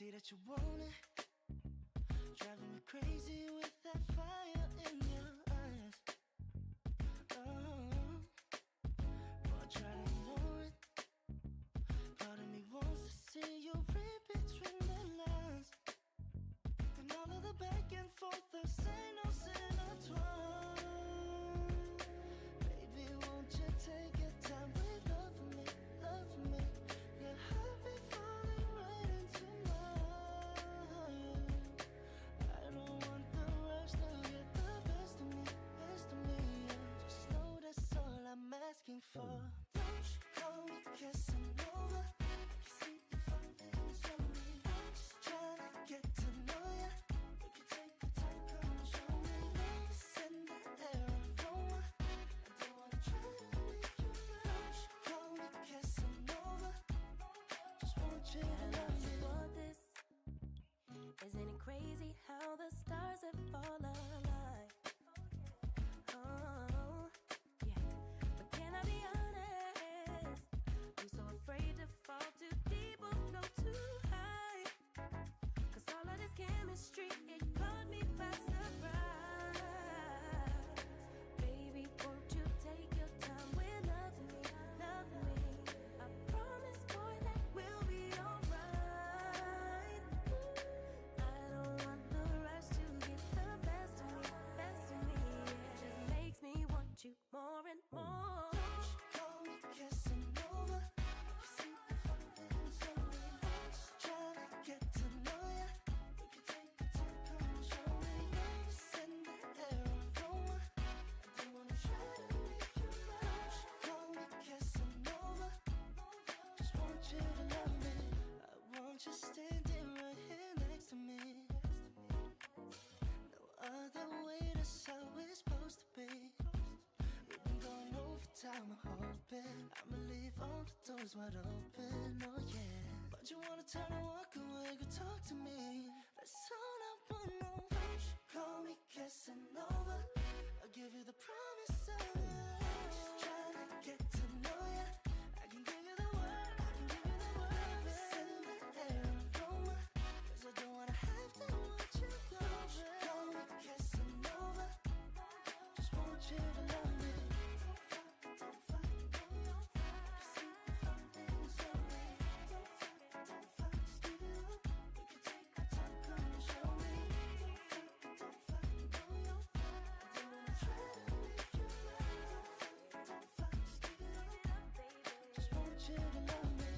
see that you want it, driving me crazy with that fire in your eyes. Oh, but try to ignore it. Part of me wants to see you read between the lines, and all of the back and forth of signals intertwined. Baby, won't you take your time with love me, love me? Your heart be falling right into mine. I don't want the rush to get the best of me, best of me. Just know that's all I'm asking for. Don't you call me Casanova? I can see you falling slowly. I'm just trying to get to know ya. We can take the time, come and show me. Love's in the air, aroma. I don't wanna try to make you mine. Don't you call me Casanova? Just want you to love me. For this, isn't it crazy how the stars have fallen aligned? Oh, yeah. But can I be honest? I'm so afraid to fall too deep or float too high. 'Cause all of this chemistry, it caught me by surprise. Baby, won't you take your time with love me, love me? I promise, boy, that we'll be alright. I don't want the rush to get the best of me, best of me. It just makes me want you more and more. Don't you call me Casanova? I can see you falling slowly. I'm just trying to get to know ya. We can take the time, come and show me. Love's in the air, aroma. I don't wanna try to make you mine. Don't you call me Casanova? Just want you to love me. I want you standing right here next to me. No other way, that's how it's supposed to be. We've been going over time, I'm hoping I'ma leave all the doors wide open, oh yeah. But you wanna turn and walk away, go talk to me. That's all I wanna know. Don't you call me Casanova? I'll give you the promise of love. Just trying to get to know ya. I can give you the word, I can give you the word. It's in the air, aroma. 'Cause I don't wanna have to watch you go. Don't you call me Casanova? Just want you to love me. Don't fight, don't fight. I see you falling slowly. Don't fight, just give it up. We can take our time, come and show me. Don't fight, don't fight. I don't wanna try to make you mine. Don't fight, just give it up. Just want you to love me.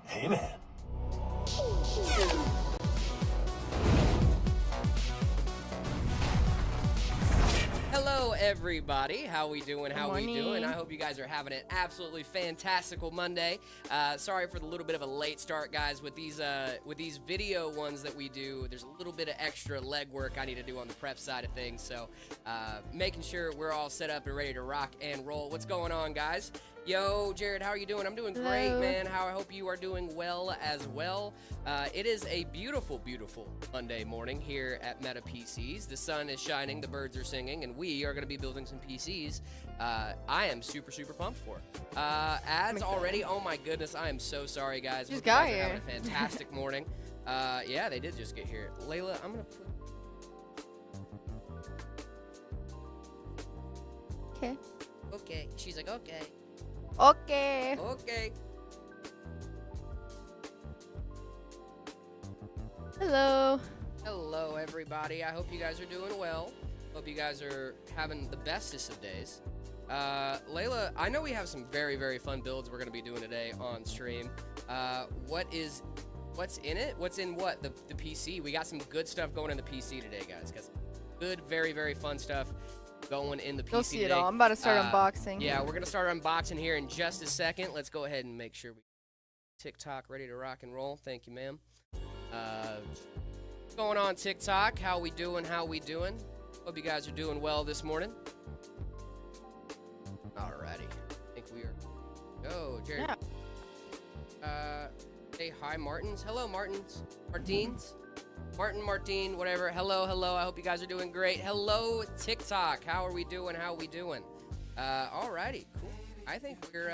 Hey, man. Hello, everybody. How we doing? How we doing? morning. I hope you guys are having an absolutely fantastical Monday. Sorry for the little bit of a late start, guys. With these video ones that we do, there's a little bit of extra legwork I need to do on the prep side of things. So, making sure we're all set up and ready to rock and roll. What's going on, guys? Yo, Jared, how are you doing? I'm doing great, Hello. man. I hope you are doing well as well. It is a beautiful, beautiful Monday morning here at Meta PCs. The sun is shining, the birds are singing, and we are going to be building some PCs. I am super, super pumped for it. Ads already? Oh my goodness, I am so sorry, guys. Just Hope you guys got are having here. a fantastic morning. Yeah, they did just get here. Layla, I'm going to put... Okay. Okay. She's like, okay. Okay. Okay. Hello. Hello, everybody. I hope you guys are doing well. Hope you guys are having the bestest of days. Layla, I know we have some very, very fun builds we're going to be doing today on stream. What's in it? What's in what? The PC. We got some good stuff going in the PC today, guys. Got some good, very, very fun stuff going in the PC You'll see today. it all. I'm about to start unboxing. Yeah, we're going to start unboxing here in just a second. Let's go ahead and make sure we TikTok ready to rock and roll. Thank you, ma'am. What's going on, TikTok? How we doing? How we doing? Hope you guys are doing well this morning. Alrighty. I think we are... Go, Jared. Yeah. Say hi, Martins. Hello, Martins. Martins? Martin, whatever. Hello. I hope you guys are doing great. Hello, TikTok. How are we doing? How are we doing? Alrighty. Cool. I think we're,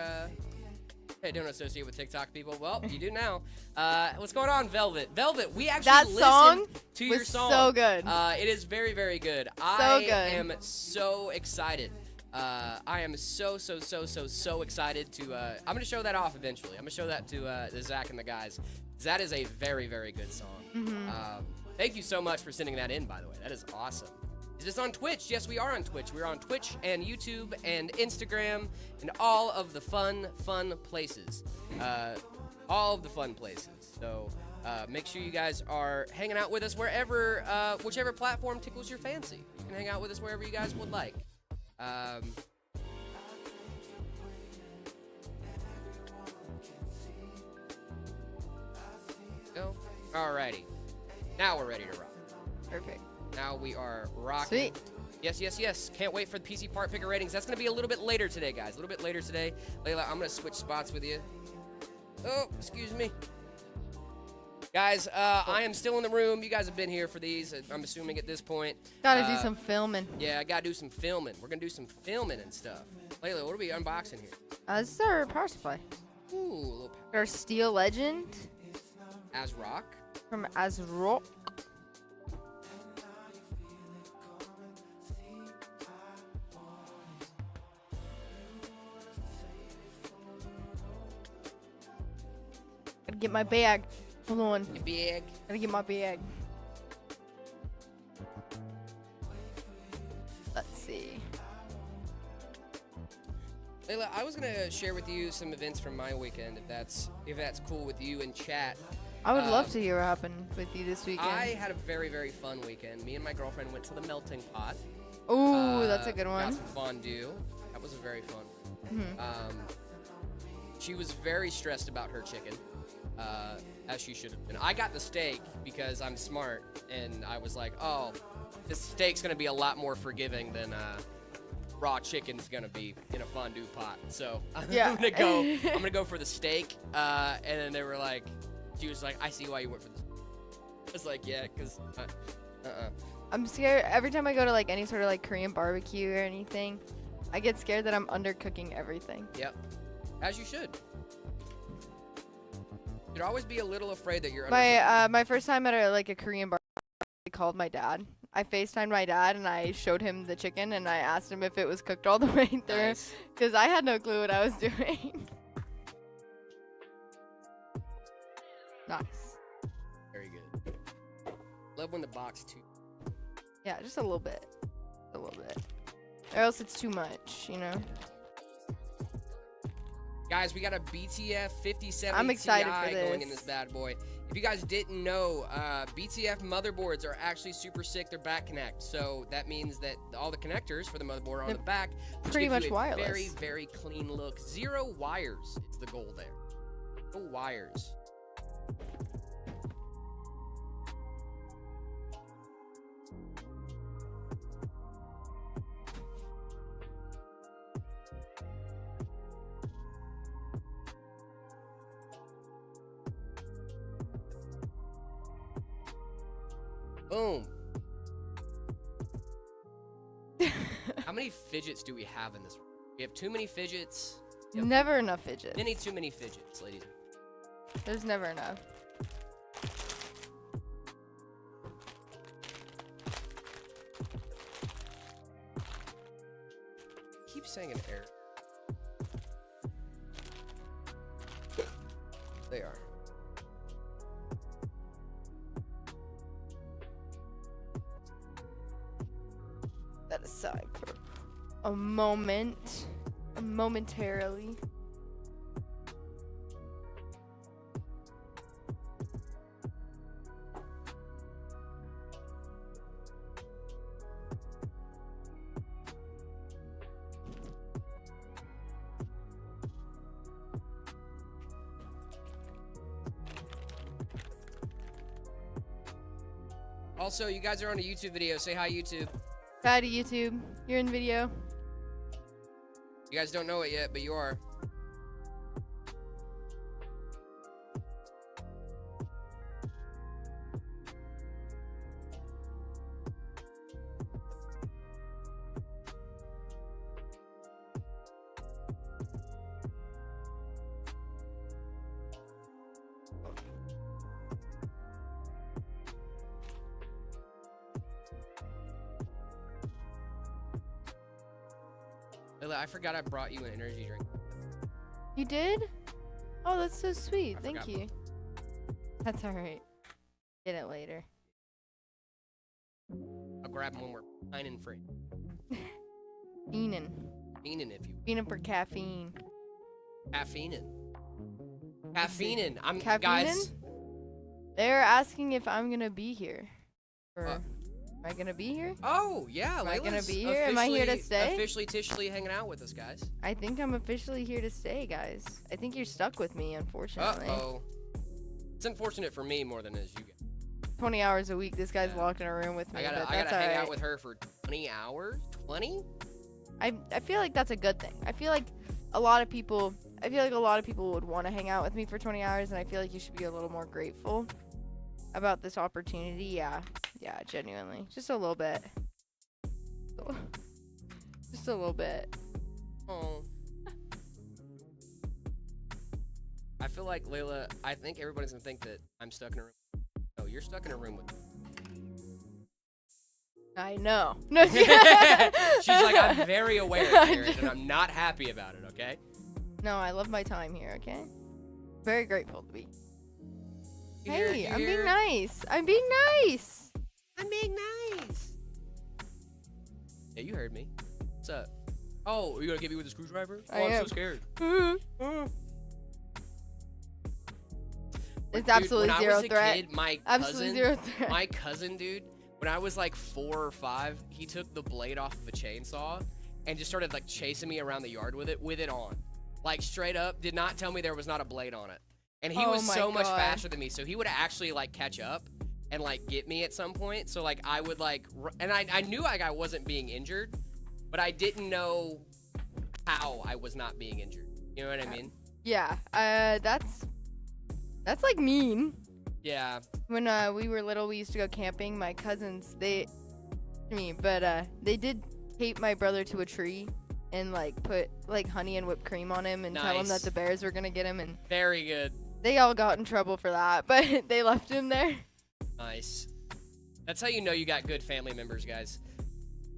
I don't associate with TikTok people. Well, you do now. What's going on, Velvet? Velvet, we actually That listened song to your was song. so good. It is very, very good. good. am so excited. I am so excited to, I'm going to show that off eventually. I'm going to show that to Zach and the guys. That is a very, very good song. Thank you so much for sending that in, by the way. That is awesome. Is this on Twitch? Yes, we are on Twitch. We're on Twitch and YouTube and Instagram and all of the fun places. All of the fun places. So make sure you guys are hanging out with us wherever, whichever platform tickles your fancy. You can hang out with us wherever you guys would like. Go. Alrighty. Now we're ready to rock. Perfect. Now we are rocking. Sweet. Yes. Can't wait for the Pcpart picker ratings. That's going to be a little bit later today, guys. A little bit later today. Layla, I'm going to switch spots with you. Oh, excuse me. Guys, I am still in the room. You guys have been here for these, I'm assuming, at this point. Gotta do some filming. Yeah, I got to do some filming. We're going to do some filming and stuff. Layla, what are we unboxing here? This is our power supply. Ooh, a little Our Steel Legend ASRock. from ASRock. Gotta get my bag. Hold on. Big. Gotta get my bag. Let's see. Layla, I was gonna share with you some events from my weekend, if that's cool with you in chat. I would love to hear what happened with you this weekend. I had a very, very fun weekend. Me and my girlfriend went to the melting pot. Ooh, that's a good one. Got some fondue. That was a very fun one. She was very stressed about her chicken, as she should have been. I got the steak because I'm smart, and I was like, oh, this steak's gonna be a lot more forgiving than raw chicken's gonna be in a fondue pot. So I'm gonna go for the steak. And then they were like, she was like, I see why you went for this. I was like, yeah, because I'm scared every time I go to like any sort of like Korean barbecue or anything. I get scared that I'm undercooking everything. Yep, as you should. You'd always be a little afraid that you're My first time at a Korean barbecue, I called my dad. I FaceTimed my dad and I showed him the chicken and I asked him if it was cooked all the way through because I had no clue what I was doing. Nice. Very good. Love when the box too. Yeah, just a little bit. A little bit. Or else it's too much, you know? Guys, we got a BTF 57 I'm excited Ti for going in this. this bad boy. If you guys didn't know, BTF motherboards are actually super sick. They're back connect. So that means that all the connectors for the motherboard are on the back. Which pretty gives much you a wireless. very, very clean look. 0 wires is the goal there. No wires. Boom. How many fidgets do we have in this room? We have too many fidgets. Yep. Never enough fidgets. Many too many fidgets, ladies. There's never enough. Keep saying an error. They are. That aside for a moment, momentarily. Also, you guys are on a YouTube video. Say hi, YouTube. Hi to YouTube. You're in video. You guys don't know it yet, but you are. Layla, I forgot I brought you an energy drink. You did? Oh, that's so sweet. I Thank forgot. you. That's alright. Get it later. I'll grab them when we're signing free. Fiendin'. Fiending, if you Fiendin' for caffeine. caffeine. Caffeine. I'm Caffeine-in? guys. They're asking if I'm gonna be here. Or Uh, am I gonna be here? Oh yeah, Am I gonna Layla's be here? Am I here to officially- stay? Officially, tishly hanging out with us, guys. I think I'm officially here to stay, guys. I think you're stuck with me, unfortunately. Uh-oh. It's unfortunate for me more than it is you guys. 20 hours a week, this guy's Yeah. locked in a room with me. I but gotta that's hang alright. out with her for 20 hours. 20? I feel like that's a good thing. I feel like a lot of people would want to hang out with me for 20 hours, and I feel like you should be a little more grateful about this opportunity. Yeah, genuinely, just a little bit. Just a little bit. Oh. I feel like Layla. I think everybody's gonna think that I'm stuck in a room. No, you're stuck in a room with me. I know. No, She's like, I'm very aware, Jared, and I'm not happy about it. Okay. No, I love my time here. Okay. Very grateful to be. Here, Hey, I'm being here. nice. I'm being nice. I'm being nice. Yeah, you heard me. What's up? Oh, are you gonna get me with a screwdriver? I Oh, I'm am. so scared. It's Dude, absolutely when I zero was a threat. Kid, my Absolutely cousin, zero threat. my cousin, dude, when I was like 4 or 5, he took the blade off of a chainsaw and just started like chasing me around the yard with it on. Like straight up, did not tell me there was not a blade on it. And he Oh was my so much God. faster than me, so he would actually like catch up and like get me at some point. So like I would like, and I knew like I wasn't being injured, but I didn't know how I was not being injured. You know what I mean? Yeah. That's like mean. Yeah. When we were little, we used to go camping. My cousins, they did tape my brother to a tree and like put like honey and whipped cream on him and tell him that Nice. the bears were gonna get him, and Very good. they all got in trouble for that, but they left him there. Nice. That's how you know you got good family members, guys.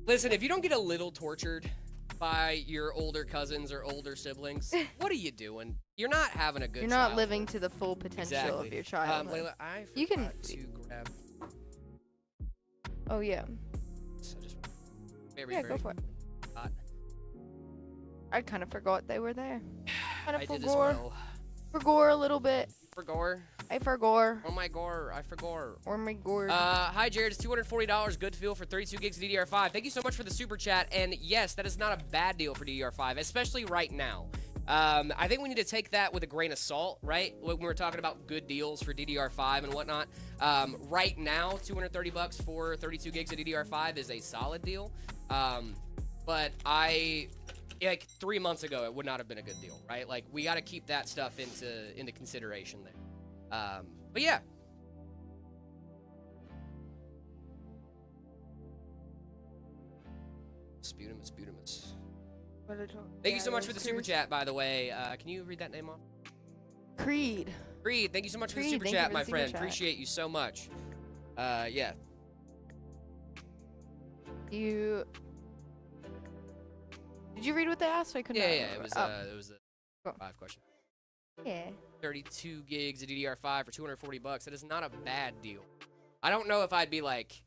Listen, if you don't get a little tortured by your older cousins or older siblings, what are you doing? You're not having a good You're not childhood. living to the full potential Exactly. of your childhood. Layla, I You can- forgot to grab. Oh yeah. So just very, Yeah, very go for it. hot. I kind of forgot they were there. Kind I of did as forgot. well. Forgot a little bit. Forgore. I forgot. Oh my gore. I forgore. Or my gourd. Hi Jared, it's $240. Good feel for 32 gigs of DDR5. Thank you so much for the super chat. And yes, that is not a bad deal for DDR5, especially right now. I think we need to take that with a grain of salt, right? When we're talking about good deals for DDR5 and whatnot. Right now, $230 for 32 gigs of DDR5 is a solid deal. But like 3 months ago, it would not have been a good deal, right? Like we got to keep that stuff into consideration there. But yeah. Sputimus. Thank Thank you so much for the super chat, by the way. Can you read that name off? Creed. Creed, thank you so much for the Creed, super thank you chat, for the my super friend. chat. Appreciate you so much. Yeah. Did you read what they asked? I couldn't. Yeah, remember. it was a Cool. 5 question. Yeah. 32 gigs of DDR5 for $240. That is not a bad deal. I don't know if I'd be like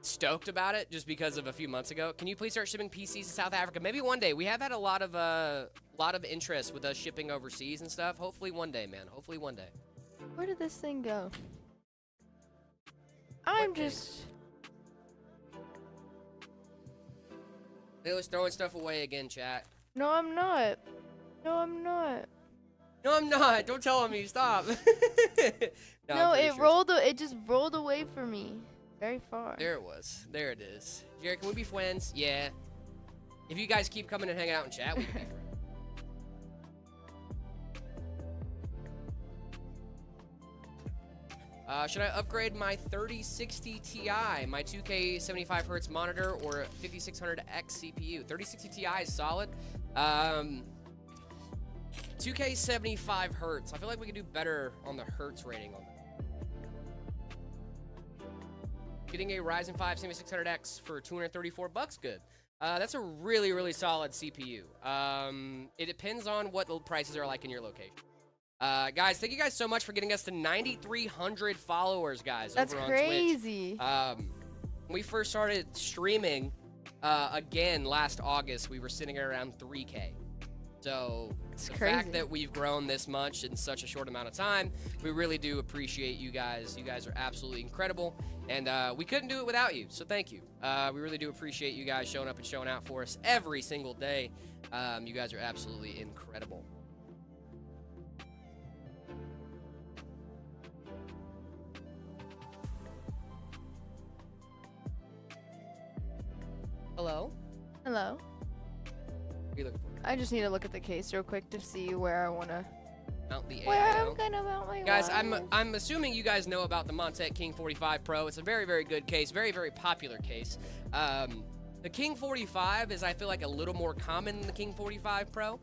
stoked about it just because of a few months ago. Can you please start shipping PCs to South Africa? Maybe one day. We have had a lot of interest with us shipping overseas and stuff. Hopefully one day, man. Hopefully one day. Where did this thing go? I'm just. Taylor's throwing stuff away again, chat. No, I'm not. No, I'm not. No, I'm not. Don't tell me. Stop. No, I'm pretty it sure rolled. It just rolled away from me, very far. There it was. There it is. Jared, can we be friends? Yeah. If you guys keep coming and hanging out in chat, we can be friends. Should I upgrade my 3060 Ti, my 2K 75Hz monitor, or 5600X CPU? 3060 Ti is solid. 2K 75Hz. I feel like we could do better on the Hertz rating on that. Getting a Ryzen 5 7600X for $234, good. That's a really, really solid CPU. It depends on what the prices are like in your location. Guys, thank you guys so much for getting us to 9,300 followers, guys. That's over on crazy. Twitch. When we first started streaming, again last August, we were sitting at around 3K. So the fact that we've grown this much in such a short amount of time, we really do appreciate you guys. You guys are absolutely incredible, and we couldn't do it without you. So thank you. We really do appreciate you guys showing up and showing out for us every single day. You guys are absolutely incredible. Hello? Hello. What are you looking for? I just need to look at the case real quick to see where I wanna. Mount the Where AIO. I'm gonna mount my. Guys, wires. I'm assuming you guys know about the Montech King 45 Pro. It's a very, very good case, very, very popular case. The King 45 is, I feel like, a little more common than the King 45 Pro,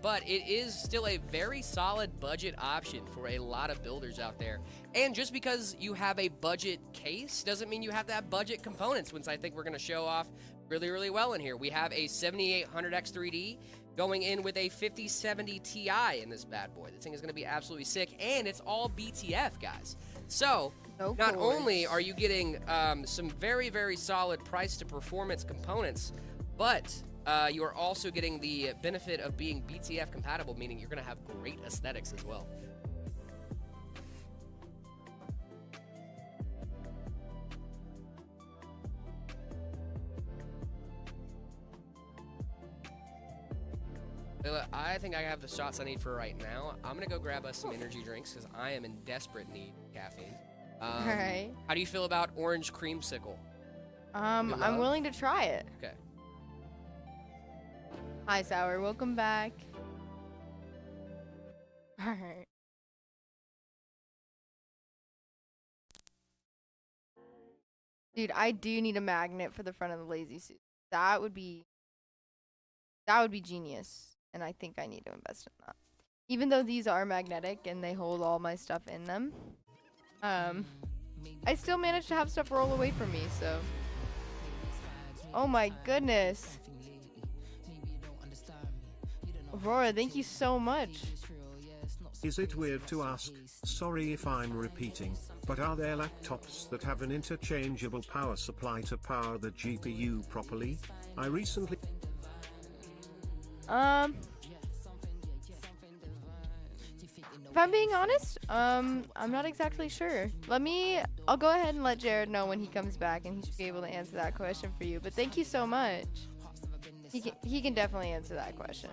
but it is still a very solid budget option for a lot of builders out there. And just because you have a budget case doesn't mean you have to have budget components, which I think we're going to show off really, really well in here. We have a 7800X3D going in with a 5070 Ti in this bad boy. This thing is going to be absolutely sick, and it's all BTF, guys. So, not only are you getting some very, very solid price to performance components, but you are also getting the benefit of being BTF compatible, meaning you're going to have great aesthetics as well. I think I have the shots I need for right now. I'm going to go grab us some energy drinks because I am in desperate need of caffeine. All right. How do you feel about orange creamsicle? I'm willing to try it. Okay. Hi, Sour. Welcome back. All right. Dude, I do need a magnet for the front of the lazy suit. That would be genius. And I think I need to invest in that. Even though these are magnetic and they hold all my stuff in them, I still managed to have stuff roll away from me, so. Oh my goodness. Aurora, thank you so much. Is it weird to ask, sorry if I'm repeating, but are there laptops that have an interchangeable power supply to power the GPU properly? I recently... If I'm being honest, I'm not exactly sure. I'll go ahead and let Jared know when he comes back, and he should be able to answer that question for you. But thank you so much. He can definitely answer that question.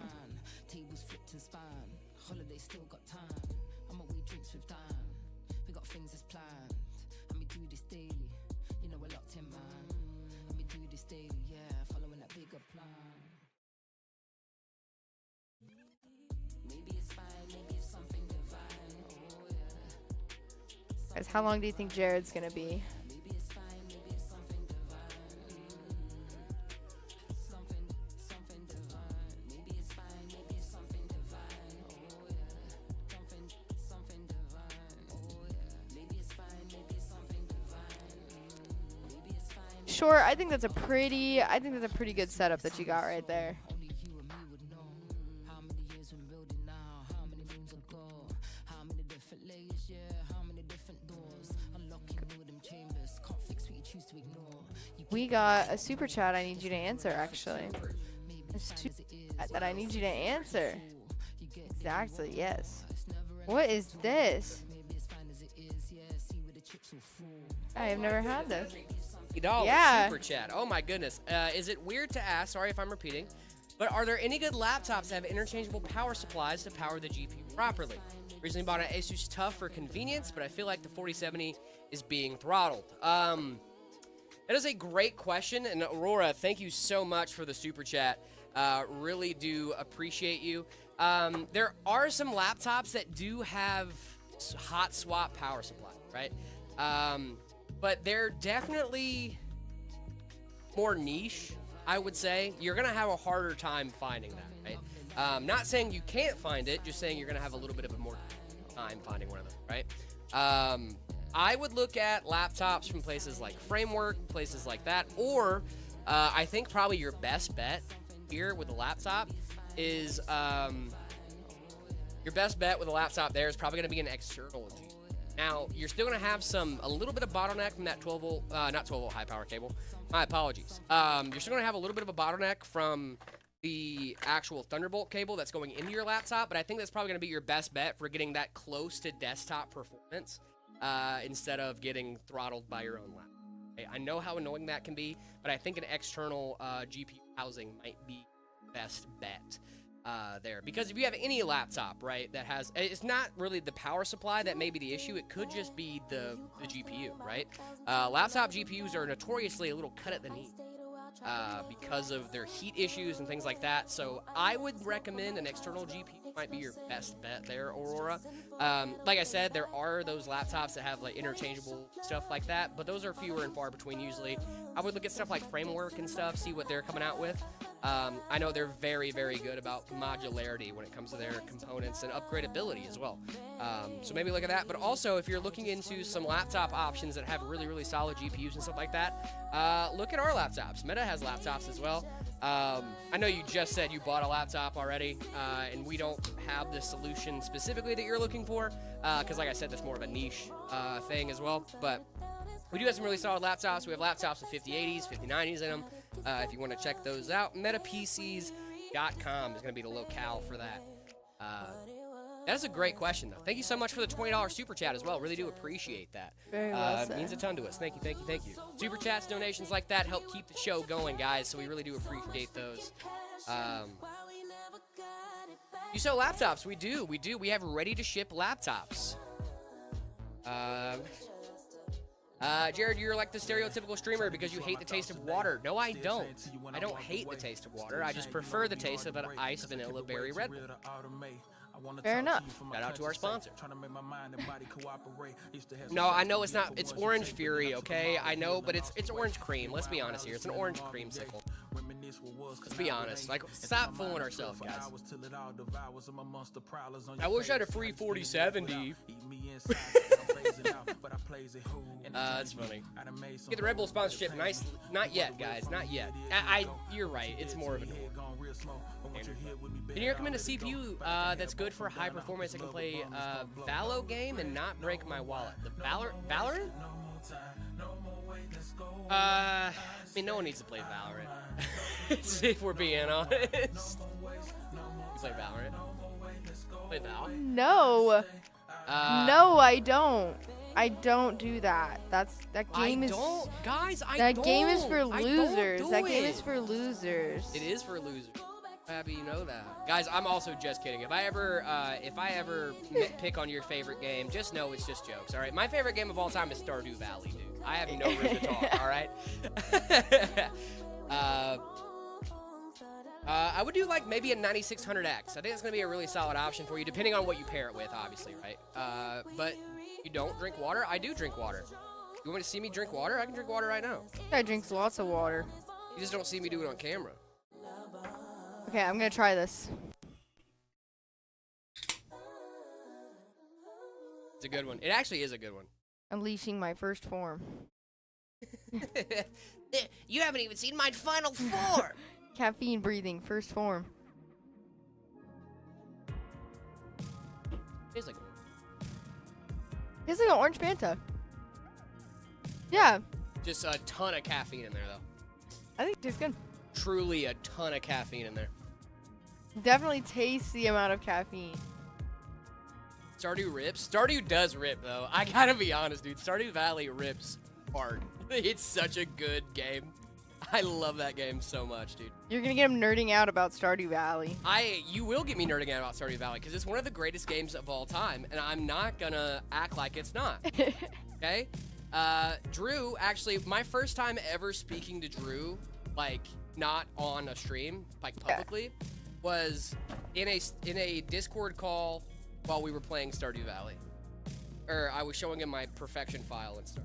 Guys, how long do you think Jared's gonna be? short, I think that's a pretty good setup that you got right there. We got a super chat I need you to answer, actually. A super chat that I need you to answer. Exactly, yes. What is this? I have never had this. $50 Yeah. super chat. Oh my goodness. Is it weird to ask? Sorry if I'm repeating. But are there any good laptops that have interchangeable power supplies to power the GPU properly? Recently bought an Asus TUF for convenience, but I feel like the 4070 is being throttled. That is a great question, and Aurora, thank you so much for the super chat. Really do appreciate you. There are some laptops that do have hot swap power supply, right? But they're definitely more niche, I would say. You're going to have a harder time finding that, right? Not saying you can't find it, just saying you're going to have a little bit of a more time finding one of them, right? I would look at laptops from places like Framework, places like that, or I think probably your best bet here with a laptop is your best bet with a laptop there is probably going to be an external. Now, you're still going to have a little bit of bottleneck from that 12-volt, not 12-volt high power cable. My apologies. You're still going to have a little bit of a bottleneck from the actual Thunderbolt cable that's going into your laptop, but I think that's probably going to be your best bet for getting that close to desktop performance instead of getting throttled by your own laptop. Okay, I know how annoying that can be, but I think an external GPU housing might be the best bet. There, because if you have any laptop, right, that has, it's not really the power supply that may be the issue, it could just be the GPU, right? Laptop GPUs are notoriously a little cut at the knee because of their heat issues and things like that, so I would recommend an external GPU might be your best bet there, Aurora. Like I said, there are those laptops that have like interchangeable stuff like that, but those are fewer and far between usually. I would look at stuff like Framework and stuff, see what they're coming out with. I know they're very, very good about modularity when it comes to their components and upgradability as well. So maybe look at that. But also, if you're looking into some laptop options that have really, really solid GPUs and stuff like that, look at our laptops. Meta has laptops as well. I know you just said you bought a laptop already, and we don't have the solution specifically that you're looking for, because like I said, that's more of a niche thing as well. But we do have some really solid laptops. We have laptops with 5080s, 5090s in them. If you want to check those out, metapcs.com is going to be the locale for that. That's a great question, though. Thank you so much for the $20 super chat as well. Really do appreciate that. Very well It said. means a ton to us. Thank you, thank you, thank you. Super chats, donations like that help keep the show going, guys, so we really do appreciate those. You sell laptops? We do. We do. We have ready-to-ship laptops. Jared, you're like the stereotypical streamer because you hate the taste of water. No, I don't. I don't hate the taste of water. I just prefer the taste of an ice vanilla berry Red Bull. Fair enough. Shout out to our sponsor. No, I know it's not. It's Orange Fury, okay? I know, but it's orange cream. Let's be honest here. It's an orange creamsicle. Let's be honest. Like, stop fooling ourselves, guys. I wish I had a free 4070. That's funny. Get the Red Bull sponsorship. Nice. Not yet, guys. Not yet. You're right. It's more of an. Can you recommend a CPU that's good for high performance that can play Valo game and not break my wallet? The Valorant? I mean, no one needs to play Valorant. If we're being honest. You play Valorant? Play Val? No. No, I don't. I don't do that. That game is. Guys, That game is for losers. Do That game it. is for losers. It is for losers. Happy you know that, guys. I'm also just kidding. If I ever pick on your favorite game, just know it's just jokes. All right. My favorite game of all time is Stardew Valley, dude. I have no room to talk. All right. I would do like maybe a 9600X. I think that's gonna be a really solid option for you, depending on what you pair it with, obviously, right? But you don't drink water? I do drink water. You want me to see me drink water? I can drink water right now. I drink lots of water. You just don't see me do it on camera. Okay, I'm gonna try this. It's a good one. It actually is a good one. Unleashing my first form. You haven't even seen my final form. Caffeine breathing, first form. Tastes like It's like an orange Fanta. Yeah, just a ton of caffeine in there, though. I think it tastes good. Truly a ton of caffeine in there. Definitely taste the amount of caffeine. Stardew rips. Stardew does rip, though. I gotta be honest, dude. Stardew Valley rips hard. It's such a good game. I love that game so much, dude. You're gonna get him nerding out about Stardew Valley. You will get me nerding out about Stardew Valley because it's one of the greatest games of all time, and I'm not gonna act like it's not. Okay? Drew, actually, my first time ever speaking to Drew, like, not on a stream, like, publicly, was in a Discord call while we were playing Stardew Valley. Or I was showing him my perfection file and stuff.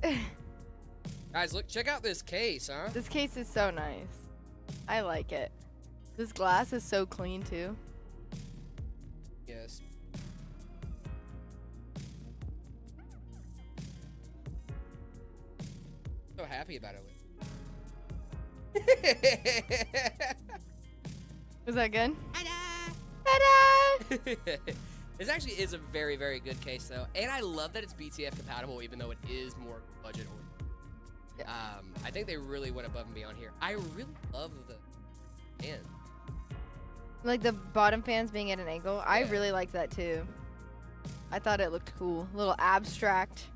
Guys, look, check out this case, huh? This case is so nice. I like it. This glass is so clean, too. Yes. So happy about it. Was that good? Ta-da! Ta-da! This actually is a very, very good case, though. And I love that it's BTF compatible, even though it is more budget oriented. I think they really went above and beyond here. I really love the end. Like the bottom fans being at an angle. I Yeah. really liked that, too. I thought it looked cool. A little abstract.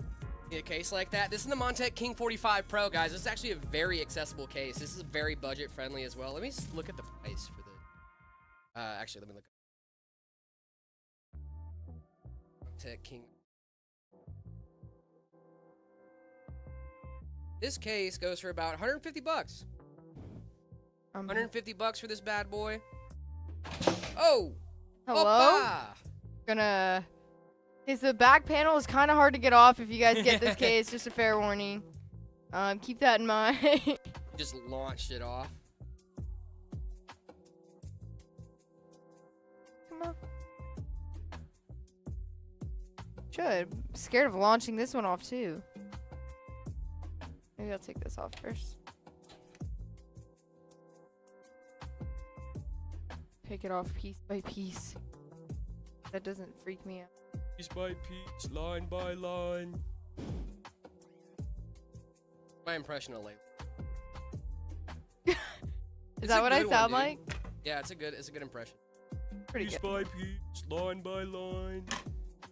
In a case like that, this is the Montech King 45 Pro, guys. This is actually a very accessible case. This is very budget friendly as well. Let me just look at the price for the. Actually, let me look. Montech King. This case goes for about 150 bucks. 150 bucks for this bad boy. Oh. Hello? Oppa! Gonna. Okay, so the back panel is kind of hard to get off if you guys get this case. Just a fair warning. Keep that in mind. Just launched it off. Come on. Should. Scared of launching this one off too. Maybe I'll take this off first. Take it off piece by piece. That doesn't freak me out. Piece by piece, line by line. My impression of label. Is that what I sound like? Yeah, it's a good impression. Pretty good. by piece, line by line.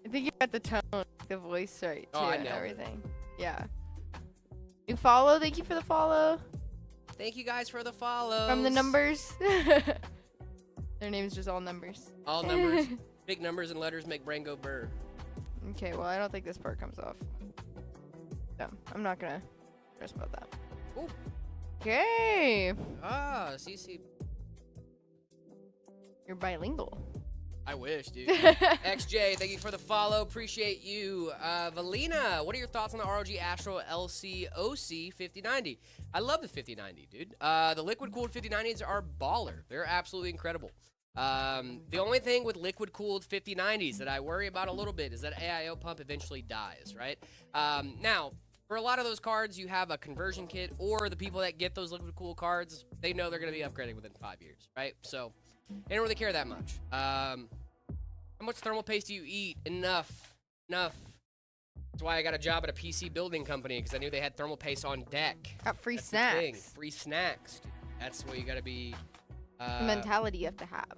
I think you got the tone, the voice right too, Oh, I and nailed it. everything. Yeah. You follow. Thank you for the follow. Thank you guys for the follows. From the numbers. Their name's just all numbers. All numbers. Big numbers and letters make brain go burr. Okay, well, I don't think this part comes off. No, I'm not gonna stress about that. Ooh. Okay. Ah, CC. You're bilingual. I wish, dude. XJ, thank you for the follow. Appreciate you. Valina, what are your thoughts on the ROG Astro LC OC 5090? I love the 5090, dude. The liquid cooled 5090s are baller. They're absolutely incredible. The only thing with liquid cooled 5090s that I worry about a little bit is that AIO pump eventually dies, right? Now, for a lot of those cards, you have a conversion kit, or the people that get those liquid cooled cards, they know they're going to be upgrading within 5 years, right? So they don't really care that much. How much thermal paste do you eat? Enough. That's why I got a job at a PC building company, because I knew they had thermal paste on deck. Got free That's the thing. snacks. Free snacks. Dude. That's what you got to be. The mentality you have to have.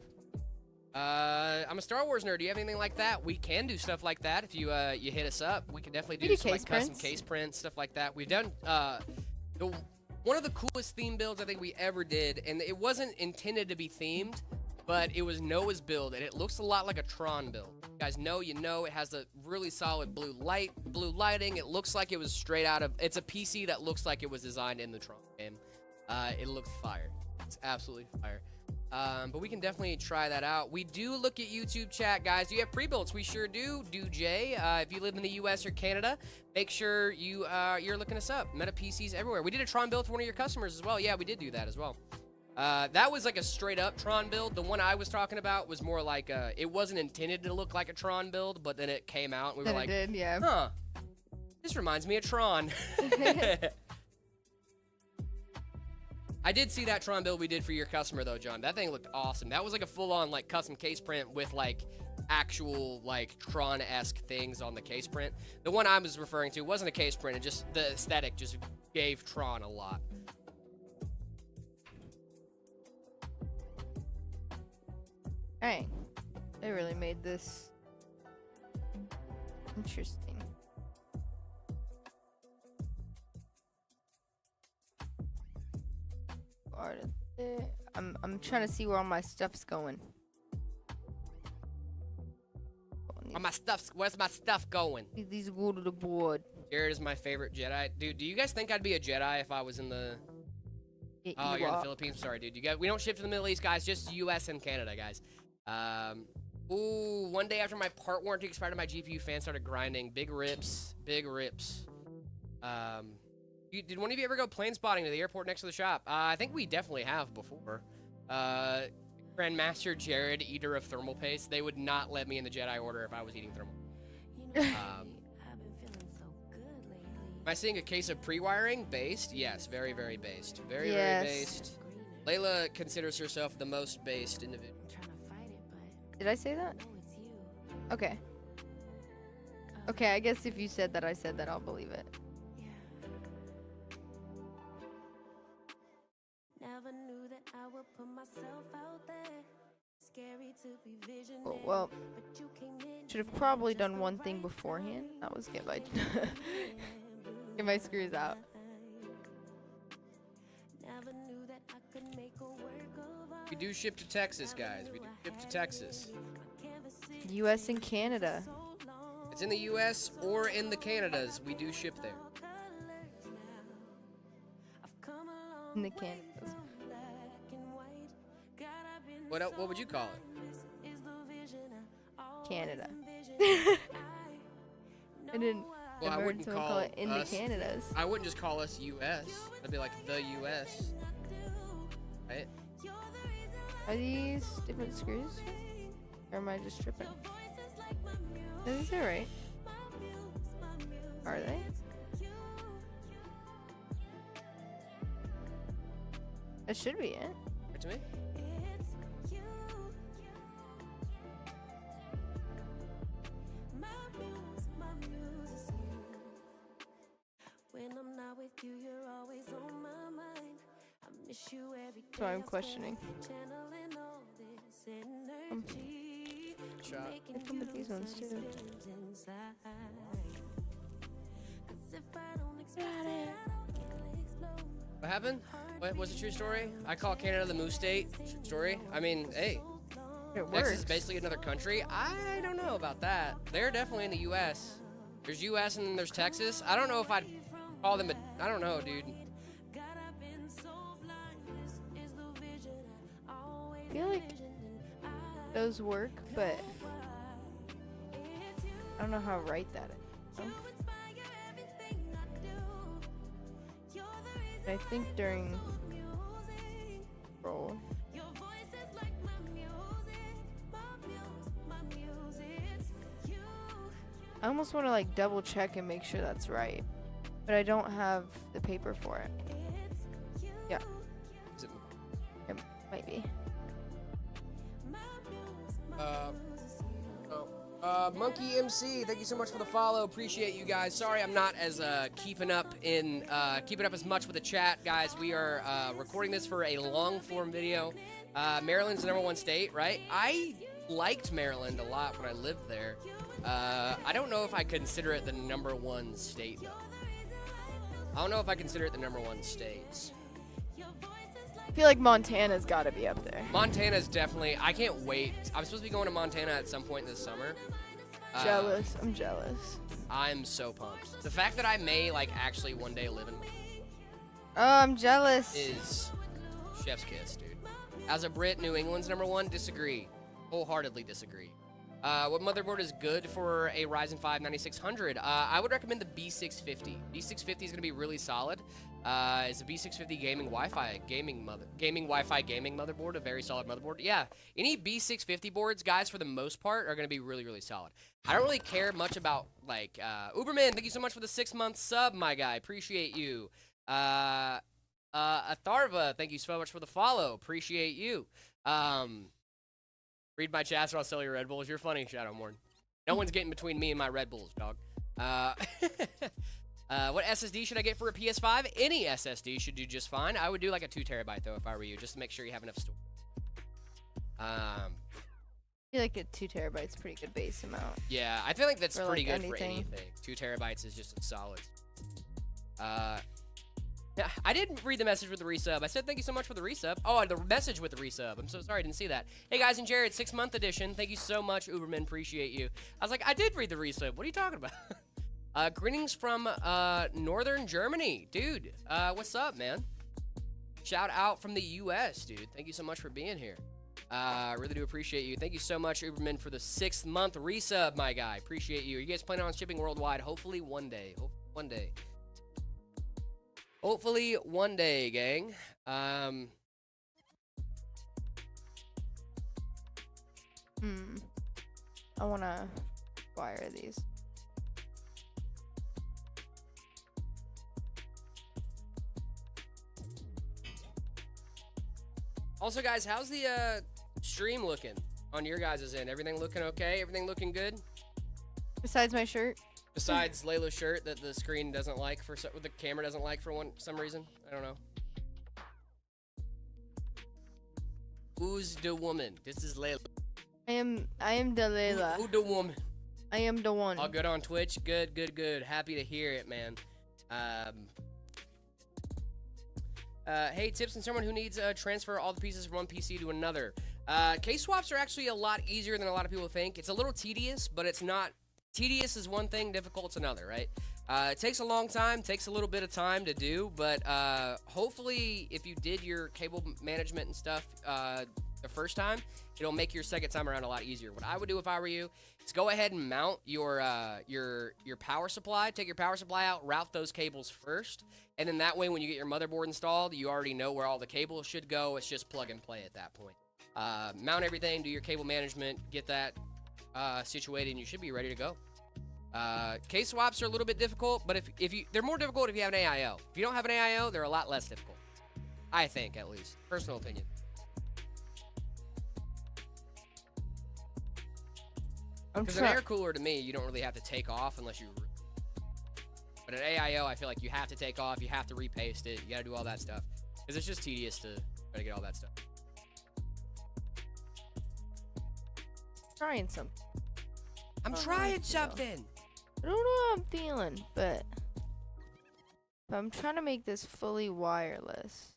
I'm a Star Wars nerd. Do you have anything like that? We can do stuff like that if you you hit us up. We can definitely We do do some like case custom prints. case prints, stuff like that. We've done one of the coolest theme builds I think we ever did, and it wasn't intended to be themed, but it was Noah's build, and it looks a lot like a Tron build. You guys know, it has a really solid blue lighting. It looks like it was straight out of. It's a PC that looks like it was designed in the Tron game. It looks fire. It's absolutely fire. But we can definitely try that out. We do look at YouTube chat, guys. Do you have pre-builds? We sure do. Jay. If you live in the U.S. or Canada, make sure you're looking us up. Meta PCs everywhere. We did a Tron build for one of your customers as well. Yeah, we did do that as well. That was like a straight up Tron build. The one I was talking about was more like it wasn't intended to look like a Tron build, but then it came out and we were Then like, it did, yeah. huh, this reminds me of Tron. I did see that Tron build we did for your customer though, John. That thing looked awesome. That was like a full-on like custom case print with like actual like Tron-esque things on the case print. The one I was referring to wasn't a case print. It just the aesthetic just gave Tron a lot. Dang, they really made this interesting. I'm trying to see where all my stuff's going. Where's my stuff going? These go to the board. Jared is my favorite Jedi. Dude, do you guys think I'd be a Jedi if I was in the... Oh, you're in the Philippines? Sorry, dude. We don't ship to the Middle East, guys. Just U.S. and Canada, guys. Ooh, one day after my part warranty expired, my GPU fan started grinding. Big rips. Big rips. Did one of you ever go plane spotting to the airport next to the shop? I think we definitely have before. Grandmaster Jared, eater of thermal paste. They would not let me in the Jedi Order if I was eating thermal. Am I seeing a case of pre-wiring? Based? Yes, very, very based. Very, very based. Layla considers herself the most based individual. Did I say that? Okay. Okay, I guess if you said that, I said that, I'll believe it. Never knew that I would put myself out there. Scary to be visionary. Oh, well, should have probably done one thing beforehand. That was get my get my screws out. Never knew that I could make a work of We do ship to Texas, guys. We do ship to Texas. U.S. and Canada. It's in the U.S. or in the Canadas. We do ship there. In the Canadas. What would you call it? Canada. I didn't. Well, I heard wouldn't someone call it in us, the Canadas. I wouldn't just call us U.S. That'd be like the U.S. Right? Are these different screws? Or am I just tripping? No, these are right. Are they? That should be it. Right to me? So I'm questioning. Shot. They come with these ones too. What happened? What was a true story? I call Canada the Moose State. Story? I mean, hey. It Texas works. is basically another country. I don't know about that. They're definitely in the U.S. There's U.S. and then there's Texas. I don't know if I'd call them I don't know, dude. I feel like those work, but I don't know how right that is. I think during roll. I almost want to like double check and make sure that's right, but I don't have the paper for it. Yeah. Is it It might be. Monkey MC, thank you so much for the follow. Appreciate you guys. Sorry, I'm not as keeping up as much with the chat, guys. We are recording this for a long form video. Maryland's the #1 state, right? I liked Maryland a lot when I lived there. I don't know if I consider it the #1 state though. I don't know if I consider it the #1 state. I feel like Montana's got to be up there. Montana's definitely. I can't wait. I'm supposed to be going to Montana at some point this summer. Jealous. I'm jealous. I'm so pumped. The fact that I may like actually one day live in Oh, I'm jealous. is chef's kiss, dude. As a Brit, New England's #1. Disagree. Wholeheartedly disagree. What motherboard is good for a Ryzen 5 9600? I would recommend the B650. B650 is going to be really solid. It's a B650 gaming Wi-Fi gaming motherboard, a very solid motherboard. Yeah, any B650 boards, guys, for the most part, are going to be really, really solid. I don't really care much about, like, Uberman, thank you so much for the 6-month sub, my guy. Appreciate you. Atharva, thank you so much for the follow. Appreciate you. Read my chats or I'll sell your Red Bulls. You're funny, Shadowmorn. No one's getting between me and my Red Bulls, dog. What SSD should I get for a PS5? Any SSD should do just fine. I would do like a 2 terabyte though if I were you, just to make sure you have enough storage. I feel like a 2 terabytes pretty good base amount. Yeah, I feel like that's For, pretty like, good for anything. anything. 2 terabytes is just solid. Yeah, I didn't read the message with the resub. I said thank you so much for the resub. Oh, the message with the resub. I'm so sorry I didn't see that. Hey guys and Jared, 6-month edition. Thank you so much, Uberman. Appreciate you. I was like, I did read the resub. What are you talking about? Greetings from northern Germany, dude. What's up, man? Shout out from the U.S., dude. Thank you so much for being here. Really do appreciate you. Thank you so much, Uberman, for the 6-month resub, my guy. Appreciate you. Are you guys planning on shipping worldwide? Hopefully one day. One day. Hopefully one day, gang. I want to wire these. Also, guys, how's the stream looking on your guys' end? Everything looking okay? Everything looking good? Besides my shirt. Besides Layla's shirt that the screen doesn't like the camera doesn't like for some reason. I don't know. Who's the woman? This is Layla. I am the Layla. Who the woman? I am the one. All good on Twitch? Good, good, good. Happy to hear it, man. Hey, tips on someone who needs transfer all the pieces from one PC to another. Case swaps are actually a lot easier than a lot of people think. It's a little tedious, but it's not. Tedious is one thing, difficult's another, right? It takes a long time, takes a little bit of time to do, but hopefully if you did your cable management and stuff the first time, it'll make your second time around a lot easier. What I would do if I were you is go ahead and mount your power supply, take your power supply out, route those cables first, and then that way when you get your motherboard installed, you already know where all the cables should go. It's just plug and play at that point. Mount everything, do your cable management, get that situated, and you should be ready to go. Case swaps are a little bit difficult, but if you they're more difficult if you have an AIO. If you don't have an AIO, they're a lot less difficult. I think, at least. Personal opinion. Because an air cooler, to me, you don't really have to take off unless you... But an AIO, I feel like you have to take off, you have to repaste it, you gotta do all that stuff. Because it's just tedious to try to get all that stuff. Trying some. I'm trying something! I don't know how I'm feeling, but I'm trying to make this fully wireless.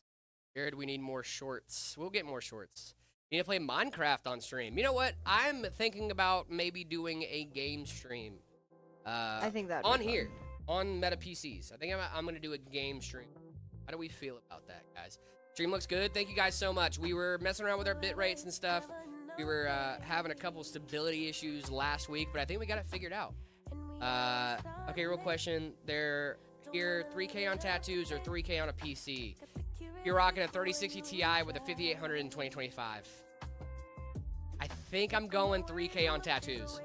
Jared, we need more shorts. We'll get more shorts. We need to play Minecraft on stream. You know what? I'm thinking about maybe doing a game stream. I think that on here, on Meta PCs. I think I'm gonna do a game stream. How do we feel about that, guys? Stream looks good. Thank you guys so much. We were messing around with our bit rates and stuff. We were having a couple stability issues last week, but I think we got it figured out. Okay, real question. They're here 3K on tattoos or 3K on a PC. You're rocking a 3060 Ti with a 5800 in 2025. I think I'm going 3K on tattoos.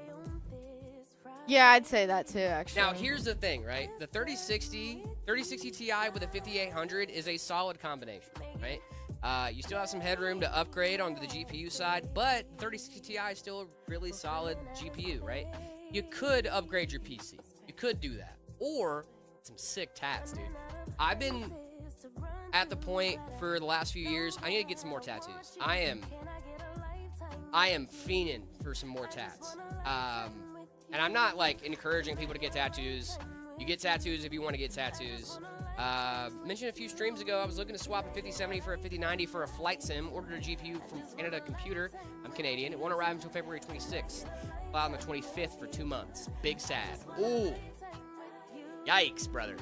Yeah, I'd say that too, actually. Now, here's the thing, right? The 3060 Ti with a 5800 is a solid combination, right? You still have some headroom to upgrade onto the GPU side, but 3060 Ti is still a really solid GPU, right? You could upgrade your PC. You could do that. Or some sick tats, dude. I've been at the point for the last few years, I need to get some more tattoos. I am fiending for some more tats. And I'm not like encouraging people to get tattoos. You get tattoos if you want to get tattoos. Mentioned a few streams ago, I was looking to swap a 5070 for a 5090 for a flight sim. Ordered a GPU from Canada Computer. I'm Canadian. It won't arrive until February 26th. Fly on the 25th for 2 months. Big sad. Ooh. Yikes, brother.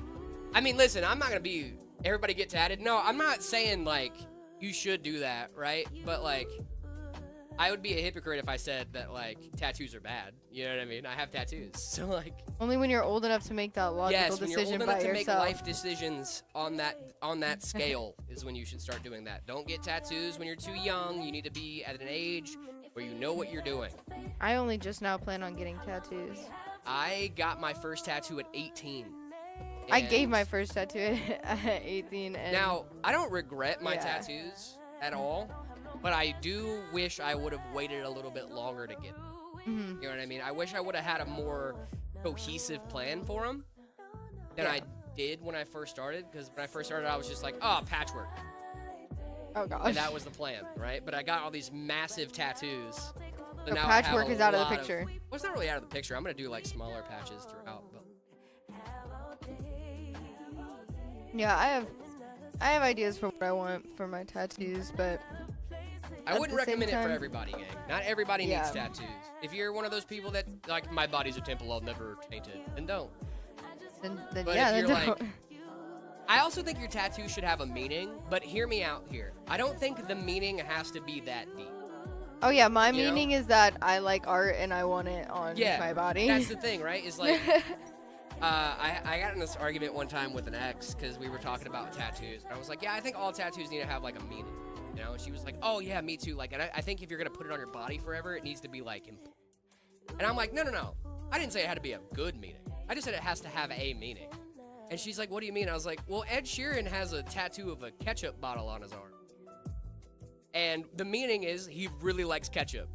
I mean, listen, I'm not going to be everybody get tatted. No, I'm not saying, like, you should do that, right? But, like, I would be a hypocrite if I said that, like, tattoos are bad. You know what I mean? I have tattoos. So, like... Only when you're old enough to make that logical decision by yourself. Yes, when you're old enough to make life decisions on that scale is when you should start doing that. Don't get tattoos when you're too young. You need to be at an age where you know what you're doing. I only just now plan on getting tattoos. I got my first tattoo at 18. I gave And my first tattoo at 18. And now, I don't regret my Yeah. tattoos at all, but I do wish I would have waited a little bit longer to get them. Mhm. You know what I mean? I wish I would have had a more cohesive plan for them than Yeah. I did when I first started. Because when I first started, I was just like, oh, patchwork. Oh gosh. And that was the plan, right? But I got all these massive tattoos. So So now I have patchwork a is out of the lot picture. Well, it's not really out of the picture. I'm going to do like smaller patches throughout. But Yeah, I have ideas for what I want for my tattoos, but I At wouldn't the same recommend it for time- everybody, gang. Not everybody needs Yeah. tattoos. If you're one of those people that, like, my body's a temple, I'll never taint it, then don't. then But yeah, if then you're like, don't. I also think your tattoo should have a meaning, but hear me out here. I don't think the meaning has to be that deep. Oh yeah, my you know? meaning is that I like art and I want it on Yeah, my body. that's the thing, right? Is like, I got in this argument one time with an ex because we were talking about tattoos. And I was like, yeah, I think all tattoos need to have, like, a meaning. You know? And she was like, oh, yeah, me too. Like, and I think if you're going to put it on your body forever, it needs to be, like, important. And I'm like, no. I didn't say it had to be a good meaning. I just said it has to have a meaning. And she's like, what do you mean? I was like, well, Ed Sheeran has a tattoo of a ketchup bottle on his arm. And the meaning is he really likes ketchup.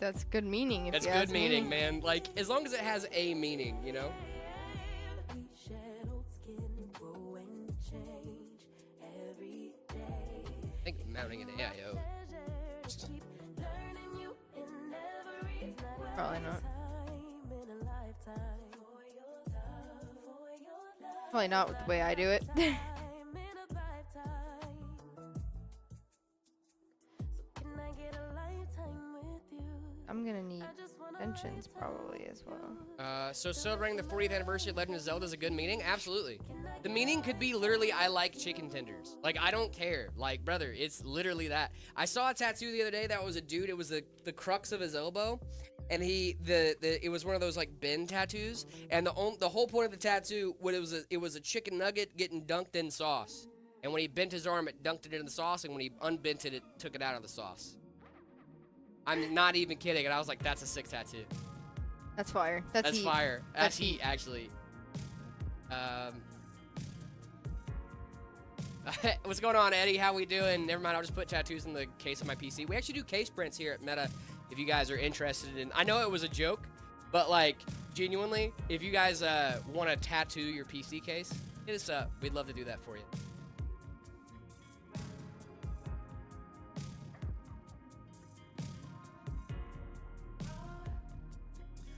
That's good meaning. If That's you good ask me. meaning, man. Like, as long as it has a meaning, you know? I think mounting an AIO. Probably not. Probably not with the way I do it. I'm gonna need extensions probably as well. So celebrating the 40th anniversary of Legend of Zelda is a good meaning? Absolutely. The meaning could be literally, I like chicken tenders. Like, I don't care. Like, brother, it's literally that. I saw a tattoo the other day that was a dude. It was the crux of his elbow. And it was one of those, like, bend tattoos. And the whole point of the tattoo, it was a chicken nugget getting dunked in sauce. And when he bent his arm, it dunked it in the sauce. And when he unbent it, it took it out of the sauce. I'm not even kidding. And I was like, that's a sick tattoo. That's fire. That's heat. Fire. That's That's heat, actually. What's going on, Eddie? How we doing? Never mind, I'll just put tattoos in the case of my PC. We actually do case prints here at Meta if you guys are interested in. I know it was a joke, but, like, genuinely, if you guys want to tattoo your PC case, hit us up. We'd love to do that for you.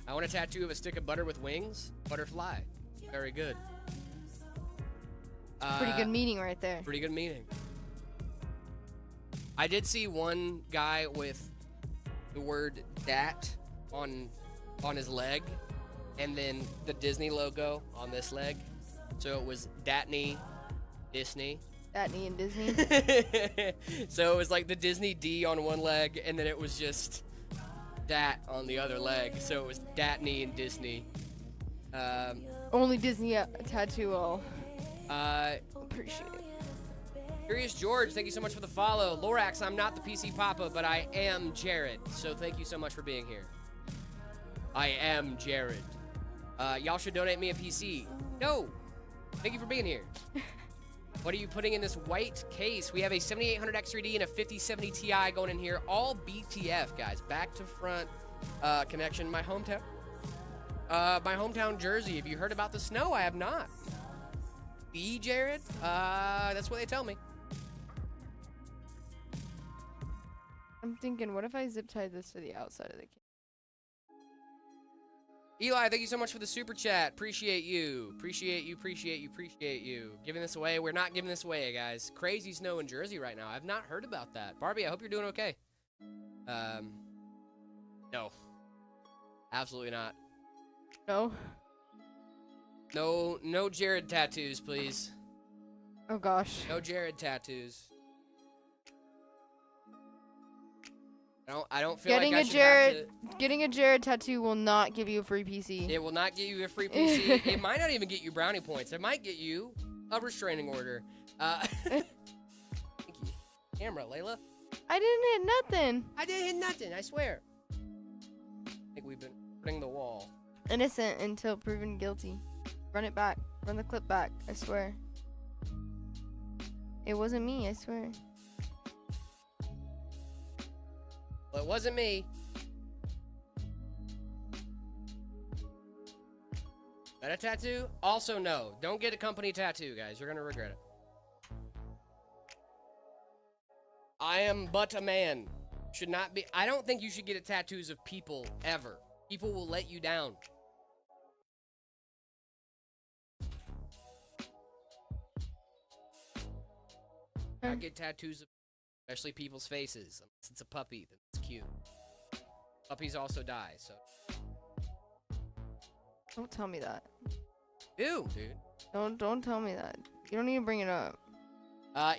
I want a tattoo of a stick of butter with wings. Butterfly. Very good. Pretty good meaning right there. Pretty good meaning. I did see one guy with the word "dat" on his leg, and then the Disney logo on this leg. So it was Datney Disney. Datney and Disney. So it was like the Disney D on one leg, and then it was just Dat on the other leg. So it was Datney and Disney. Only Disney tattoo will Uh, appreciate it. Curious George, thank you so much for the follow. Lorax, I'm not the PC Papa, but I am Jared. So thank you so much for being here. I am Jared. Y'all should donate me a PC. No. Thank you for being here. What are you putting in this white case? We have a 7800 X3D and a 5070 Ti going in here. All BTF, guys. Back to front connection. My hometown Jersey. Have you heard about the snow? I have not. Jared? That's what they tell me. I'm thinking, what if I zip tied this to the outside of the case? Eli, thank you so much for the super chat. Appreciate you. Appreciate you. Giving this away. We're not giving this away, guys. Crazy snow in Jersey right now. I've not heard about that. Barbie, I hope you're doing okay. No. Absolutely not. No? No Jared tattoos, please. Oh gosh. No Jared tattoos. I don't feel Getting like I a should Jared getting a Jared tattoo will not give you a free PC. It will not get you a free PC. It might not even get you brownie points. It might get you a restraining order. Thank you. Camera, Layla. I didn't hit nothing. I didn't hit nothing, I swear. I think we've been putting the wall. Innocent until proven guilty. Run it back. Run the clip back. I swear. It wasn't me. I swear. Well, it wasn't me. Meta tattoo? Also, no. Don't get a company tattoo, guys. You're gonna regret it. I am but a man. Should not be. I don't think you should get tattoos of people ever. People will let you down. I get tattoos of especially people's faces. Unless it's a puppy, then it's cute. Puppies also die, so. Don't tell me that. Ew, dude. Don't tell me that. You don't need to bring it up.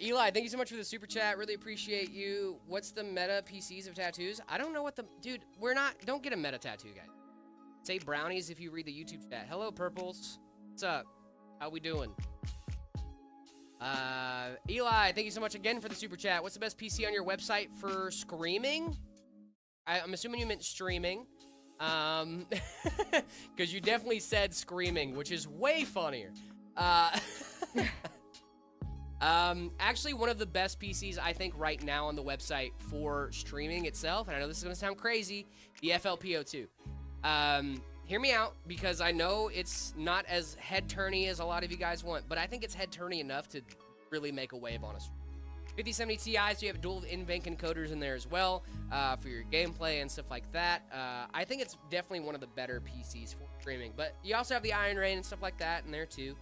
Eli, thank you so much for the super chat. Really appreciate you. What's the meta PCs of tattoos? I don't know what the... Dude, don't get a meta tattoo, guys. Say brownies if you read the YouTube chat. Hello, Purples. What's up? How we doing? Eli, thank you so much again for the super chat. What's the best PC on your website for screaming? I'm assuming you meant streaming. Because you definitely said screaming, which is way funnier. Actually, one of the best PCs, I think, right now on the website for streaming itself, and I know this is going to sound crazy, the FLPO2. Hear me out, because I know it's not as head-turny as a lot of you guys want, but I think it's head-turny enough to really make a wave on us. 5070 Ti's, so you have dual NVENC encoders in there as well for your gameplay and stuff like that. I think it's definitely one of the better PCs for streaming, but you also have the Iron Rain and stuff like that in there too.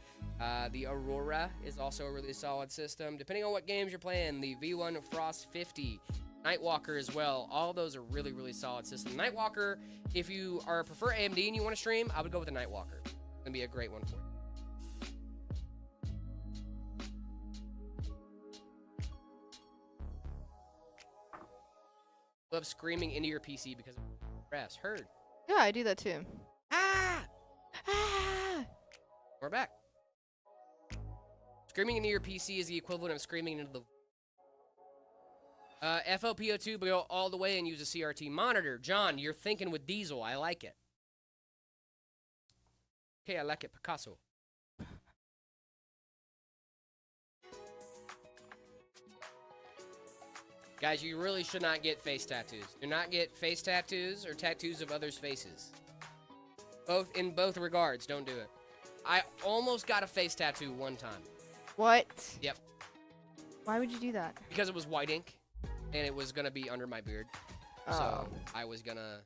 The Aurora is also a really solid system. Depending on what games you're playing, the V1 Frost 50, Nightwalker as well. All those are really, really solid systems. Nightwalker, if you prefer AMD and you want to stream, I would go with the Nightwalker. It's going to be a great one for you. Love screaming into your PC because of stress. Heard. Yeah, I do that too. Ah! Ah! We're back. Screaming into your PC is the equivalent of screaming into the... FLPO2, but go all the way and use a CRT monitor. John, you're thinking with Diesel. I like it. Okay, I like it. Picasso. Guys, you really should not get face tattoos. Do not get face tattoos or tattoos of others' faces. In both regards, don't do it. I almost got a face tattoo one time. What? Yep. Why would you do that? Because it was white ink, and it was gonna be under my beard. So I was gonna...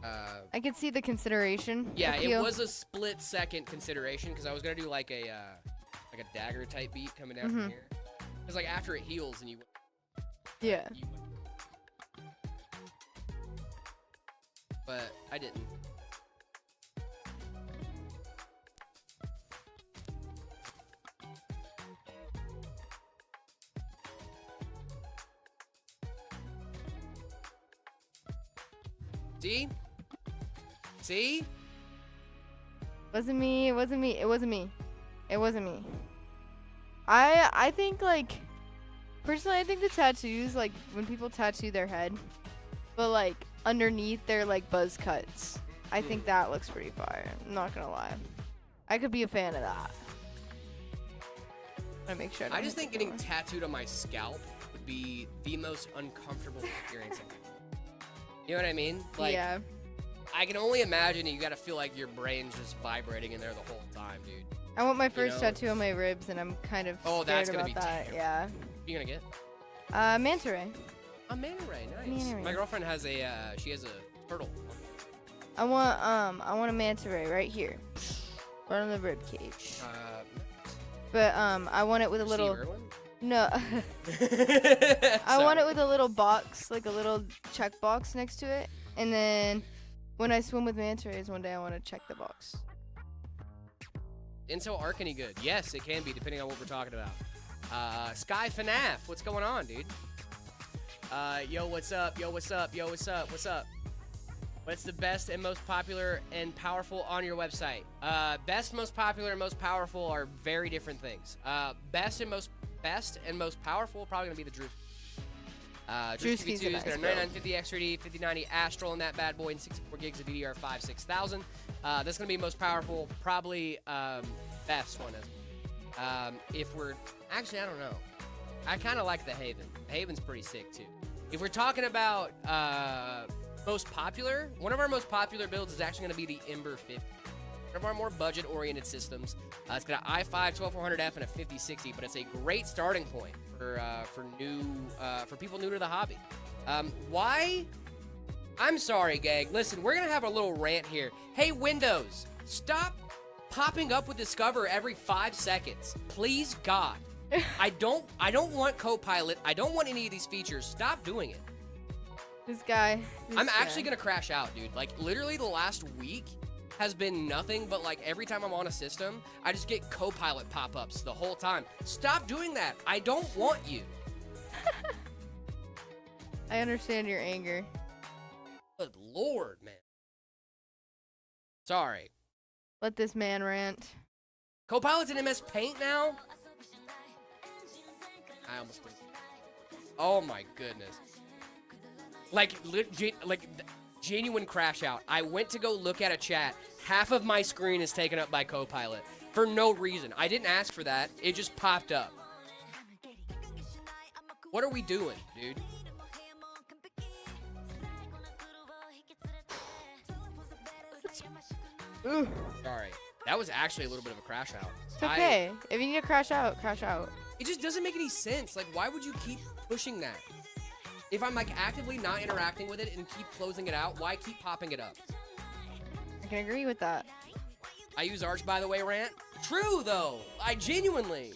I could see the consideration. Yeah, appeal. it was a split-second consideration, because I was gonna do like a dagger-type beat coming down from here. Because like after it heals and you... Yeah. But I didn't. See? See? Wasn't me. It wasn't me. It wasn't me. It wasn't me. I think like personally, I think the tattoos, like when people tattoo their head, but like underneath they're like buzz cuts. I think that looks pretty fire. I'm not gonna lie. I could be a fan of that. I make sure. I just think getting tattooed on my scalp would be the most uncomfortable experience. You know what I mean? Like, yeah. I can only imagine you gotta feel like your brain's just vibrating in there the whole time, dude. I want my first tattoo on my ribs, and I'm kind of scared that's gonna about be that. terrible. Yeah. What are you gonna get? Manta ray. A manta ray, nice. Manta ray. My girlfriend has she has a turtle. I want a manta ray right here, right on the rib cage. But I want it with a little. Steve Irwin? No. I want it with a little box, like a little check box next to it, and then when I swim with manta rays one day, I want to check the box. Intel Arc any good? Yes, it can be, depending on what we're talking about. Sky FNAF, what's going on, dude? Yo, what's up? Yo, what's up? Yo, what's up? What's up? What's the best and most popular and powerful on your website? Best, most popular, and most powerful are very different things. Best and most powerful probably gonna be the Drew. Drewski's TV2 a is got a nice 9950 XRD, 5090 Astral in that bad boy, and 64 gigs of DDR5 6000. That's gonna be most powerful. Probably best one is. If we're actually, I don't know. I kind of like the Haven. The Haven's pretty sick too. If we're talking about most popular, one of our most popular builds is actually going to be the Ember 50. One of our more budget-oriented systems. It's got an i5 12400F and a 5060, but it's a great starting point for people new to the hobby. Why? I'm sorry, gang. Listen, we're gonna have a little rant here. Hey, Windows, stop popping up with Discover every 5 seconds. Please, God. I don't want Copilot. I don't want any of these features. Stop doing it. This guy. I'm actually gonna crash out, dude. Like, literally the last week has been nothing but, like, every time I'm on a system, I just get Copilot pop-ups the whole time. Stop doing that. I don't want you. I understand your anger. Good Lord, man. Sorry. Let this man rant. Copilot's in MS Paint now? I almost did. Oh my goodness. Like genuine crash out. I went to go look at a chat. Half of my screen is taken up by Copilot for no reason. I didn't ask for that. It just popped up. What are we doing, dude? Ooh. Sorry. That was actually a little bit of a crash out. It's okay. If you need to crash out, crash out. It just doesn't make any sense. Like, why would you keep pushing that? If I'm, like, actively not interacting with it and keep closing it out, why keep popping it up? I can agree with that. I use Arch, by the way, rant. True, though. I genuinely.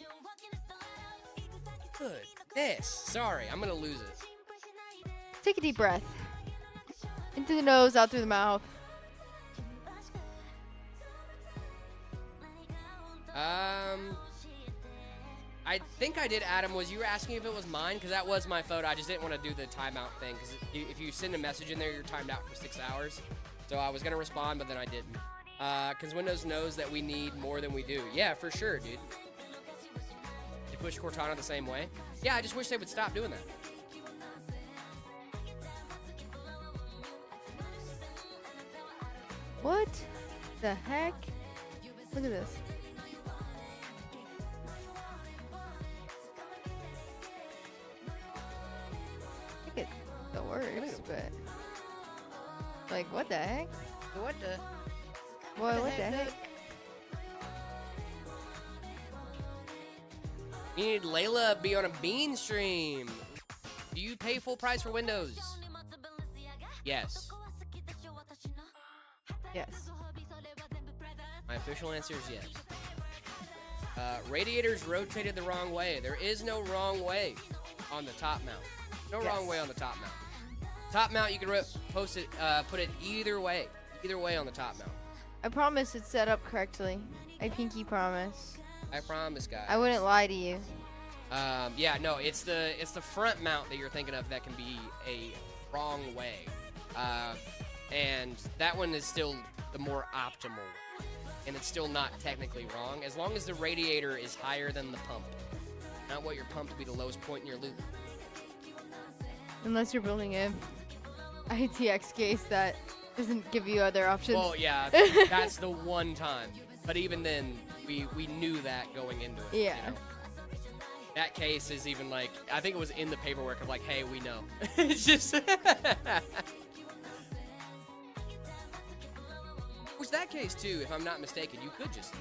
Goodness. Sorry, I'm gonna lose it. Take a deep breath. Into the nose, out through the mouth. I think I did, Adam. Was you were asking if it was mine? Because that was my photo. I just didn't want to do the timeout thing. Because if you send a message in there, you're timed out for 6 hours. So I was going to respond, but then I didn't. Because Windows knows that we need more than we do. Yeah, for sure, dude. They push Cortana the same way. Yeah, I just wish they would stop doing that. What the heck? Look at this. I think it works, but like, what the heck? What the? What the heck? You need Layla be on a Bean stream. Do you pay full price for Windows? Yes. Yes. My official answer is yes. Radiators rotated the wrong way. There is no wrong way on the top mount. No wrong way on the top mount. Top mount, you can put it either way. Either way on the top mount. I promise it's set up correctly. I pinky promise. I promise, guys. I wouldn't lie to you. Yeah, no, it's the front mount that you're thinking of that can be a wrong way. And that one is still the more optimal one. And it's still not technically wrong, as long as the radiator is higher than the pump. Not what your pump to be the lowest point in your loop. Unless you're building a ITX case that doesn't give you other options. Well, yeah, that's the one time. But even then, we knew that going into it. Yeah. You know? That case is even like, I think it was in the paperwork of like, hey, we know. It's just... Which that case too, if I'm not mistaken, you could just...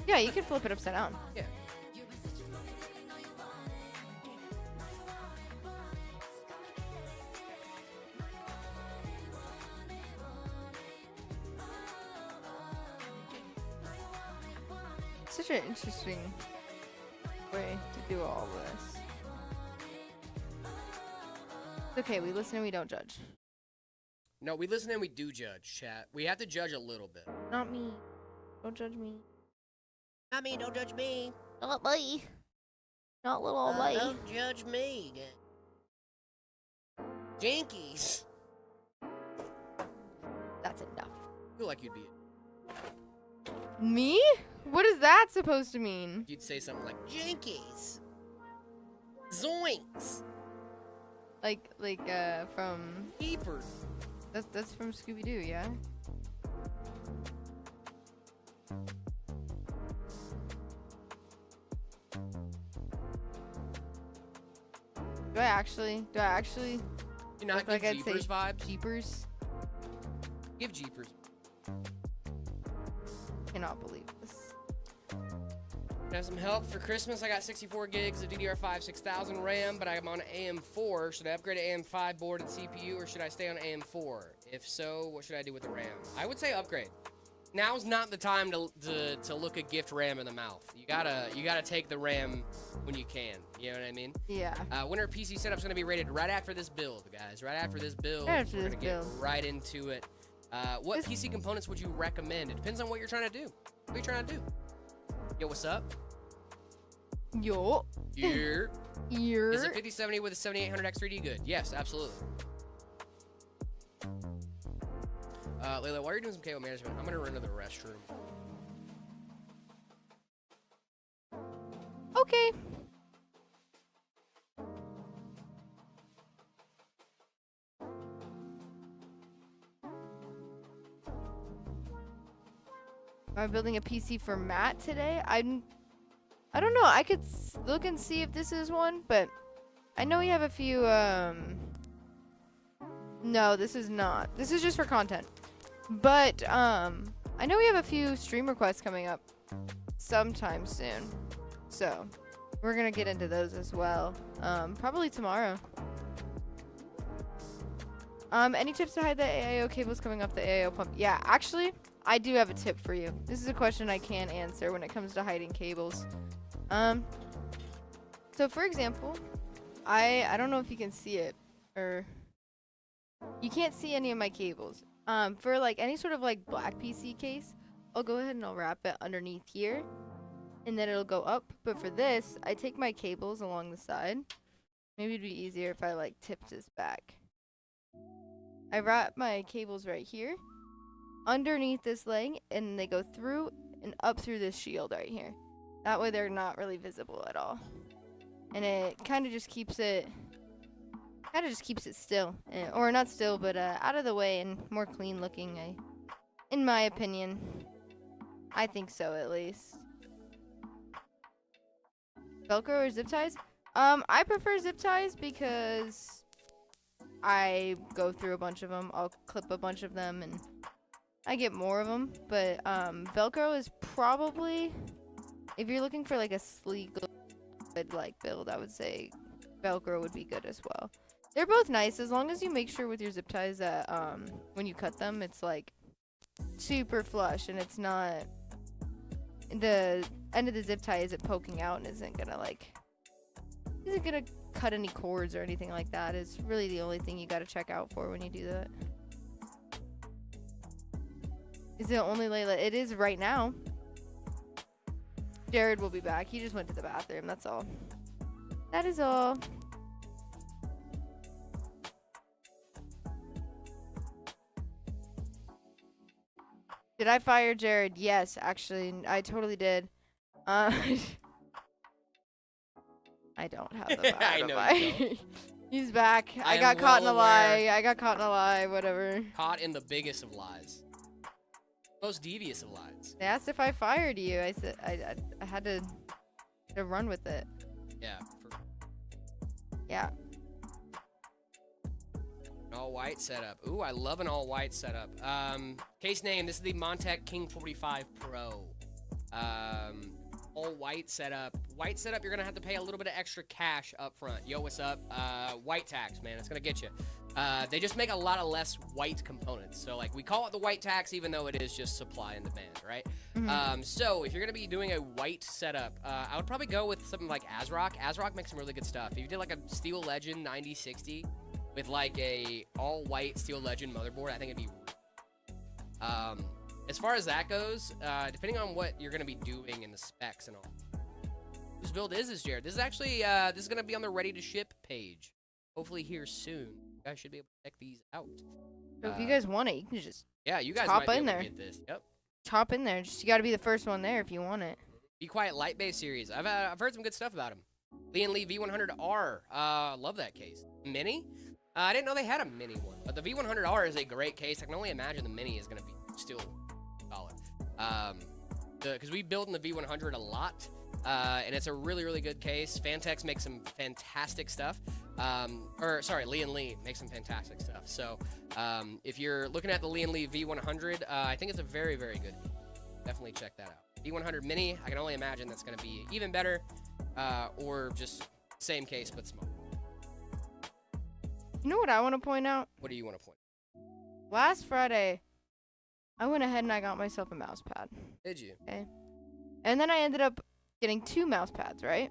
Yeah, you can flip it upside down. Yeah. Such an interesting way to do all this. It's okay, we listen and we don't judge. No, we listen and we do judge, chat. We have to judge a little bit. Not me. Don't judge me. Not me, don't judge me. Not me. Not little old me. Don't judge me. Jinkies. That's enough. I feel like you'd be... Me? What is that supposed to mean? You'd say something like, Jinkies. Zoinks. Like, from... Keepers. That's from Scooby-Doo, yeah? Do I actually You not look give like I'd say Jeepers vibes? Jeepers? Give Jeepers. Cannot believe this. Have some help for Christmas. I got 64 gigs of DDR5 6000 RAM, but I'm on AM4. Should I upgrade to AM5 board and CPU, or should I stay on AM4? If so, what should I do with the RAM? I would say upgrade. Now's not the time to look a gift RAM in the mouth. You gotta take the RAM when you can. You know what I mean? Yeah. Winter PC setup's gonna be rated right after this build, guys. Right after this build, Right after we're this gonna get build. right into it. What PC components would you recommend? It depends on what you're trying to do. What are you trying to do? Yo, what's up? Yo. Here. Here. Is a 5070 with a 7800 X3D good? Yes, absolutely. Layla, while you're doing some cable management, I'm gonna run to the restroom. Okay. Am I building a PC for Matt today? I don't know. I could look and see if this is one, but I know we have a few, no, this is not. This is just for content. But, I know we have a few stream requests coming up sometime soon. So, we're gonna get into those as well. Probably tomorrow. Any tips to hide the AIO cables coming off the AIO pump? Yeah, actually, I do have a tip for you. This is a question I can answer when it comes to hiding cables. So for example, I don't know if you can see it, or you can't see any of my cables. For like any sort of like black PC case, I'll go ahead and I'll wrap it underneath here, and then it'll go up. But for this, I take my cables along the side. Maybe it'd be easier if I like tipped this back. I wrap my cables right here, underneath this leg, and they go through and up through this shield right here. That way they're not really visible at all. And it kind of just keeps it still. Or not still, but out of the way and more clean looking, in my opinion. I think so, at least. Velcro or zip ties? I prefer zip ties because I go through a bunch of them. I'll clip a bunch of them and I get more of them. But Velcro is probably, if you're looking for like a sleek like build, I would say Velcro would be good as well. They're both nice as long as you make sure with your zip ties that when you cut them, it's like super flush and it's not, the end of the zip tie isn't poking out and isn't gonna cut any cords or anything like that. Is really the only thing you gotta check out for when you do that. Is it only Layla? It is right now. Jared will be back. He just went to the bathroom. That's all. That is all. Did I fire Jared? Yes, actually, I totally did. I don't have the fire I to know fire. you don't. He's back. I am got caught in a well aware. lie. I got caught in a lie. Whatever. Caught in the biggest of lies. Most devious of lies. They asked if I fired you. I said I had to run with it. Yeah. Yeah. An all-white setup. Ooh, I love an all-white setup. Case name, this is the Montech King 45 Pro. All-white setup. White setup, you're going to have to pay a little bit of extra cash up front. Yo, what's up? White tax, man. It's going to get you. They just make a lot of less white components. So, like, we call it the white tax, even though it is just supply and demand, right? Mm-hmm. So, if you're going to be doing a white setup, I would probably go with something like ASRock. ASRock makes some really good stuff. If you did, like, a Steel Legend 9060 with, like, a all-white Steel Legend motherboard, I think it'd be... as far as that goes, depending on what you're going to be doing in the specs and all. Whose build is this, Jared? This is actually, this is going to be on the ready-to-ship page. Hopefully here soon. You guys should be able to check these out. So if you guys want it, you can just Yeah, you guys hop might be in able there. to get this. Yep. hop in there. Just you got to be the first one there if you want it. Be Quiet Light Base series. I've heard some good stuff about him. Lee and Lee V100R. Love that case. Mini? I didn't know they had a mini one, but the V100R is a great case. I can only imagine the mini is going to be still solid. Because we build in the V100 a lot. and it's a really, really good case. Fantex makes some fantastic stuff. Lee & Lee makes some fantastic stuff. So if you're looking at the Lee & Lee V100, I think it's a very, very good. Definitely check that out. V100 Mini, I can only imagine that's going to be even better, or just same case but smaller. You know what I want to point out? What do you want to point? Last Friday, I went ahead and I got myself a mouse pad. Did you? Okay. And then I ended up getting 2 mouse pads, right?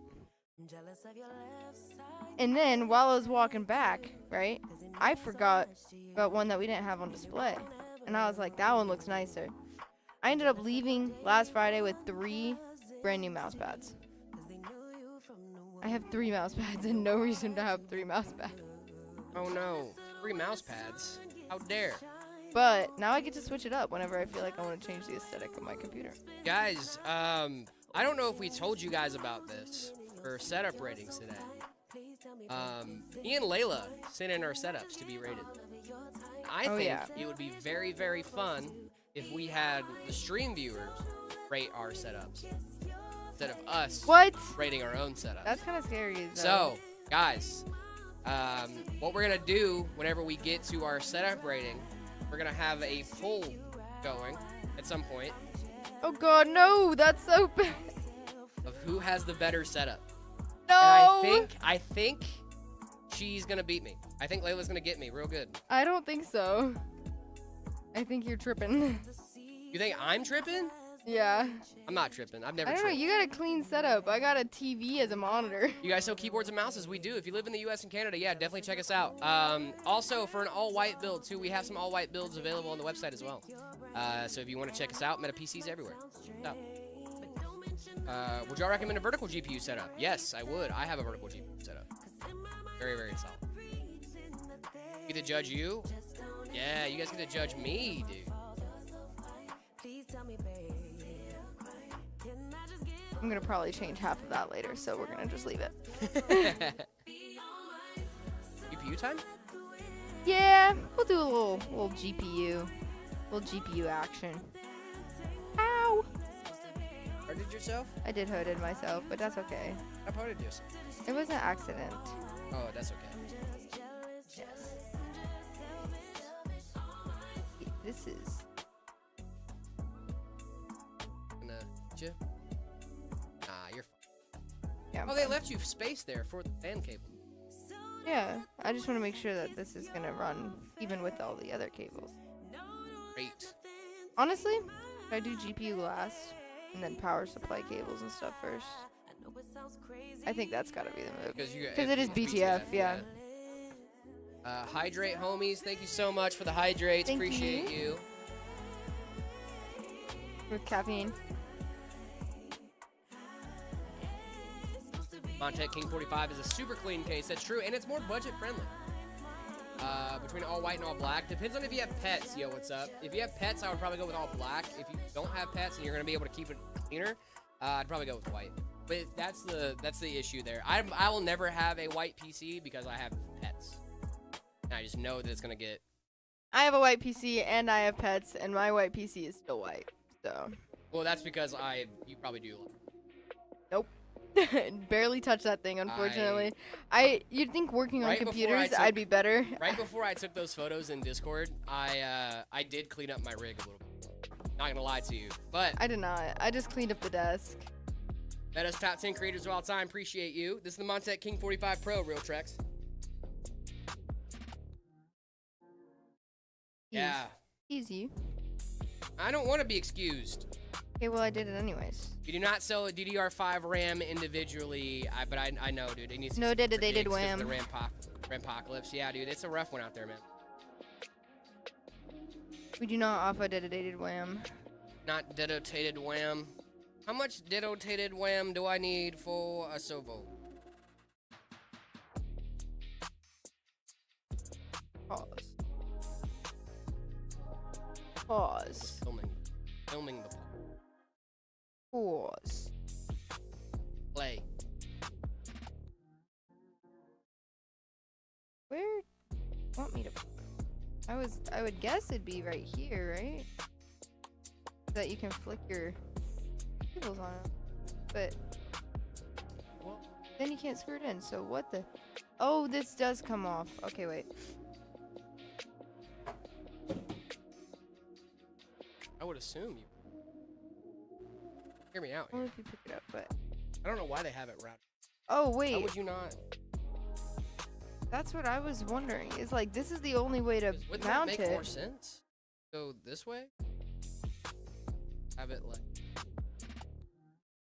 And then while I was walking back, right, I forgot about one that we didn't have on display. And I was like, that one looks nicer. I ended up leaving last Friday with 3 brand new mouse pads. I have 3 mouse pads and no reason to have 3 mouse pads. Oh no, 3 mouse pads. How dare. But now I get to switch it up whenever I feel like I want to change the aesthetic of my computer. Guys, I don't know if we told you guys about this for setup ratings today. Me and Layla sent in our setups to be rated. I think it would be very, very fun if we had the stream viewers rate our setups instead of us rating our own setups. That's kind of scary. Though. So, guys, what we're going to do whenever we get to our setup rating, we're going to have a poll going at some point. Oh god, no, that's so bad. Of who has the better setup. No! And I think she's going to beat me. I think Layla's going to get me real good. I don't think so. I think you're tripping. You think I'm tripping? Yeah. I'm not tripping. I've never I don't know, tripped. you got a clean setup. I got a TV as a monitor. You guys sell keyboards and mouses? We do. If you live in the US and Canada, yeah, definitely check us out. Also, for an all-white build, too, we have some all-white builds available on the website as well. So if you want to check us out, Meta PCs everywhere. So, would y'all recommend a vertical GPU setup? Yes, I would. I have a vertical GPU setup. Very, very solid. Get to judge you? Yeah, you guys get to judge me, dude. I'm gonna probably change half of that later, so we're gonna just leave it. GPU time? Yeah, we'll do a little GPU action. Ow! Hurted yourself? I did hooded myself, but that's okay. I hurted yourself. It was an accident. Oh, that's okay. Yes. This is. Gonna get you? Nah, you're fine. Yeah. Oh, they left you space there for the fan cable. Yeah, I just want to make sure that this is gonna run even with all the other cables. Great. Honestly, I do GPU last, and then power supply cables and stuff first. I think that's gotta be the move. Because it is BTF, yeah. Hydrate, homies. Thank you so much for the hydrates. Thank Appreciate you. With caffeine. Montech King 45 is a super clean case. That's true, and it's more budget friendly. Between all white and all black. Depends on if you have pets. Yo, what's up? If you have pets, I would probably go with all black. If you don't have pets and you're gonna be able to keep it cleaner, I'd probably go with white. But that's the issue there. I will never have a white PC because I have pets. And I just know that it's gonna get. I have a white PC and I have pets, and my white PC is still white. So. Well, that's because you probably do. Nope. Barely touch that thing, unfortunately. You'd think working on computers, I'd be better. Right before I took those photos in Discord, I did clean up my rig a little bit. Not gonna lie to you, but I did not. I just cleaned up the desk. That is top 10 creators of all time. Appreciate you. This is the Montech King 45 Pro, Real Trex. Yeah. Easy. I don't want to be excused. Okay, well, I did it anyways. You do not sell a DDR5 RAM individually, but I know, dude. It needs no dedicated RAM. The Rampapocalypse. Yeah, dude, it's a rough one out there, man. We do not offer dedicated RAM. Not dedicated RAM. How much dedicated RAM do I need for a servo? Pause. Pause. Filming the pause. Play. Where do you want me to put it? I would guess it'd be right here, right? That you can flick your cables on it. But Then you can't screw it in. So what the? Oh, this does come off. Okay, wait. I would assume you. Hear me out Only here. if you pick it up, but. I don't know why they have it routed. Oh How wait, would you not? that's what I was wondering. Is like this is the only way to Wouldn't that mount make it. more sense? Go this way? Have it like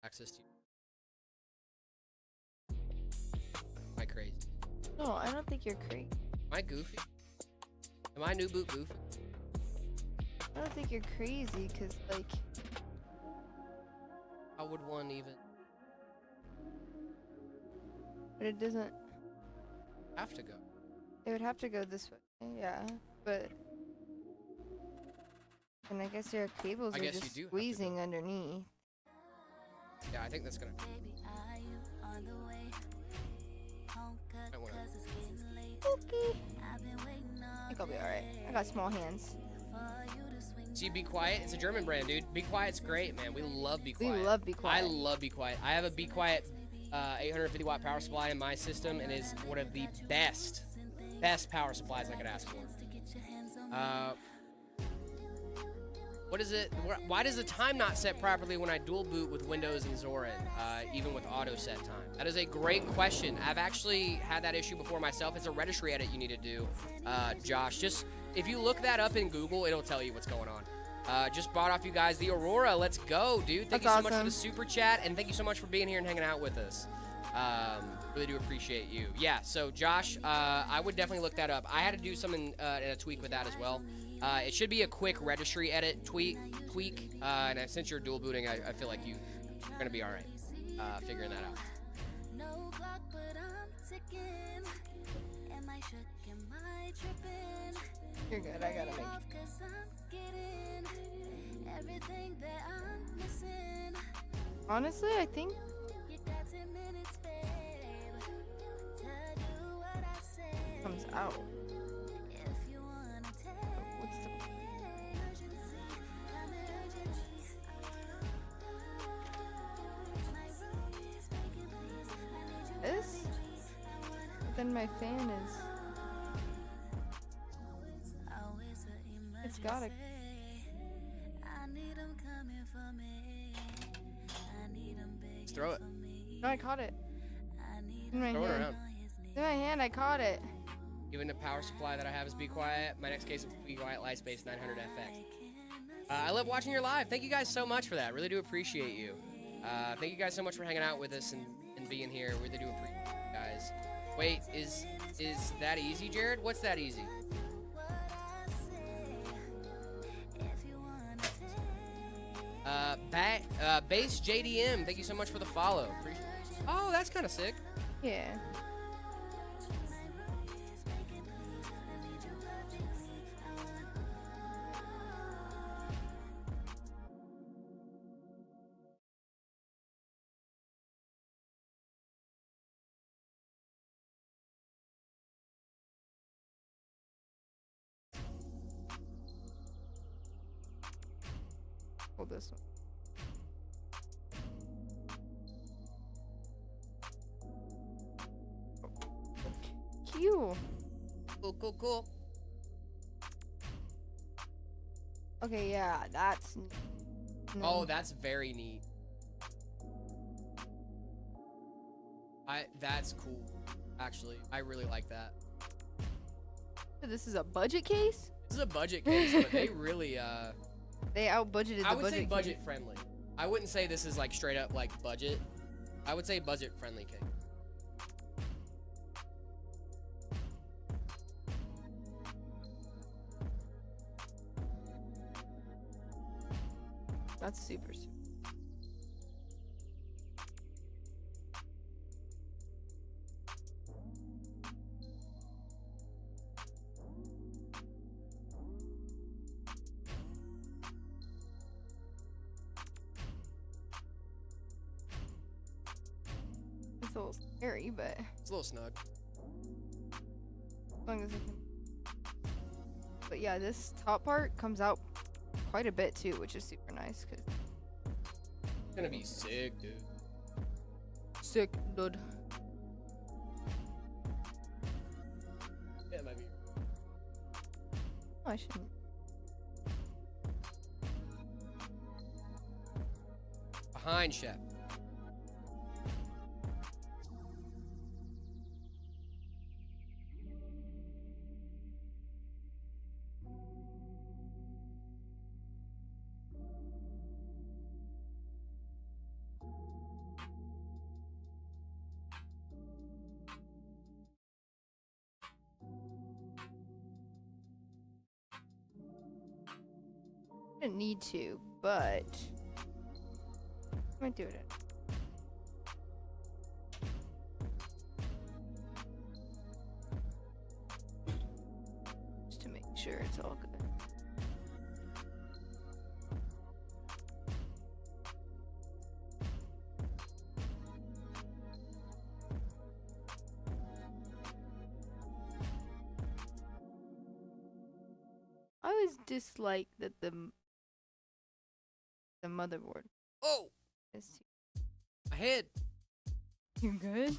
access to you. Am I crazy? No, I don't think you're crazy. Am I goofy? Am I new boot goofy? I don't think you're crazy, cause like How would one even but it doesn't. have to go? It would have to go this way. Yeah, but. And I guess your cables I are guess just you do have to squeezing underneath. Yeah, I think that's gonna. Are you on the way? Home cut I wanna- 'cause it's getting late. Okay. I've been waiting I all think I'll be alright. I got small hands. for you to swing. See, Be Quiet. It's a German brand, dude. Be Quiet's great, man. We love Be We Quiet. love Be Quiet. I love Be Quiet. I have a Be Quiet 850 watt power supply in my system, and is one of the best power supplies I could ask for. What is it? Why does the time not set properly when I dual boot with Windows and Zorin, even with auto set time? That is a great question. I've actually had that issue before myself. It's a registry edit you need to do, Josh. Just if you look that up in Google, it'll tell you what's going on. Just bought off you guys the Aurora. Let's go, dude. Thank That's you so much for awesome. the super chat, and thank you so much for being here and hanging out with us. Really do appreciate you. Yeah, so Josh, I would definitely look that up. I had to do something in a tweak with that as well. It should be a quick registry edit tweak, and since you're dual booting, I feel like you're gonna be all right figuring that out. No clock, but I'm ticking. Am I shook? Am I tripping? You're good. I gotta make it. 'Cause I'm getting everything that I'm missing. Honestly, I think You got 10 minutes, babe, to do what I say. it comes out. If you wanna take What's the emergency, I'm emergency. My room is making please. I need you. this? Then my fan is. Always an emergency. It's gotta. I need 'em coming for me. I need 'em begging Just throw it. for me. No, I caught it. I need In my Throw it hand. around. In my hand, I caught it. Even the power supply that I have is Be Quiet. My next case is Be Quiet Lightspace 900 FX. I love watching your live. Thank you guys so much for that. Really do appreciate you. Thank you guys so much for hanging out with us and being here. Really do appreciate you guys. Wait, is that easy, Jared? What's that easy? Base JDM. Thank you so much for the follow. Appreciate it. Oh, that's kind of sick. Yeah. Hold this one. Cute. Cool. Okay, yeah, that's. Oh, that's very neat. That's cool. Actually, I really like that. This is a budget case? This is a budget case, but they really They out-budgeted the I would budget say case. budget friendly. I wouldn't say this is like straight up like budget. I would say budget friendly case. That's super. It's a little scary, but It's a little snug. as long as I can. But yeah, this top part comes out quite a bit too, which is super nice. It's gonna be sick, dude. Sick, dude. Oh, I shouldn't. Behind Shep. I didn't need to, but I might do it. Just to make sure it's all good. I always dislike that the motherboard Oh, is. my head. You good?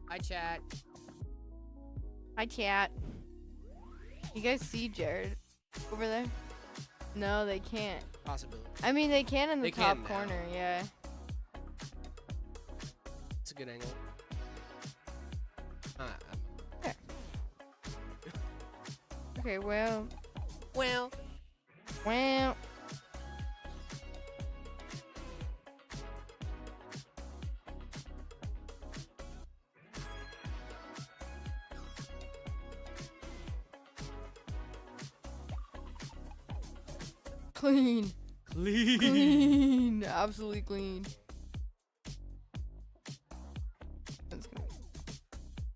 Hi, chat. Hi, chat. You guys see Jared over there? No, they can't. Possibility. I mean, they can in the They top can now. corner, yeah. It's a good angle. Okay, well. Well. Clean. Clean. Absolutely clean. That's gonna be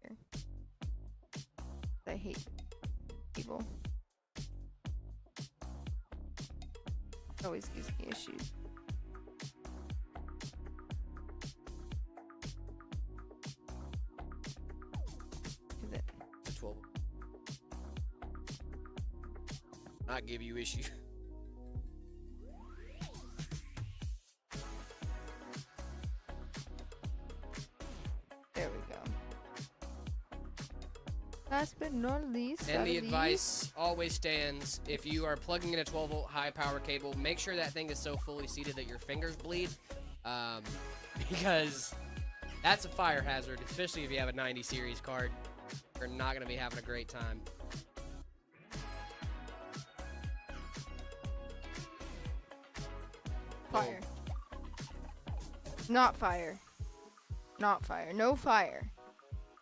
here. I hate people. It always gives me issues. Is it? The 12. Not give you issue. There we go. Last but not least, And out the of advice always stands: if you are plugging in a 12-volt high power cable, make sure that thing is so fully seated that your fingers bleed, because that's a fire hazard, especially if you have a 90 series card. You're not going to be having a great time. fire. Not fire. Not fire. No fire.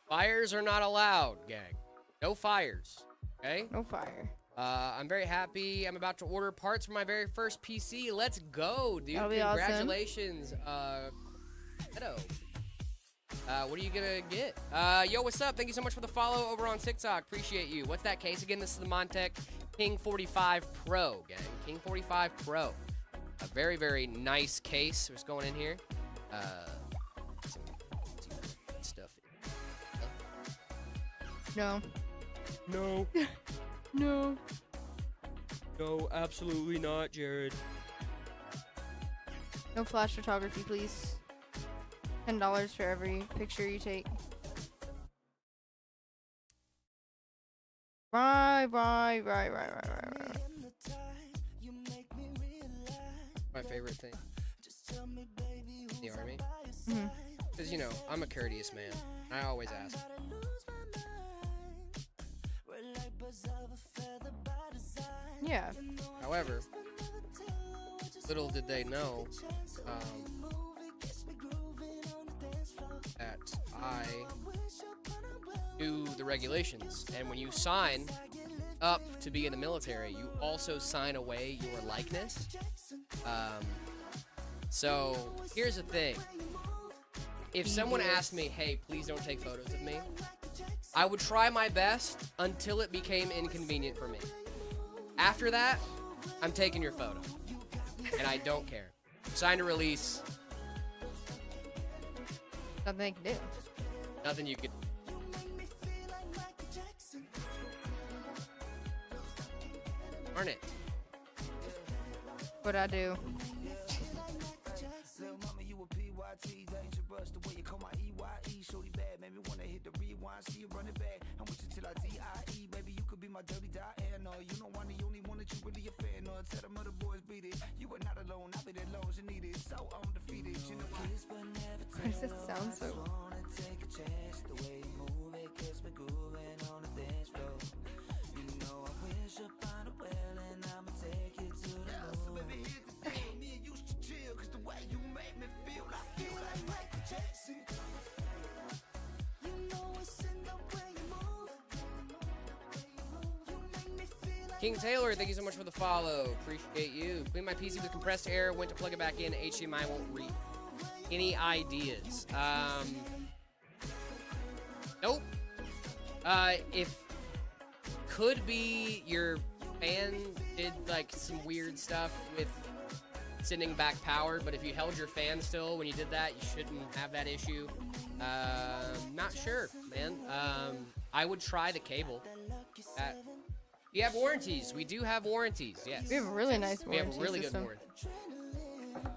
Fires are not allowed, gang. No fires. Okay? No fire. I'm very happy. I'm about to order parts for my very first PC. Let's go, dude. That'll be awesome. Congratulations. Hello. What are you gonna get? Yo, what's up? Thank you so much for the follow over on TikTok. Appreciate you. What's that case again? This is the Montech King 45 Pro, gang. King 45 Pro. A very, very nice case. What's going in here? Some stuff. No. No. No. No, absolutely not, Jared. No flash photography, please. $10 for every picture you take. Right. My favorite thing. The army. Mm-hmm. Because, you know, I'm a courteous man. I always ask. Yeah. However, little did they know that I knew the regulations. And when you sign up to be in the military, you also sign away your likeness. So here's the thing. If someone asked me, hey, please don't take photos of me, I would try my best until it became inconvenient for me. After that, I'm taking your photo. And I don't care. Sign to release. Nothing they can do. Nothing you could. Darn it. What I do? Little mama, you a PYT, dangerous. The way you call my EYE, shorty bad, made me wanna hit the rewind, see you run it back. I'm with you till I DIE, baby, you could be my dirty Diana. You know I'm the only one that you really a fan of. Tell them other boys beat it. You are not alone, I'll be there long as you need it. So undefeated, you know. Kiss but never Why does it sound so? wanna take a chance, the way you move it gets me grooving on the dance floor. You know I wish upon a well and I'ma take you to the moon. Baby, here's the thing, me and you should chill, cause the way you make me feel, I feel like Michael Jackson. You know it's in the way you move. You make me feel like King Taylor, thank you so much for the follow. Appreciate you. Clean my PC with compressed air. Went to plug it back in. HDMI won't read. Any ideas? Nope. If could be your fan did like some weird stuff with sending back power, but if you held your fan still when you did that, you shouldn't have that issue. Not sure, man. I would try the cable. You have warranties. We do have warranties. Yes. We have a really nice We have warranty a really system. good warranty.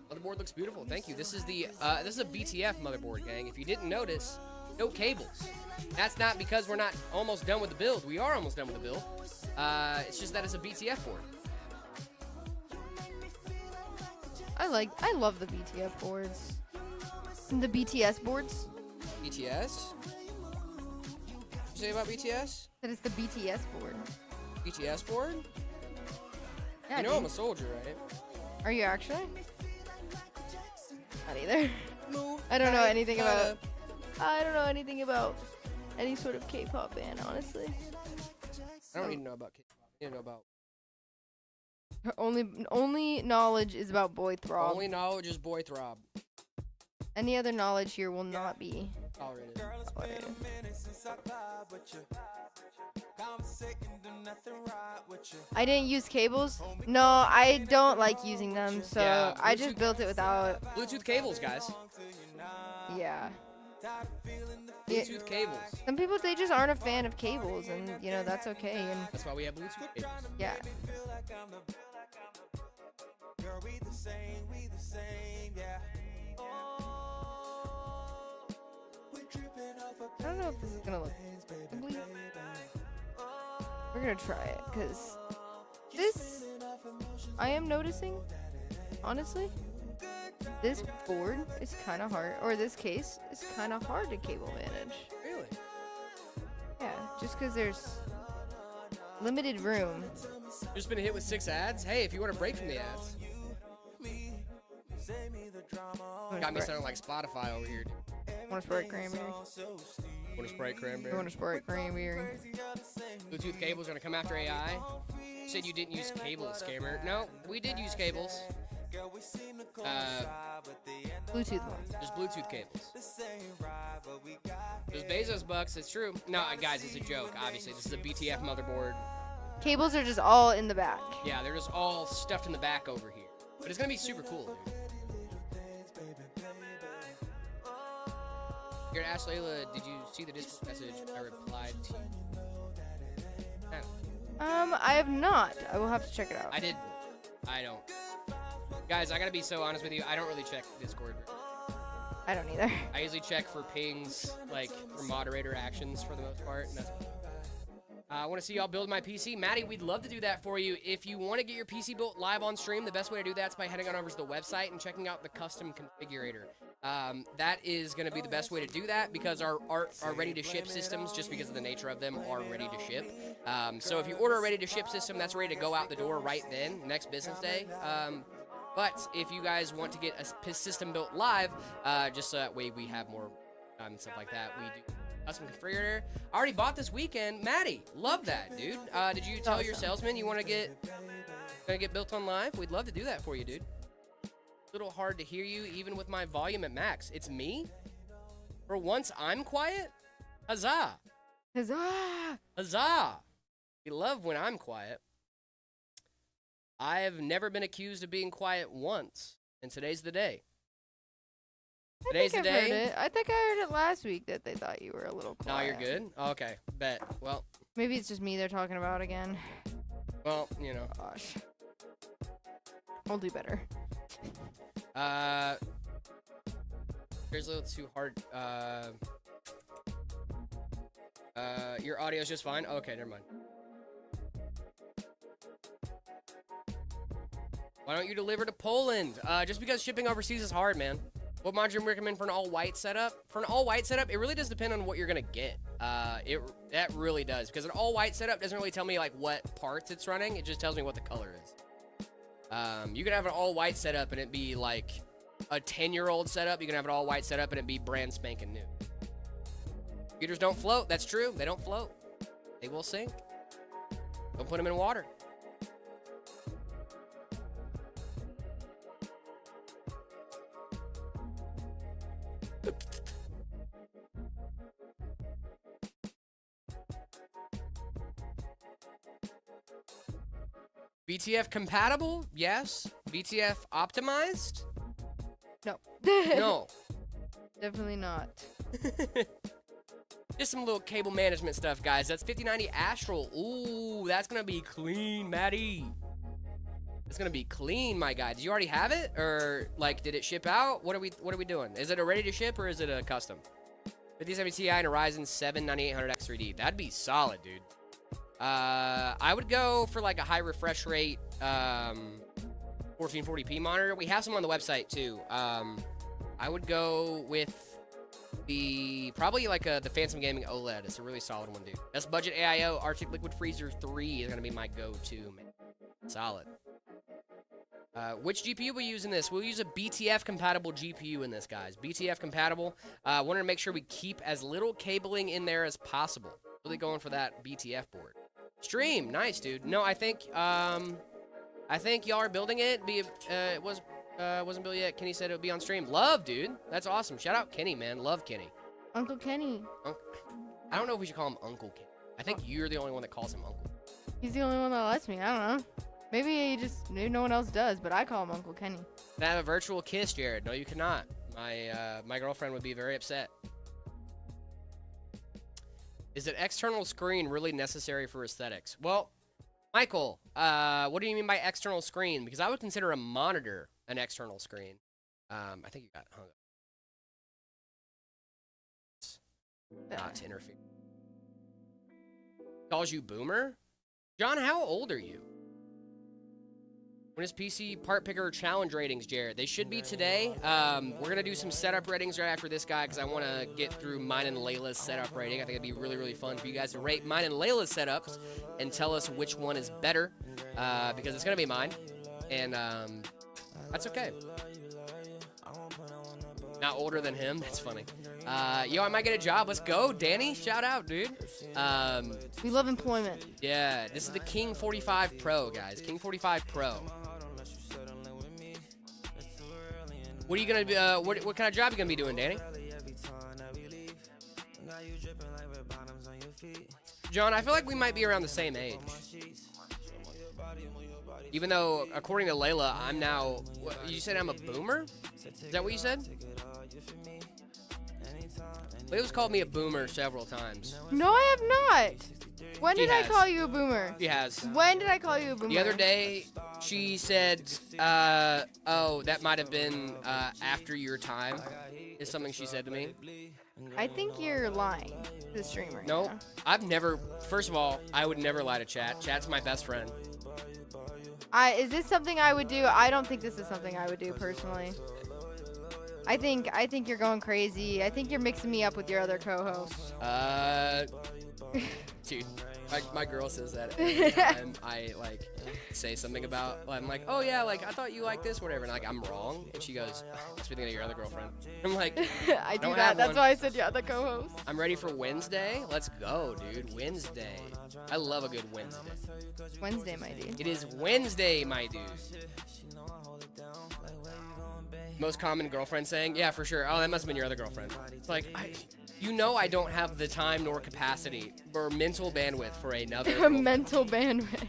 Motherboard looks beautiful. Thank you. This is the this is a BTF motherboard, gang. If you didn't notice, no cables. That's not because we're not almost done with the build. We are almost done with the build. It's just that it's a BTF board. I love the BTF boards. The BTS boards. BTS? You say about BTS? That is the BTS board. BTS board? Yeah, You know dude. I'm a soldier, right? Are you actually? Not either. I don't know anything about. I don't know anything about any sort of K-pop band, honestly. I don't need to know about K-pop. I need to know about. Her only knowledge is about Boy Throb. Only knowledge is Boy Throb. Any other knowledge here will not be Tolerated. tolerated. I didn't use cables. No, I don't like using them, so Yeah, I just Bluetooth- built it without. Bluetooth cables, guys. Yeah. Bluetooth cables. Some people, they just aren't a fan of cables, and you know that's okay. And That's why we have Bluetooth cables. yeah. I don't know if this is gonna look ugly. We're gonna try it, cause this I am noticing, honestly, this board is kind of hard, or this case is kind of hard to cable manage. Really? Yeah, just cause there's limited room. Just been hit with 6 ads. Hey, if you want to break from the ads. Got me sounding like Spotify over here. Want to Sprite cranberry? Want to spray cranberry? You want to Sprite cranberry? Bluetooth cables are gonna come after AI. You said you didn't use cables, scammer. No, we did use cables. Bluetooth ones. There's Bluetooth cables. There's Bezos bucks. It's true. No, guys, it's a joke. Obviously, this is a BTF motherboard. Cables are just all in the back. Yeah, they're just all stuffed in the back over here. But it's gonna be super cool, dude. Here, Ash Layla, did you see the Discord message I replied to? No, I have not. I will have to check it out. I did. I don't. Guys, I gotta be so honest with you. I don't really check Discord. I don't either. I usually check for pings, like for moderator actions for the most part. And that's I want to see y'all build my PC. Maddie, we'd love to do that for you. If you want to get your PC built live on stream, the best way to do that is by heading on over to the website and checking out the custom configurator. That is going to be the best way to do that because our ready-to-ship systems, just because of the nature of them, are ready to ship. So if you order a ready-to-ship system, that's ready to go out the door right then, next business day. But if you guys want to get a system built live, just so that way we have more time and stuff like that, we do custom configurator. I already bought this weekend. Maddie, love that, dude. Did you tell your salesman you want to get built on live? We'd love to do that for you, dude. A little hard to hear you, even with my volume at max. It's me? For once, I'm quiet? Huzzah! Huzzah! Huzzah! We love when I'm quiet. I have never been accused of being quiet once. and today's the day. I Today's think the I've heard day. it. I think I heard it last week that they thought you were a little Now quiet. you're good? Okay, bet. Well, Maybe it's just me they're talking about again. you know. Gosh. I'll do better. Here's a little too hard. Your audio's just fine? Okay, never mind. Why don't you deliver to Poland? Just because shipping overseas is hard, man. What mod you recommend for an all-white setup? For an all-white setup, it really does depend on what you're gonna get. That really does, because an all-white setup doesn't really tell me like what parts it's running. It just tells me what the color is. You can have an all-white setup and it be like a 10-year-old setup. You can have an all-white setup and it be brand spanking new. Computers don't float. That's true. They don't float. They will sink. Don't put them in water. BTF compatible? Yes. BTF optimized? No. No. Definitely not. Just some little cable management stuff, guys. That's 5090 Astral. Ooh, that's gonna be clean, Maddie. It's gonna be clean, my guy. Did you already have it, or like, did it ship out? What are we doing? Is it a ready to ship or is it a custom? 5070 Ti and a Ryzen 7 9800X 3D. That'd be solid, dude. I would go for like a high refresh rate 1440p monitor. We have some on the website too. I would go with probably like the Phantom Gaming OLED. It's a really solid one, dude. Best budget AIO Arctic Liquid Freezer 3 is gonna be my go-to, man. Solid. Which GPU we use in this? We'll use a BTF compatible GPU in this, guys. BTF compatible. Wanted to make sure we keep as little cabling in there as possible. Really going for that BTF board. Stream, nice, dude. No, I think y'all are building it. It wasn't built yet. Kenny said it would be on stream. Love, dude. That's awesome. Shout out Kenny, man. Love Kenny. Uncle Kenny. I don't know if we should call him Uncle Kenny. I think you're the only one that calls him Uncle. He's the only one that lets me. I don't know. Maybe no one else does, but I call him Uncle Kenny. Can I have a virtual kiss, Jared? No, you cannot. My girlfriend would be very upset. Is an external screen really necessary for aesthetics? Well, Michael, what do you mean by external screen? Because I would consider a monitor an external screen. I think you got hung up. Not to interfere. Calls you boomer? John, how old are you? When is PC part picker challenge ratings, Jared? They should be today. We're going to do some setup ratings right after this guy because I want to get through mine and Layla's setup rating. I think it'd be really, really fun for you guys to rate mine and Layla's setups and tell us which one is better because it's going to be mine. And that's okay. Not older than him. That's funny. Yo, I might get a job. Let's go, Danny. Shout out, dude. We love employment. Yeah, this is the King 45 Pro, guys. King 45 Pro. What are you gonna be? What kind of job are you gonna be doing, Danny? John, I feel like we might be around the same age. Even though, according to Layla, I'm now. You said I'm a boomer? Is that what you said? Layla's called me a boomer several times. No, I have not. When She did I has. call you a boomer? She has. When did I call you a boomer? The other day, she said, oh, that might have been after your time, is something she said to me. I think you're lying to the streamer. Nope. I've never, first of all, I would never lie to Chat. Chat's my best friend. Is this something I would do? I don't think this is something I would do personally. I think you're going crazy. I think you're mixing me up with your other co-host. Dude, my girl says that every time I, like, say something about, I'm like, oh, yeah, like, I thought you liked this, whatever, and, like, I'm wrong, and she goes, must be thinking of your other girlfriend. I'm like, I do don't that. have That's one. why I said your other co-host. I'm ready for Wednesday. Let's go, dude. Wednesday. I love a good Wednesday. Wednesday, my dude. It is Wednesday, my dude. Most common girlfriend saying, yeah, for sure. Oh, that must have been your other girlfriend. It's like, you know I don't have the time nor capacity or mental bandwidth for another girlfriend. Mental bandwidth.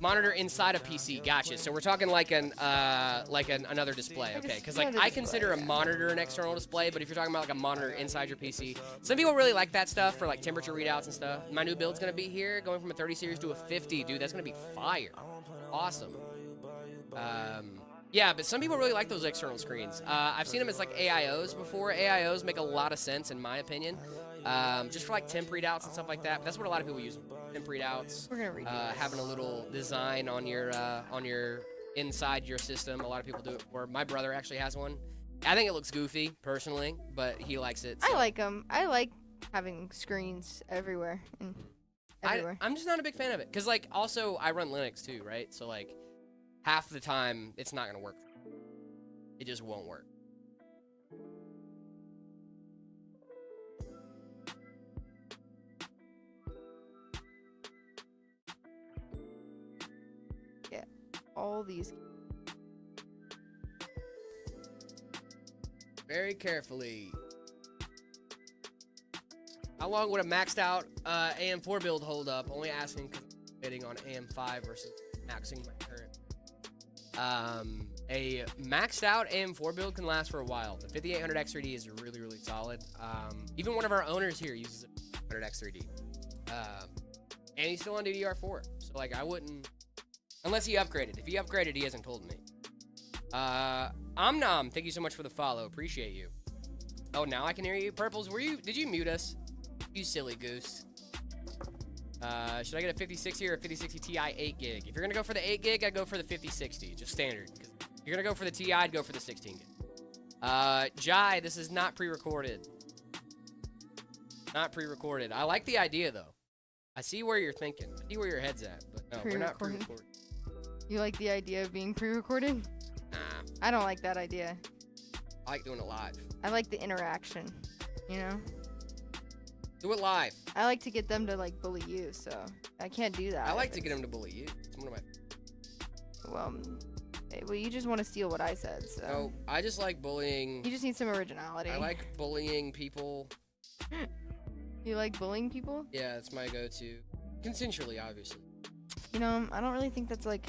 Monitor inside a PC. Gotcha. So we're talking like another display. Okay. Because like another I consider display, a yeah. monitor an external display, but if you're talking about like a monitor inside your PC, some people really like that stuff for like temperature readouts and stuff. My new build's gonna be here, going from a 30 series to a 50. Dude, that's gonna be fire. Awesome. Yeah, but some people really like those external screens. I've seen them as like AIOs before. AIOs make a lot of sense in my opinion. Just for like temp readouts and stuff like that. But that's what a lot of people use. Temp readouts. We're gonna redo this. Having a little design on your inside your system. A lot of people do it. Or my brother actually has one. I think it looks goofy personally, but he likes it. So. I like them. I like having screens everywhere. And everywhere. I'm just not a big fan of it. Cause like also I run Linux too, right? So like half the time it's not gonna work. It just won't work. All these. Very carefully. How long would a maxed out AM4 build hold up? Only asking because I'm bidding on AM5 versus maxing my current. A maxed out AM4 build can last for a while. The 5800 X3D is really, really solid. Even one of our owners here uses a 500 X3D. And he's still on DDR4. So like I wouldn't, unless he upgraded. If he upgraded, he hasn't told me. Omnom, thank you so much for the follow. Appreciate you. Oh, now I can hear you. Purples, did you mute us? You silly goose. Should I get a 5060 or a 5060 Ti 8 gig? If you're gonna go for the 8 gig, I'd go for the 5060, just standard. If you're gonna go for the Ti, I'd go for the 16 gig. Jai, this is not pre-recorded. Not pre-recorded. I like the idea though. I see where you're thinking. I see where your head's at, but no, we're not Pre-recorded. pre-recorded. You like the idea of being pre-recorded? Nah, I don't like that idea. I like doing it live. I like the interaction, you know? Do it live. I like to get them to like bully you, so I can't do that. I like if to get it's- him to bully you. It's one of my. Well, you just want to steal what I said, so. No, I just like bullying. You just need some originality. I like bullying people. You like bullying people? Yeah, that's my go-to. Consensually, obviously. You know, I don't really think that's like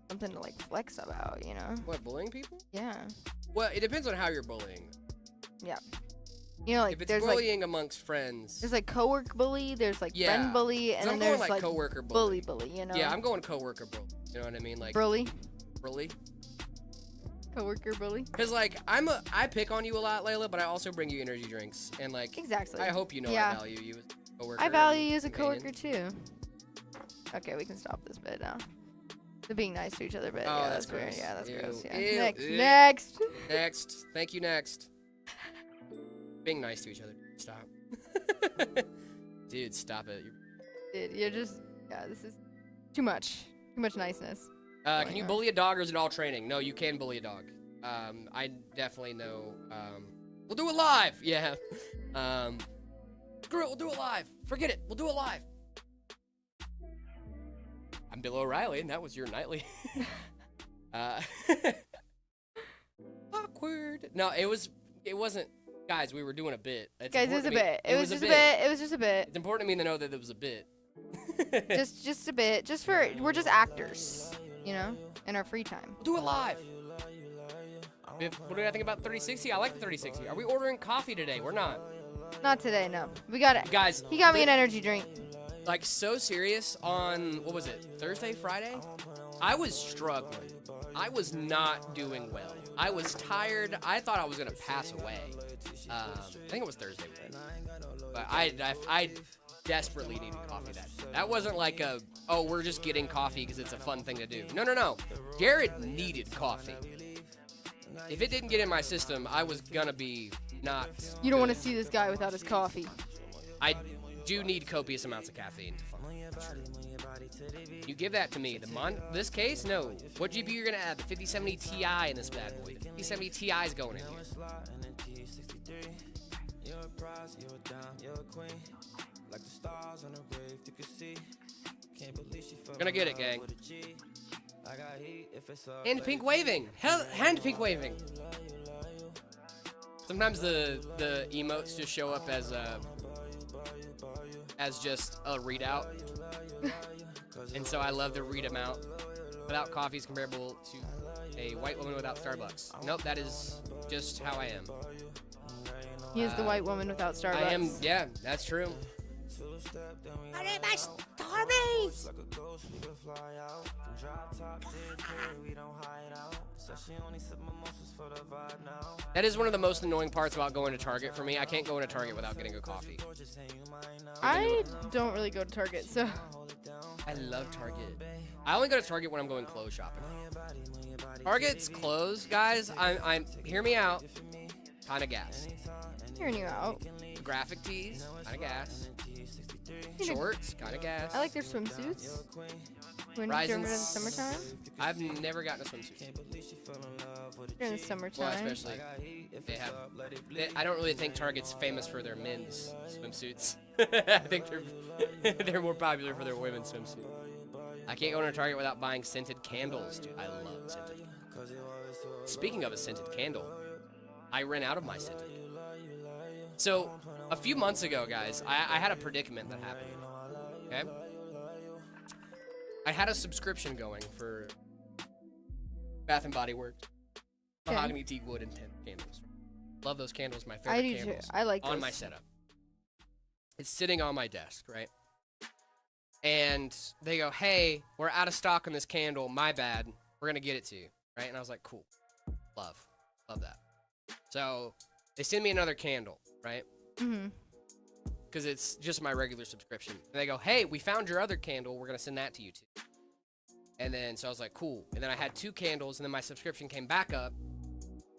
something to like flex about, you know? What, bullying people? Yeah. Well, it depends on how you're bullying. Yeah. You know, like If it's there's like bullying amongst friends. there's like coworker bully, there's like Yeah. friend bully, and So then I'm going there's like like coworker bully, you know? Yeah, I'm going coworker bully. You know what I mean? Like bully, bully. coworker bully. Cause like I pick on you a lot, Layla, but I also bring you energy drinks, and like Exactly. I hope you know Yeah. I value you as a coworker. I value and you as a companion. coworker too. Okay, we can stop this bit now. The being nice to each other bit. Oh, yeah, that's weird. gross. Yeah, that's Ew. gross. Yeah. Ew. Next. Ew. Next. Next. Thank you. Next. Being nice to each other. Stop. Dude, stop it. Dude, you're just this is too much. Too much niceness. Can you bully a dog or is it all training? No, you can bully a dog. I definitely know. We'll do it live. Yeah. Screw it. We'll do it live. Forget it. We'll do it live. I'm Bill O'Reilly, and that was your nightly. Awkward. No, it wasn't. Guys, we were doing a bit. It's Guys, it was a important to me- bit. It was just a bit. It was just a bit. It's important to me to know that it was a bit. just a bit. Just for we're just actors, you know, in our free time. Do it live. What do I think about 3060? I like the 3060. Are we ordering coffee today? We're not. Not today, no. We got it. Guys, He got me an energy drink. like so serious on, what was it, Thursday, Friday? I was struggling. I was not doing well. I was tired. I thought I was going to pass away. I think it was Thursday. But I desperately needed coffee that day. That wasn't like oh, we're just getting coffee because it's a fun thing to do. No. Jared needed coffee. If it didn't get in my system, I was gonna be not. You don't want to good. see this guy without his coffee. I do need copious amounts of caffeine to function. You give that to me. This case, no. What GPU you're gonna add? The 5070 Ti in this bad boy. The 5070 Ti is going in here. Gonna get it, gang. And pink waving. Hand pink waving. Sometimes the emotes just show up as just a readout. and so I love to read them out. Without coffee is comparable to a white woman without Starbucks. Nope, that is just how I am. He is the white woman without Starbucks. I am, yeah, that's true. I need my Starbucks! That is one of the most annoying parts about going to Target for me. I can't go into Target without getting a coffee. I don't really go to Target, so. I love Target. I only go to Target when I'm going clothes shopping. Target's clothes, guys. I'm hear me out. Kind of gas. Hearing you out. Graphic tees, kind of gas. Shorts, kind of gas. I like their swimsuits. When Rising during the summertime. I've never gotten a swimsuit. During the summertime. Well, especially they have. I don't really think Target's famous for their men's swimsuits. I think they're more popular for their women's swimsuits. I can't go into Target without buying scented candles, dude. I love scented. Speaking of a scented candle, I ran out of my scented. So a few months ago, guys, I had a predicament that happened. Okay. I had a subscription going for Bath and Body Works, mahogany, teak wood, and 10 candles. Love those candles. My favorite I do candles. too. I like on those. my setup. It's sitting on my desk, right? And they go, "Hey, we're out of stock on this candle. My bad. We're gonna get it to you, right?" And I was like, "Cool, love that." So they send me another candle, right? Mm-hmm. Because it's just my regular subscription. And they go, "Hey, we found your other candle. We're gonna send that to you too." And then so I was like, "Cool." And then I had 2 candles, and then my subscription came back up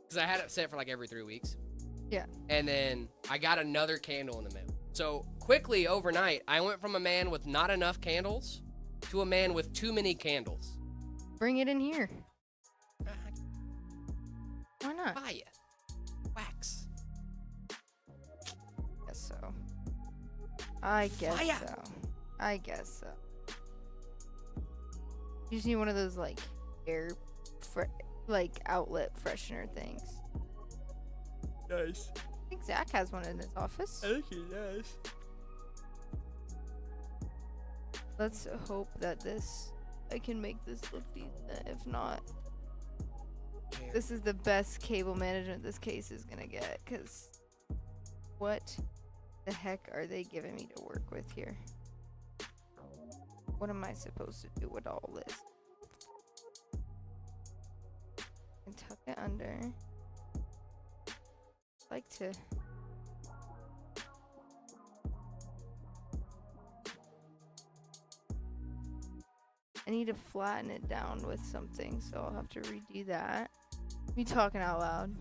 because I had it set for like every 3 weeks. Yeah. And then I got another candle in the mail. So quickly overnight, I went from a man with not enough candles to a man with too many candles. Bring it in here. Why not? Buy it. Wax. Guess so. I guess Fire. so. I guess so. You just need one of those like outlet freshener things. Nice. I think Zach has one in his office. I think he does. Let's hope that I can make this look decent. If not, this is the best cable management this case is gonna get. Cause what the heck are they giving me to work with here? What am I supposed to do with all this? And tuck it under. Like to. I need to flatten it down with something, so I'll have to redo that. Me talking out loud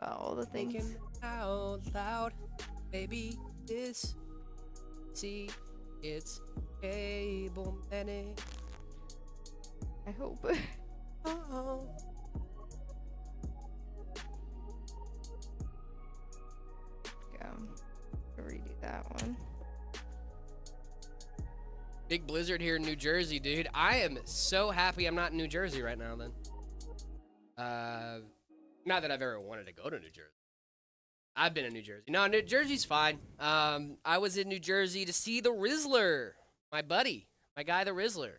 about all the things. Thinking out loud, baby. See, it's cable management. I hope. Oh. Redo that one. Big blizzard here in New Jersey, dude. I am so happy I'm not in New Jersey right now, then. Not that I've ever wanted to go to New Jersey. I've been in New Jersey. No, New Jersey's fine. I was in New Jersey to see the Rizzler. My buddy. My guy, the Rizzler.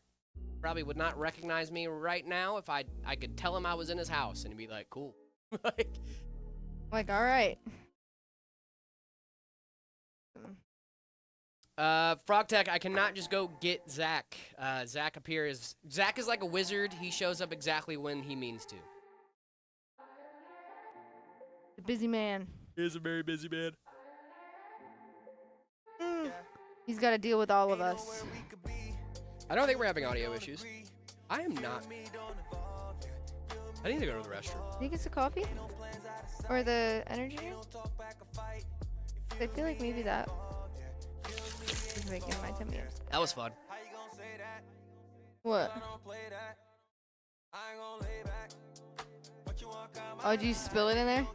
Probably would not recognize me right now if I could tell him I was in his house and he'd be like, cool. Like, all right. Frogtech, I cannot just go get Zach. Zach is like a wizard. He shows up exactly when he means to. The busy man. He is a very busy man. He's got to deal with all of us. I don't think we're having audio issues. I am not. I need to go to the restroom. Think it's the coffee? Or the energy drink? I feel like maybe that is making my tummy upset. That was fun. What? Oh, did you spill it in there?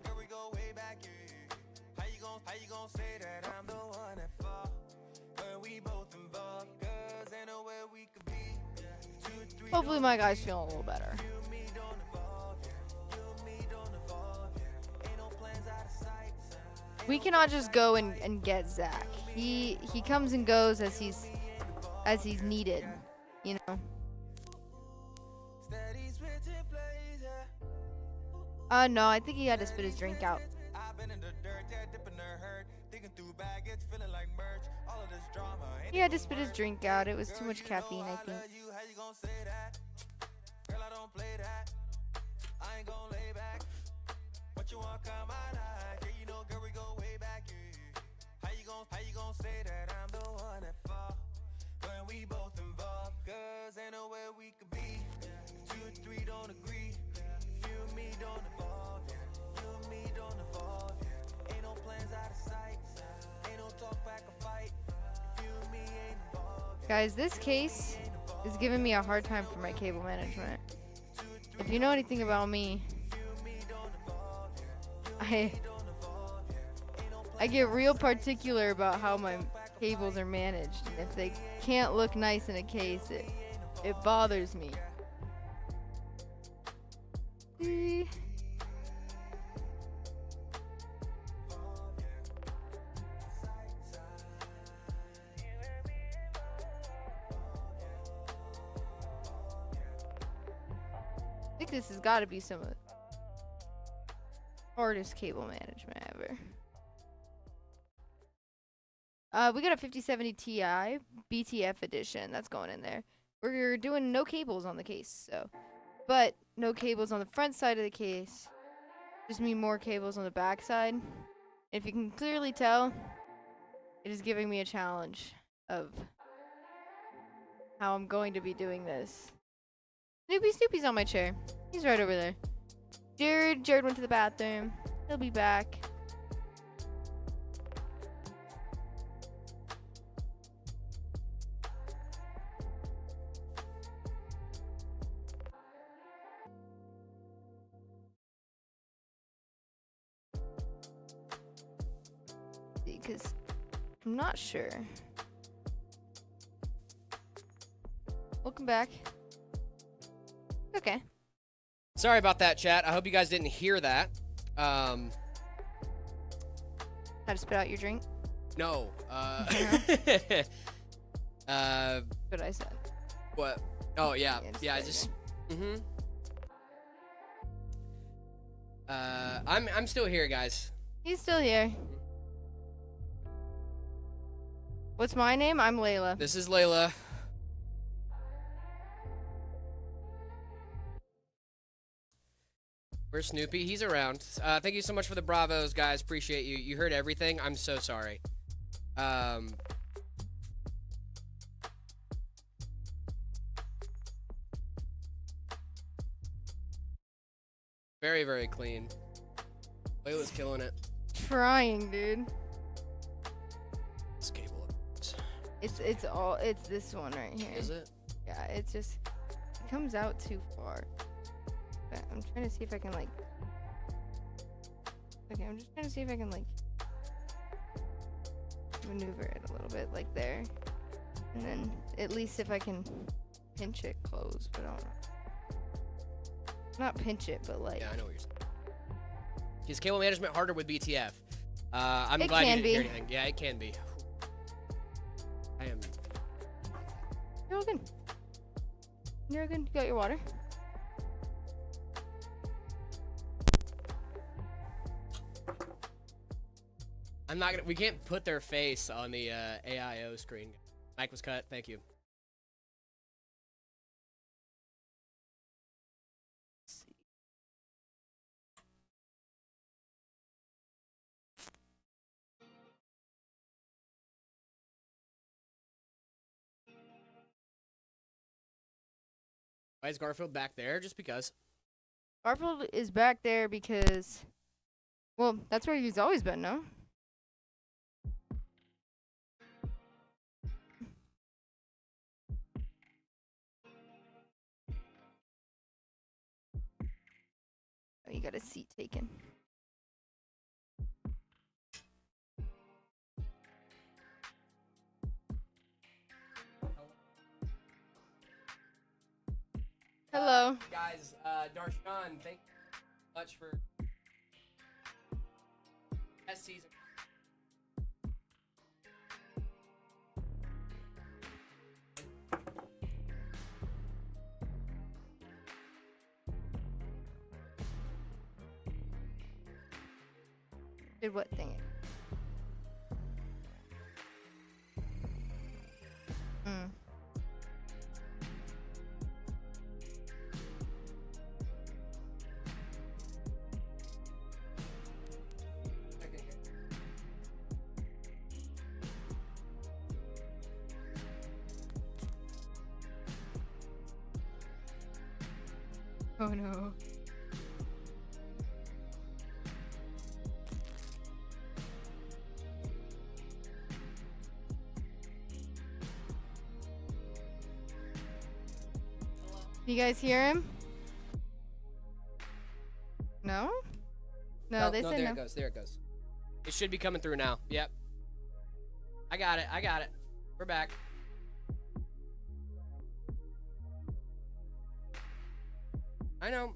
Hopefully my guy's feeling a little better. We cannot just go and get Zach. He comes and goes as he's needed. you know. No, I think he had to spit his drink out. He had to spit his drink out. It was too much caffeine, I think. Guys, this case is giving me a hard time for my cable management. If you know anything about me, I get real particular about how my cables are managed. And if they can't look nice in a case, it bothers me. I think this has got to be some of the hardest cable management ever. We got a 5070 Ti BTF edition. That's going in there. We're doing no cables on the case, so. But no cables on the front side of the case. Just mean more cables on the back side. If you can clearly tell, it is giving me a challenge of how I'm going to be doing this. Snoopy's on my chair. He's right over there. Jared went to the bathroom. He'll be back. Because I'm not sure. Welcome back. Okay. Sorry about that, chat. I hope you guys didn't hear that. How to spit out your drink? No. What I said. What? Oh yeah, Yeah, I just. I'm still here, guys. He's still here. What's my name? I'm Layla. This is Layla. Where's Snoopy? He's around. Thank you so much for the bravos, guys. Appreciate you. You heard everything. I'm so sorry. Very, very clean. Layla's killing it. Trying, dude. This cable. It's this one right here. Is it? Yeah, it comes out too far. But I'm trying to see if I can like. Okay, I'm just trying to see if I can like maneuver it a little bit, like there, and then at least if I can pinch it close, but I don't know. Not pinch it, but like. Yeah, I know what you're saying. Is cable management harder with BTF? I'm It glad you can didn't be. hear anything. Yeah, it can be. I am. You're all good. You're all good. You got your water. I'm not gonna. We can't put their face on the AIO screen. Mic was cut. Thank you. Why is Garfield back there? Just because. Garfield is back there because, well, that's where he's always been, no? Oh, you got a seat taken. Hello. Guys, Darshan, thank you so much for test season. Did what thing? Hmm. Oh no. You guys hear him? No? No, they said there no. it goes. There it goes. It should be coming through now. Yep. I got it. I got it. We're back. I know.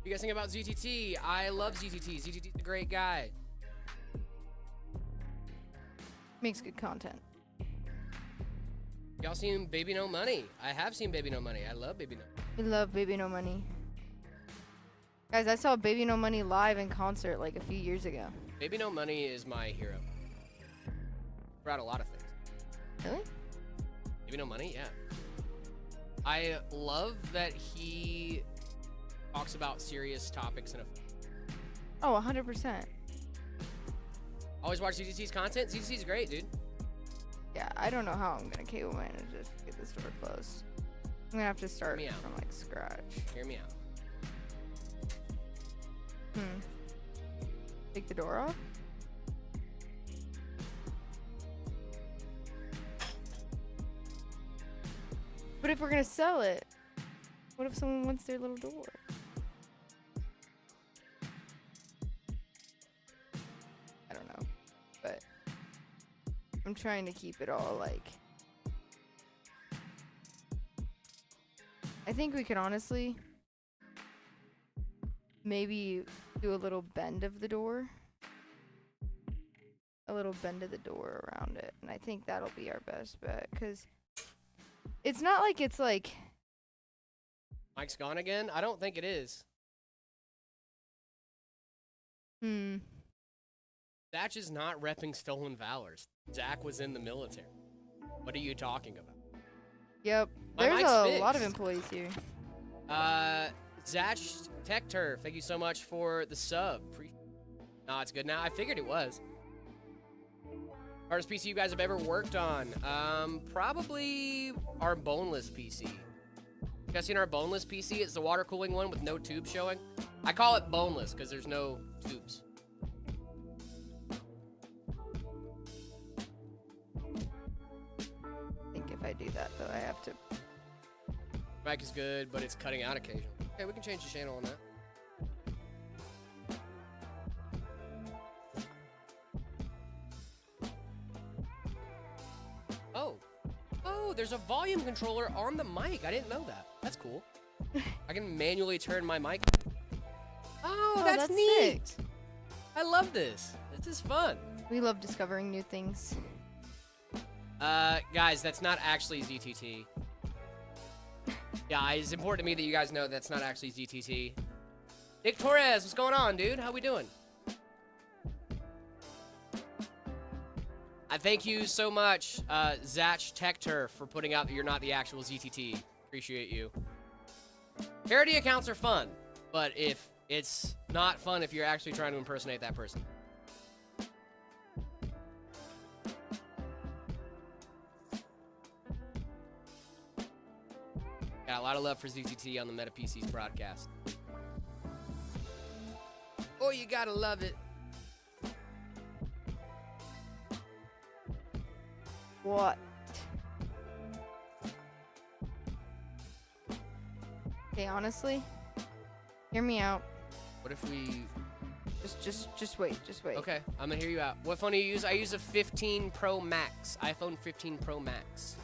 You guys think about ZTT? I love ZTT. ZTT's a great guy. Makes good content. Y'all seen Baby No Money? I have seen Baby No Money. I love Baby No Money. We love Baby No Money. Guys, I saw Baby No Money live in concert like a few years ago. Baby No Money is my hero. Throughout a lot of things. Really? Baby No Money? Yeah. I love that he talks about serious topics in a... Oh, 100%. Always watch ZTT's content. ZTT's great, dude. Yeah, I don't know how I'm gonna cable manage this to get this door closed. I'm gonna have to start Hear me out. from like scratch. Hear me out. Take the door off? But if we're gonna sell it, what if someone wants their little door? I don't know, but I'm trying to keep it all like... I think we could honestly maybe do a little bend of the door. A little bend of the door around it. And I think that'll be our best bet, because it's not like it's like... Mike's gone again? I don't think it is. Zach is not repping Stolen Valors. Zach was in the military. What are you talking about? Yep. My There's mic's a lot of fixed. employees here. Zach Tech Turf, thank you so much for the sub. No, it's good now. I figured it was. Hardest PC you guys have ever worked on? Probably our boneless PC. You guys seen our boneless PC? It's the water cooling one with no tube showing. I call it boneless because there's no tubes. I think if I do that, though, I have to... Mic is good, but it's cutting out occasionally. Okay, we can change the channel on that. Oh, there's a volume controller on the mic. I didn't know that. That's cool. I can manually turn my mic. Oh, that's neat. sick. I love this. This is fun. We love discovering new things. Guys, that's not actually ZTT. Yeah, it's important to me that you guys know that's not actually ZTT. Nick Torres, what's going on, dude? How we doing? I thank you so much, Zach Tech Turf, for putting out that you're not the actual ZTT. Appreciate you. Parody accounts are fun, but if it's not fun if you're actually trying to impersonate that person. Got a lot of love for ZTT on the Meta PCs broadcast. Oh, you gotta love it. What? Okay, honestly, hear me out. What if we... Just wait, Okay, I'm gonna hear you out. What phone do you use? I use a 15 Pro Max, iPhone 15 Pro Max.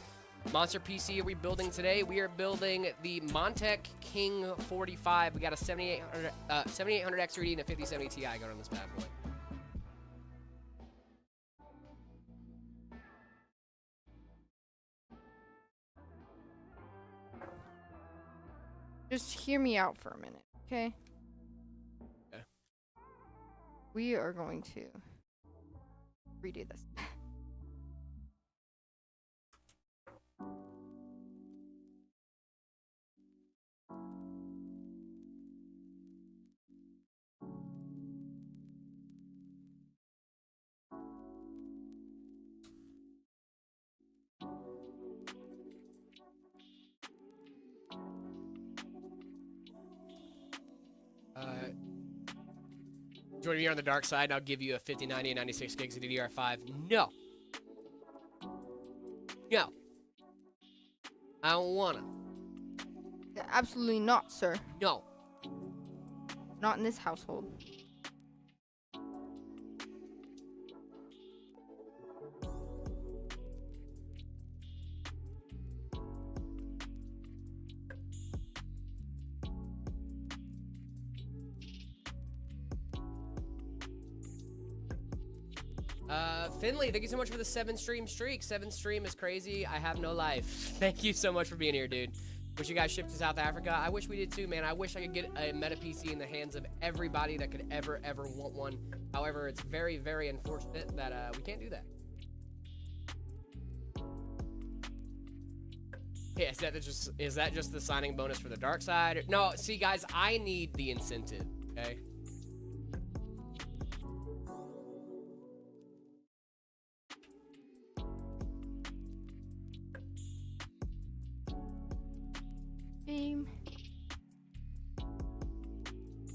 Monster PC are we building today? We are building the Montech King 45. We got a 7800 X3D and a 5070 Ti going on this bad boy. Just hear me out for a minute, okay? Okay. We are going to redo this. Do you want to be on the dark side and I'll give you a 50, 90, and 96 gigs of DDR5? No. No. I don't wanna. Absolutely not, sir. No. Not in this household. Finley, thank you so much for the 7-stream streak. 7-stream is crazy. I have no life. Thank you so much for being here, dude. Wish you guys shipped to South Africa. I wish we did too, man. I wish I could get a Meta PC in the hands of everybody that could ever want one. However, it's very, very unfortunate that we can't do that. Yeah, is that just the signing bonus for the dark side? No, see, guys, I need the incentive, okay?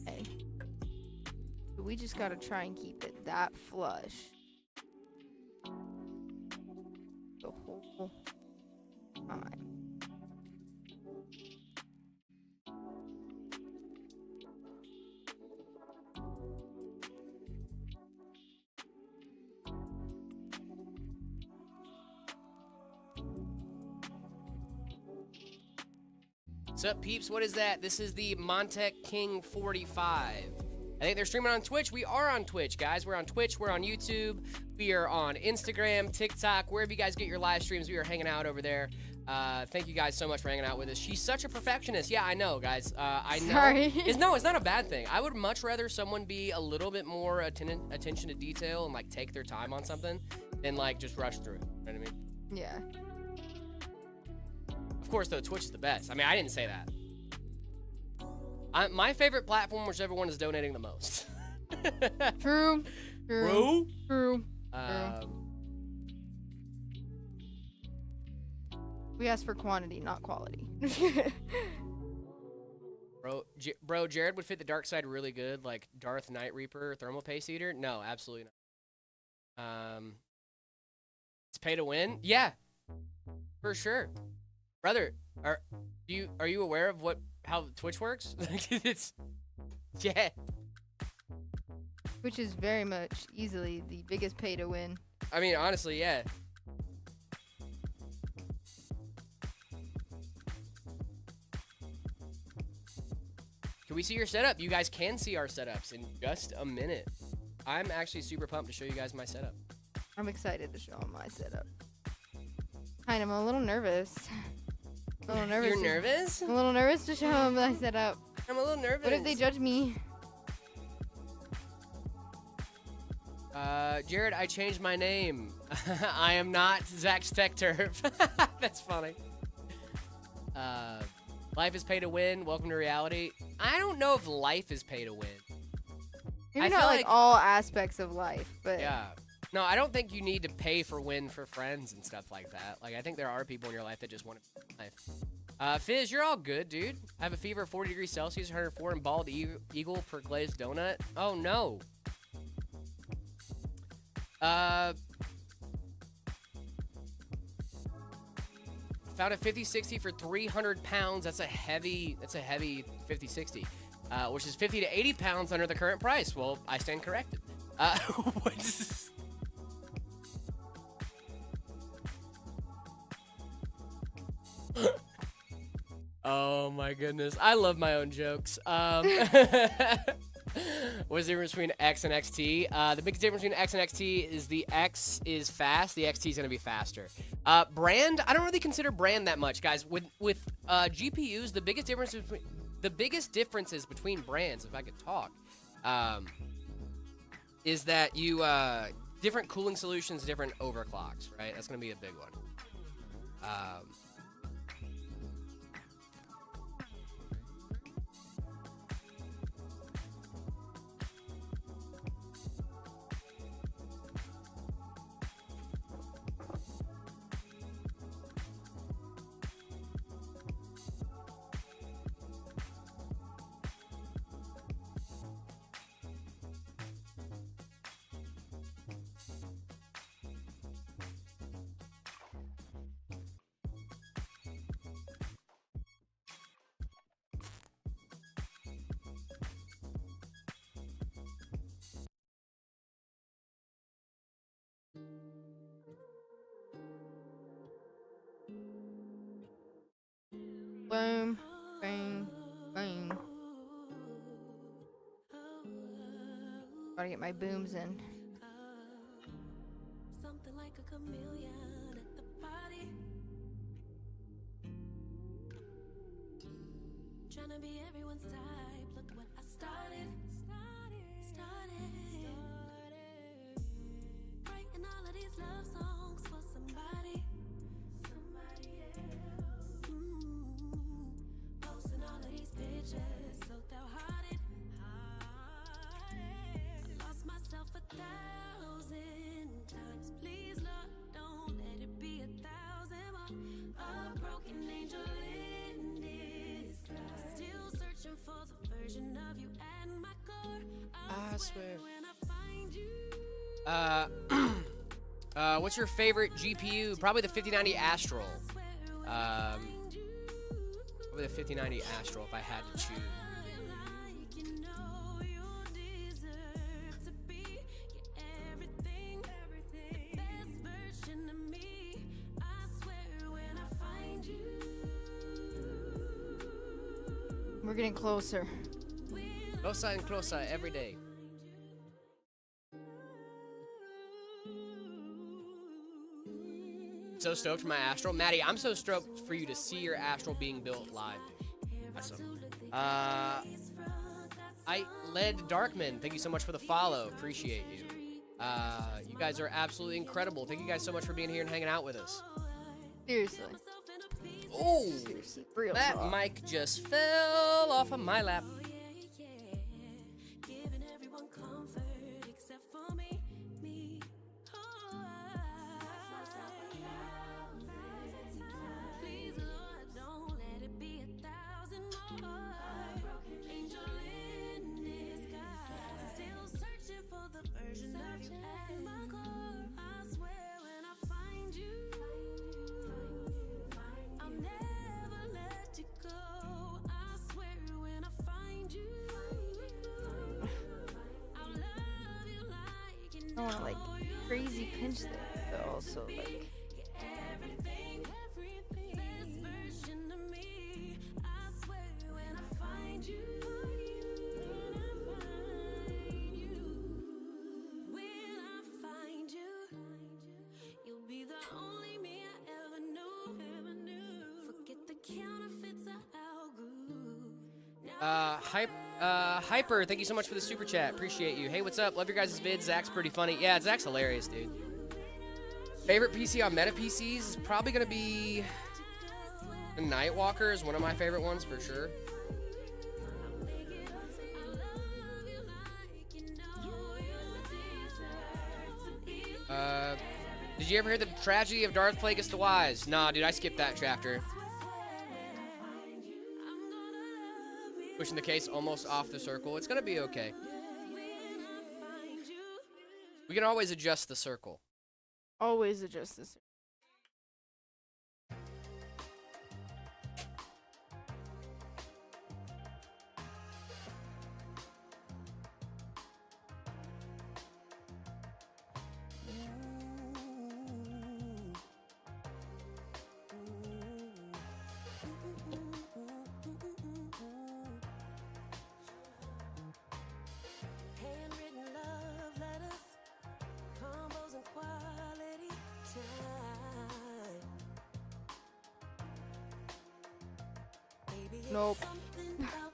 Okay. We just gotta try and keep it that flush the whole time. What's up, peeps? What is that? This is the Montech King 45. I think they're streaming on Twitch. We are on Twitch, guys. We're on Twitch. We're on YouTube. We are on Instagram, TikTok, wherever you guys get your live streams. We are hanging out over there. Thank you guys so much for hanging out with us. She's such a perfectionist. Yeah, I know, guys. I know. Sorry. It's not a bad thing. I would much rather someone be a little bit more attention to detail and like take their time on something than like just rush through it. You know what I mean? Yeah. Of course, though, Twitch is the best. I mean, I didn't say that. My favorite platform, whichever one is donating the most. True. True? True. We asked for quantity, not quality. Bro, Jared would fit the dark side really good, like Darth Night Reaper thermal paste eater. No, absolutely not. It's pay to win. Yeah, for sure, brother. Are you aware of how Twitch works? Yeah. Which is very much easily the biggest pay to win. I mean, honestly, yeah. Can we see your setup? You guys can see our setups in just a minute. I'm actually super pumped to show you guys my setup. I'm excited to show them my setup. Kind of, I'm a little nervous. You're nervous? I'm a little nervous to show them my setup. I'm a little nervous. What if they judge me? Jared, I changed my name. I am not Zach's Tech Turf. That's funny. Life is pay to win. Welcome to reality. I don't know if life is pay to win. Maybe I not feel like like- all aspects of life, but Yeah. No, I don't think you need to pay for win for friends and stuff like that. Like, I think there are people in your life that just want to life. Fizz, you're all good, dude. I have a fever of 40 degrees Celsius, 104, and bald eagle per glazed donut. Oh, no. Found a 5060 for 300 pounds. That's a heavy 5060, which is 50 to 80 pounds under the current price. Well, I stand corrected. What's... Oh my goodness. I love my own jokes. What's the difference between X and XT? The biggest difference between X and XT is the X is fast, the XT is going to be faster. Brand, I don't really consider brand that much, guys. With GPUs, the biggest difference the biggest differences between brands, if I could talk, is that you different cooling solutions, different overclocks, right? That's gonna be a big one. Boom, boom, boom. Gotta get my booms in. Something like a chameleon at the party. Trying to be everyone's type. Look what I started. Writing all of these love songs for somebody. Posting all of these pictures so they'll-hearted. I lost myself 1,000 times. Please, Lord, don't let it be 1,000 more. A broken angel in disguise. Still searching for the version of you at my core. I swear when I find you. What's your favorite GPU? Probably the 5090 Astral. Probably the 5090 Astral if I had to choose. We're getting closer. Closer and closer every day. So stoked for my Astral. Maddie, I'm so stoked for you to see your Astral being built live, dude. Awesome. I led Darkman. Thank you so much for the follow. Appreciate you. You guys are absolutely incredible. Thank you guys so much for being here and hanging out with us. Seriously. Oh, Seriously. Real that talk. mic just fell off of my lap. Giving everyone comfort except for me. Please, Lord, don't let it be 1,000 more. Angel in disguise. Still searching for the version of you at my core. I swear when I find you, I'll never let you go. I swear when I find you, I'll love you like you I know. want to like crazy pinch things, but also like Everything, best version of me. I swear when I find you, when I find you, you'll be the only me I ever knew. Forget the counterfeits I outgrew. Hyper, thank you so much for the super chat. Appreciate you. Hey, what's up? Love your guys' vids. Zach's pretty funny. Yeah, Zach's hilarious, dude. Favorite PC on Meta PCs is probably gonna be the Nightwalker is one of my favorite ones for sure. Did you ever hear the tragedy of Darth Plagueis the Wise? Nah, dude, I skipped that chapter. Pushing the case almost off the circle. It's gonna be okay. We can always adjust the circle. always adjust this. Handwritten love letters, combos and quality time. Baby, it's Nope. something about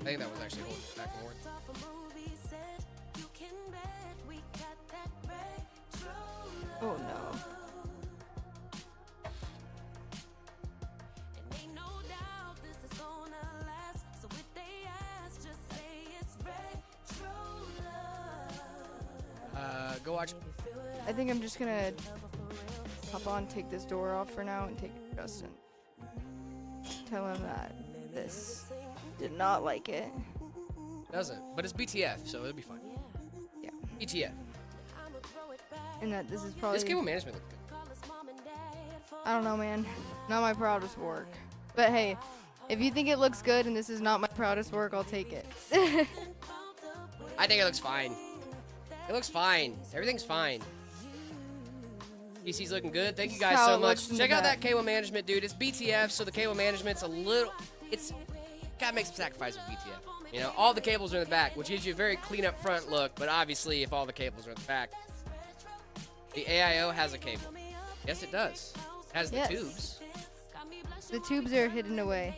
think that was actually holding it back more. Oh no. Go watch. I think I'm just gonna hop on, take this door off for now, and take it to Justin. Tell him that this did not like it. Doesn't, but it's BTF, so it'll be fine. Yeah. BTF. And that this is probably. This cable management looks good. I don't know, man. Not my proudest work. But hey, if you think it looks good and this is not my proudest work, I'll take it. I think it looks fine. It looks fine. Everything's fine. PC's looking good. Thank you guys How so it much. looks in Check the out back. that cable management, dude. It's BTF, so the cable management's a little. It's gotta make some sacrifice with BTF. You know, all the cables are in the back, which gives you a very clean up front look. But obviously, if all the cables are in the back, the AIO has a cable. Yes, it does. It has the Yes. tubes. The tubes are hidden away.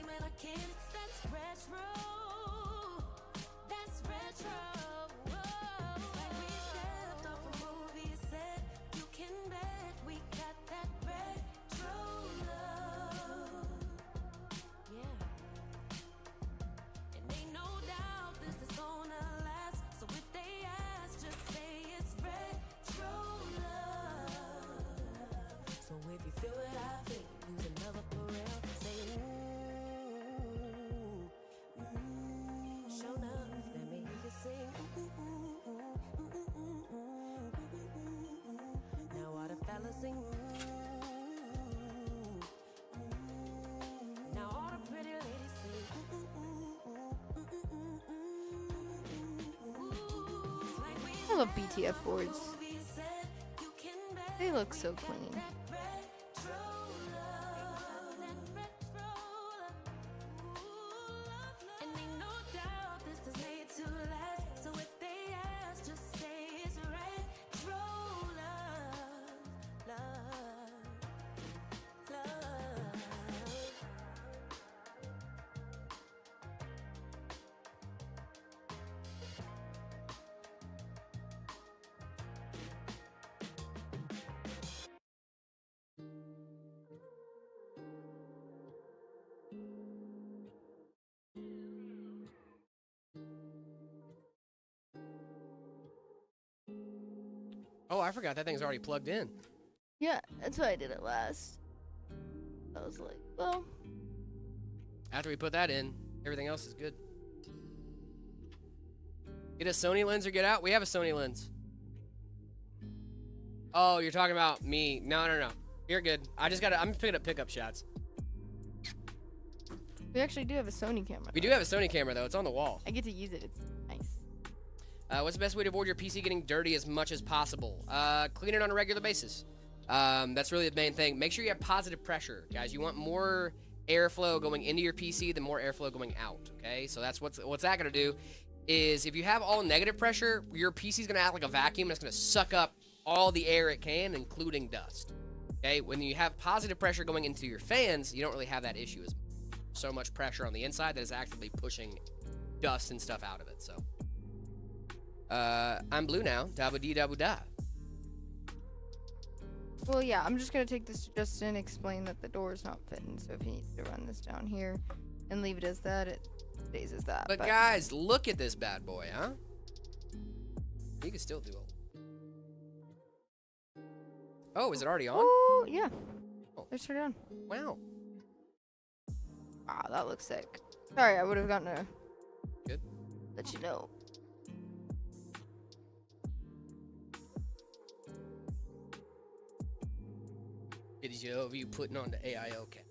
I love BTF boards. They look so clean. Oh, I forgot that thing's already plugged in. Yeah, that's why I did it last. I was like, well, After we put that in, everything else is good. Get a Sony lens or get out? We have a Sony lens. Oh, you're talking about me. No. You're good. I'm picking up pickup shots. we actually do have a Sony camera. We do have a Sony camera, though. It's on the wall. I get to use it. It's nice. What's the best way to avoid your PC getting dirty as much as possible? Clean it on a regular basis. That's really the main thing. Make sure you have positive pressure, guys. You want more airflow going into your PC than more airflow going out, okay? So that's what's that going to do is if you have all negative pressure, your PC is going to act like a vacuum and it's going to suck up all the air it can, including dust. Okay? When you have positive pressure going into your fans, you don't really have that issue as so much pressure on the inside that is actively pushing dust and stuff out of it. So I'm blue now. Da-ba-dee-da-ba-da. Well, yeah, I'm just gonna take this to Justin, explain that the door is not fitting, so if he needs to run this down here and leave it as that, it stays as that. But guys, look at this bad boy, huh? You can still do it. Oh, is it already on? Oh, yeah. Oh. Let's turn it on. Wow. Wow, that looks sick. Sorry, I would have gotten to Good. let you know. Video of you putting on the AIO cap.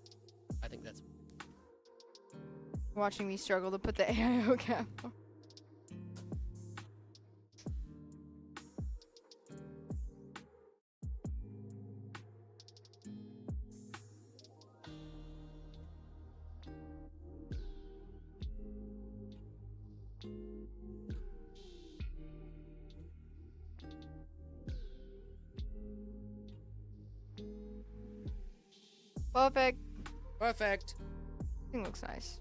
I think that's Watching me struggle to put the AIO cap on. perfect. Perfect. Thing looks nice.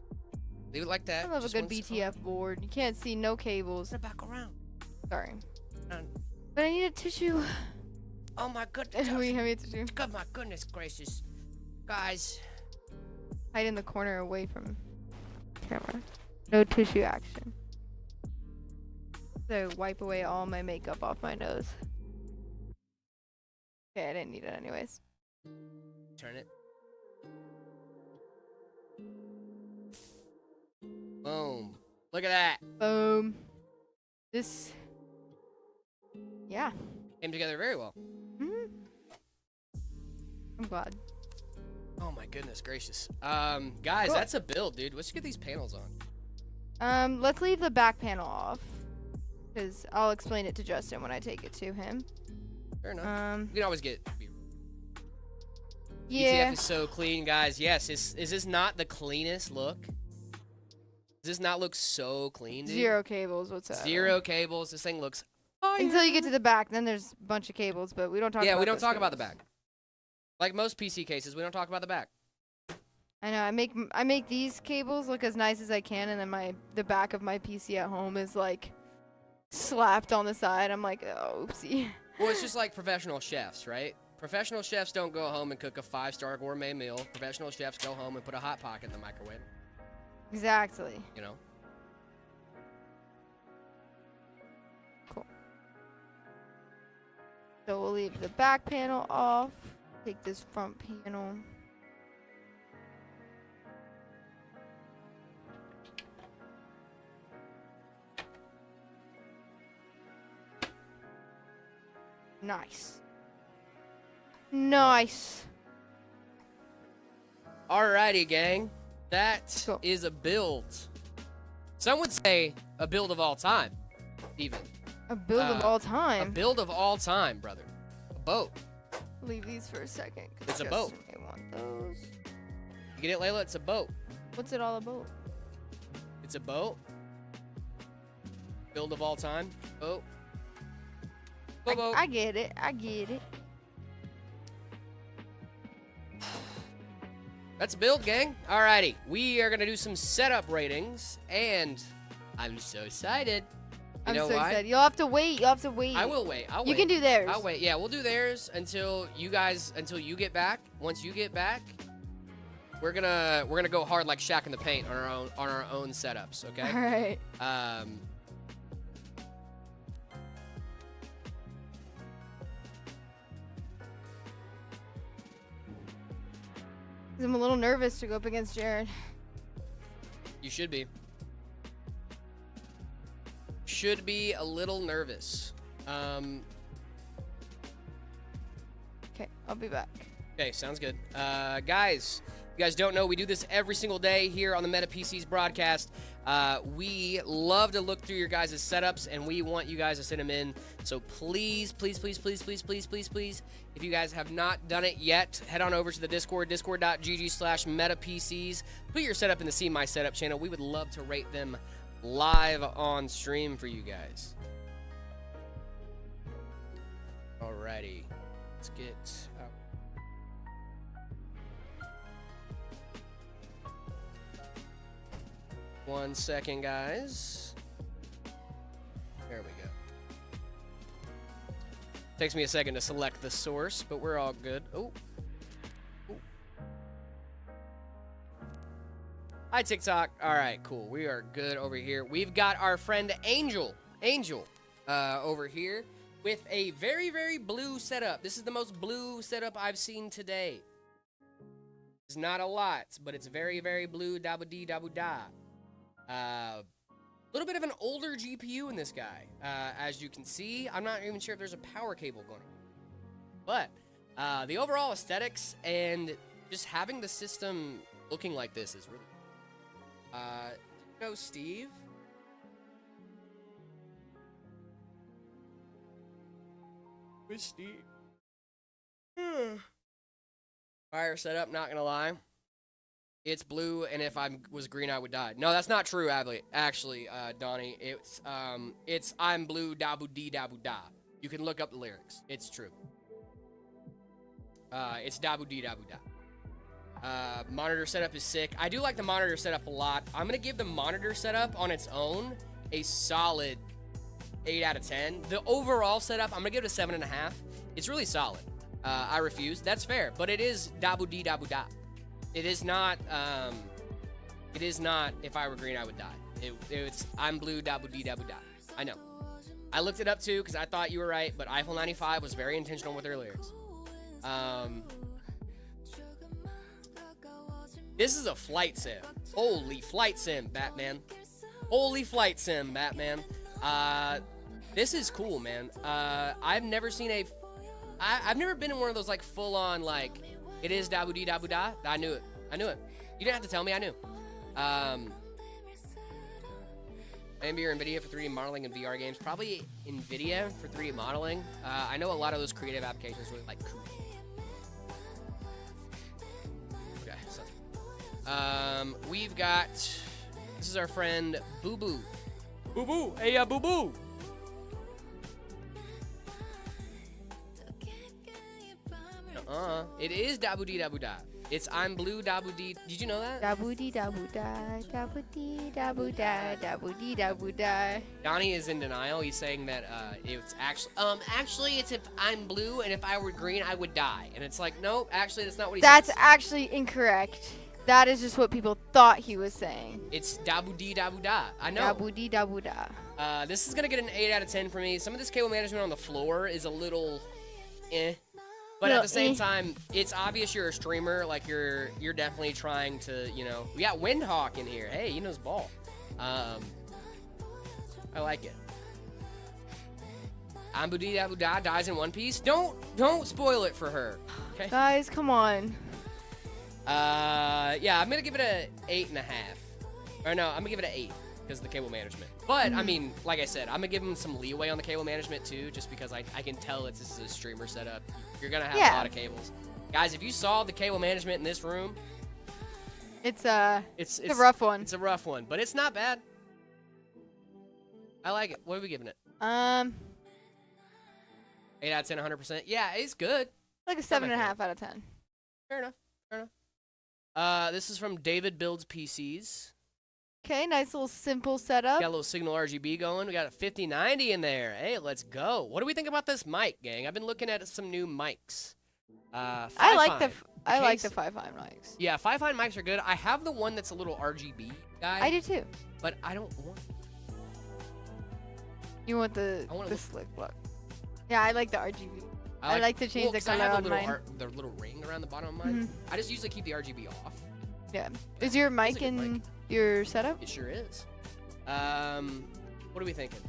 Leave it like that. I love a just good one second. BTF board. You can't see no cables. Turn it back around. Sorry. Um, But I need a tissue. Oh my goodness. We have a tissue. God, my goodness gracious. Guys. Hide in the corner away from camera. No tissue action. So wipe away all my makeup off my nose. Okay, I didn't need it anyways. Turn it. Boom. Look at that. Boom. This. Yeah. Came together very well. Mhm. I'm glad. Oh my goodness gracious. Guys, Cool. that's a build, dude. Let's get these panels on. Let's leave the back panel off. Because I'll explain it to Justin when I take it to him. Fair enough. We can always get. Yeah. BTF is so clean, guys. Yes. Is this not the cleanest look? Does this not look so clean, dude? Zero cables whatsoever. Zero cables. This thing looks. Until you get to the back, then there's a bunch of cables, but we don't talk about Yeah, we don't those talk about the cables. back. Like most PC cases, we don't talk about the back. I know. I make these cables look as nice as I can, and then the back of my PC at home is like slapped on the side. I'm like, oh, oopsie. Well, it's just like professional chefs, right? Professional chefs don't go home and cook a 5-star gourmet meal. Professional chefs go home and put a hot pocket in the microwave. Exactly. You know? Cool. So we'll leave the back panel off. Take this front panel. Nice. Nice. Alrighty, gang. That Cool. is a build. Some would say a build of all time, even. A build of all A time. build of all time, brother. A boat. Leave these for a second. 'cause It's a Justin boat. may want those. You get it, Layla? It's a boat. What's it all about? It's a boat. Build of all time. Boat. Boat. I get it. I get it. That's a build, gang. Alrighty. We are going to do some setup ratings, and I'm so excited. You I'm know so why? excited. You'll have to wait. You'll have to wait. I will wait. I'll wait. You can do theirs. I'll wait. Yeah, we'll do theirs until you get back. Once you get back, we're gonna go hard like Shaq in the paint on our own setups. Okay. All right. I'm a little nervous to go up against Jared. You should be. Should be a little nervous. Okay, I'll be back. Okay, sounds good. Guys, you guys don't know, we do this every single day here on the Meta PCs broadcast. We love to look through your guys' setups, and we want you guys to send them in. So please, please, please, please, please, please, please, please, if you guys have not done it yet, head on over to the Discord, discord.gg/metapcs. Put your setup in the See My Setup channel. We would love to rate them live on stream for you guys. Alrighty, let's get out. One second, guys. There we go. Takes me a second to select the source, but we're all good. Oh. Hi, TikTok. All right, cool. We are good over here. We've got our friend Angel over here with a very, very blue setup. This is the most blue setup I've seen today. It's not a lot, but it's very, very blue. Dabba-dee-dabba-da. A little bit of an older GPU in this guy. As you can see, I'm not even sure if there's a power cable going on. But the overall aesthetics and just having the system looking like this is really go Steve. Where's Steve? Fire setup, not gonna lie. It's blue, and if I was green, I would die. No, that's not true, actually, Donnie. It's I'm blue, dabu dee dabu da. You can look up the lyrics. It's true. It's dabu dee dabu da. Monitor setup is sick. I do like the monitor setup a lot. I'm gonna give the monitor setup on its own a solid 8 out of 10. The overall setup, I'm gonna give it a 7.5. It's really solid. I refuse. That's fair, but it is dabu dee dabu da. It is not. It is not. If I were green, I would die. It's I'm blue dabu dee dabu da. I know. I looked it up too because I thought you were right, but Eiffel 95 was very intentional with their lyrics. This is a flight sim. Holy flight sim, Batman. Holy flight sim, Batman. This is cool, man. I've never seen I've never been in one of those like full on like it is dabu dee dabu da. I knew it. I knew it. You didn't have to tell me. I knew. AMD or NVIDIA for 3D modeling and VR games. Probably NVIDIA for 3D modeling. I know a lot of those creative applications really like. Okay, so we've got. This is our friend Boo Boo. Boo Boo, hey Boo Boo. It is dabu dee dabu da. It's I'm blue dabu dee. Did you know that? Dabu dee dabu da, dabu dee dabu da, dabu dee dabu da. Donnie is in denial. He's saying that it's actually it's if I'm blue and if I were green I would die. And it's like nope, actually that's not what he says. That's actually incorrect. That is just what people thought he was saying. It's dabu dee dabu da. I know. Dabu dee dabu da. This is gonna get an 8 out of 10 for me. Some of this cable management on the floor is a little But at the same time, it's obvious you're a streamer. Like you're definitely trying to, we got Windhawk in here. Hey, he knows ball. I like it. Ambudi Dabu Da dies in One Piece. Don't spoil it for her. Okay. Guys, come on. Yeah, I'm gonna give it a 8.5. Or no, I'm gonna give it an 8 because of the cable management. But I mean, like I said, I'm gonna give him some leeway on the cable management too, just because I can tell this is a streamer setup. You're gonna have a lot of cables, guys. If you saw the cable management in this room, it's a rough one. It's a rough one, but it's not bad. I like it. What are we giving it? 8 out of 10, 100%. Yeah, it's good. Like a 7.5 out of 10. Fair enough. Fair enough. This is from David Builds PCs. Okay, nice little simple setup. Got a little signal RGB going. We got a 5090 in there. Hey, let's go. What do we think about this mic, gang? I've been looking at some new mics. I like the 5.5 mics. Yeah, 5.5 mics are good. I have the one that's a little RGB guy. I do too. But I don't want. You want the slick look. Yeah, I like the RGB. I like to change the color on mine. The little ring around the bottom of mine. I just usually keep the RGB off. Yeah. Is your mic in your setup? It sure is. What are we thinking?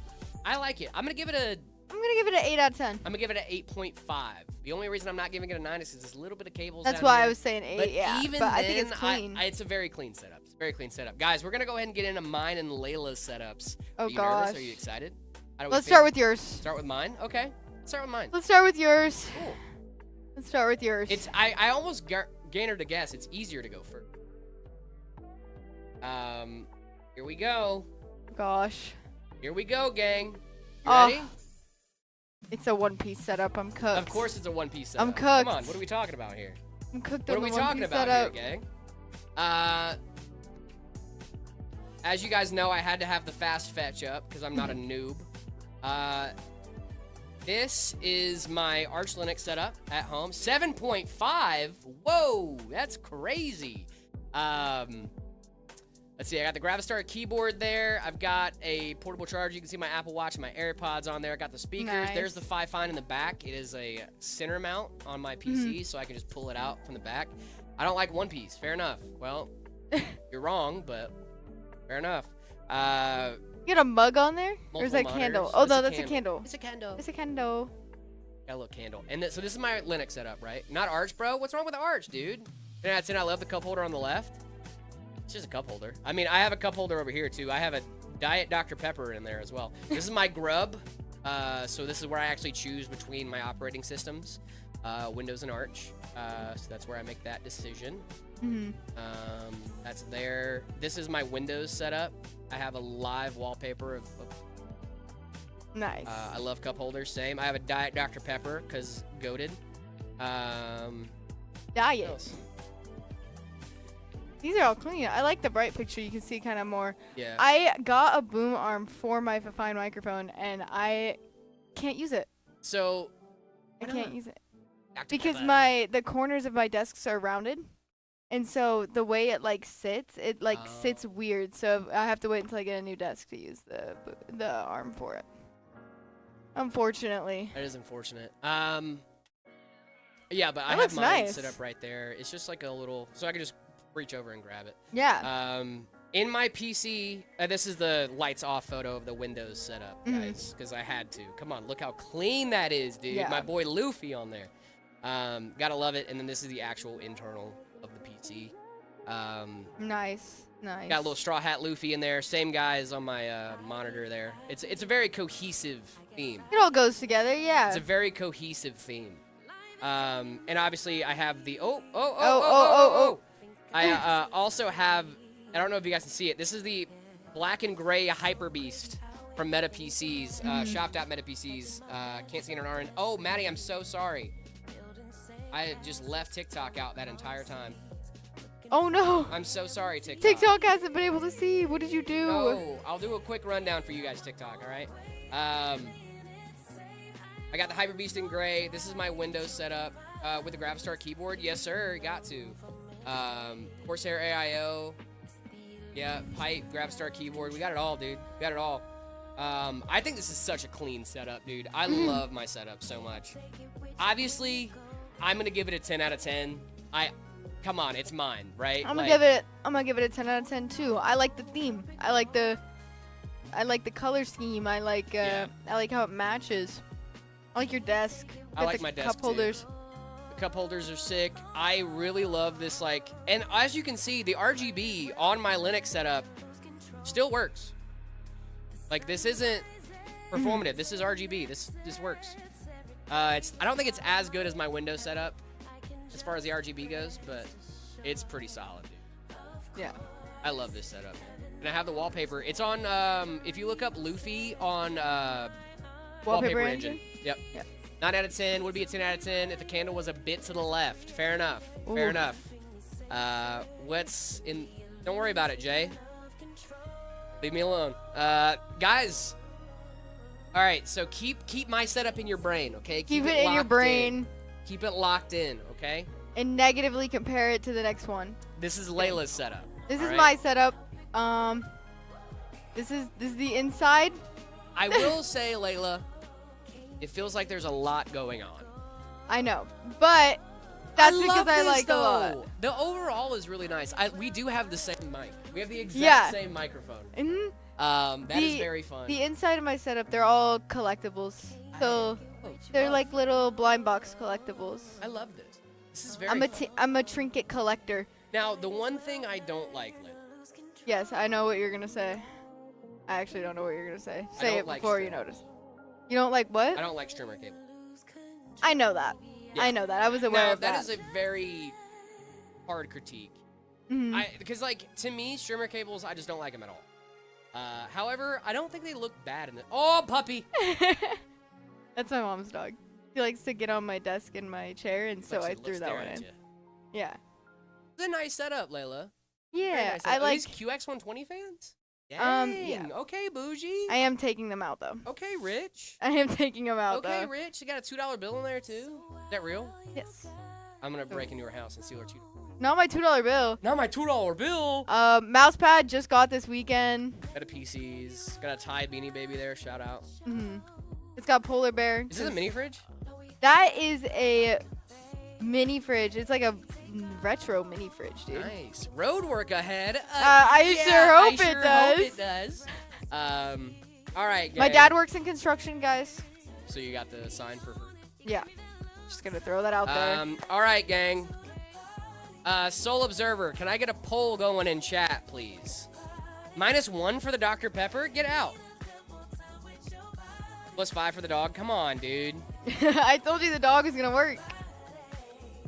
I like it. I'm gonna give it an 8 out of 10. I'm gonna give it an 8.5. The only reason I'm not giving it a 9 is because there's a little bit of cables. That's down why here. I was saying 8. But yeah, even but then, I think it's clean. It's a very clean setup. It's a very clean setup, guys. We're gonna go ahead and get into mine and Layla's setups. Oh Are you gosh. nervous? Are you excited? Let's start with yours. Start with mine. Okay. Let's start with mine. Let's start with yours. Cool. Let's start with yours. I almost gained her to guess. It's easier to go first. Here we go. Gosh. Here we go, gang. You ready? It's a one-piece setup. I'm cooked. Of course it's a one-piece setup. I'm cooked. Come on, what are we talking about here? I'm cooked What on are we the talking one-piece about setup. here, gang? As you guys know, I had to have the fast fetch up because I'm not a noob. This is my Arch Linux setup at home. 7.5. Whoa, that's crazy. Let's see. I got the Gravistar keyboard there. I've got a portable charger. You can see my Apple Watch and my AirPods on there. I got the speakers. Nice. There's the Fi-Fine in the back. It is a center mount on my PC, so I can just pull it out from the back. I don't like one piece. Fair enough. Well, you're wrong, but fair enough. You got a mug on there? Or is that Multiple candle? monitors. Oh, It's no, a that's a candle. It's a candle. It's a candle. Got a little candle. And so this is my Linux setup, right? Not Arch, bro. What's wrong with the Arch, dude? And that's it. I love the cup holder on the left. It's just a cup holder. I mean, I have a cup holder over here, too. I have a Diet Dr. Pepper in there as well. This is my grub. So this is where I actually choose between my operating systems, Windows and Arch. So that's where I make that decision. That's there. This is my Windows setup. I have a live wallpaper of Nice. I love cup holders. Same. I have a Diet Dr. Pepper because goated. Diet. What else? These are all clean. I like the bright picture. You can see kind of more. Yeah. I got a boom arm for my fine microphone, and I can't use it. So. I why can't not? use it Activate because that. the corners of my desks are rounded, and so the way it like sits, it like Oh. sits weird. So I have to wait until I get a new desk to use the arm for it. Unfortunately. That is unfortunate. Yeah, but I That have looks mine nice. set up right there. It's just like a little, so I can just reach over and grab it. Yeah. In my PC, this is the lights off photo of the Windows setup, guys, because I had to. Come on, look how clean that is, dude. Yeah. My boy Luffy on there. Gotta love it. And then this is the actual internal of the PC. Nice. Nice. Got a little straw hat Luffy in there. Same guys on my monitor there. It's a very cohesive theme. It all goes together. Yeah. It's a very cohesive theme. And obviously I have the I also have, I don't know if you guys can see it. This is the black and gray Hyper Beast from Meta PCs, shopped at Meta PCs. Can't see it on our end. Oh, Maddie, I'm so sorry. I just left TikTok out that entire time. Oh no. I'm so sorry, TikTok. TikTok hasn't been able to see. What did you do? No, I'll do a quick rundown for you guys, TikTok, all right? I got the Hyper Beast in gray. This is my Windows setup with the Gravistar keyboard. Yes, sir, got to. Corsair AIO. Yeah, pipe, Gravistar keyboard. We got it all, dude. We got it all. I think this is such a clean setup, dude. I love my setup so much. Obviously, I'm gonna give it a 10 out of 10. Come on, it's mine, right? I'm gonna give it a 10 out of 10 too. I like the theme. I like the color scheme. I like how it matches. I like your desk. I Got like the my desk cup holders. too. The cup holders are sick. I really love this, like, and as you can see, the RGB on my Linux setup still works. Like, this isn't performative. This is RGB. This works. I don't think it's as good as my Windows setup as far as the RGB goes, but it's pretty solid, dude. Yeah. I love this setup. And I have the wallpaper. It's on, if you look up Luffy on Wallpaper Engine. Yep. 9 out of 10 would be a 10 out of 10 if the candle was a bit to the left. Fair enough. Fair Ooh. enough. What's in... Don't worry about it, Jay. Leave me alone. Guys. All right, so keep my setup in your brain, okay? Keep it in your locked brain. Keep it locked in, okay? And negatively compare it to the next one. This is Layla's setup. This all is right? my setup. This is the inside. I will say, Layla, it feels like there's a lot going on. I know, but that's I because love I this, like a lot. though. The overall is really nice. We do have the same mic. We have the exact Yeah. same microphone. Mhm. That is very fun. The inside of my setup, they're all collectibles. So they're like little blind box collectibles. I love this. This is very fun. I'm a trinket collector. Now, the one thing I don't like, Layla, Yes, I know what you're gonna say. I actually don't know what you're gonna say. I Say don't it like before you streamers. notice. You don't like what? I don't like streamer cable. I know that. Yeah. I know that. I was aware Now, of that. that is a very hard critique. Mhm. Because, like, to me, streamer cables, I just don't like them at all. However, I don't think they look bad in the... Oh, puppy! That's my mom's dog. He likes to get on my desk in my chair, and so Likes I to threw that stare one at in. ya. Yeah. It's a nice setup, Layla. Very Yeah, nice I setup. Are like. these QX120 fans? Yeah. Dang, okay, bougie. I am taking them out though. Okay, Rich. I am taking them out Okay, though. Rich. You got a $2 bill in there, too? Is that real? Yes. I'm going to break into your house and steal our $2. Not my $2 bill. Not my $2 bill. Mousepad just got this weekend. Got a PCs. Got a Thai Beanie Baby there. Shout out. It's got polar bear. Is this a mini fridge? That is a mini fridge. It's like a retro mini fridge, dude. Nice. Road work ahead. I sure hope it does. Hope it does. All right, My gang. dad works in construction, guys. So you got the sign for free. Yeah. Just gonna throw that out there. All right, gang. Soul Observer, can I get a poll going in chat, please? -1 for the Dr. Pepper? Get out. +5 for the dog? Come on, dude. I told you the dog is gonna work.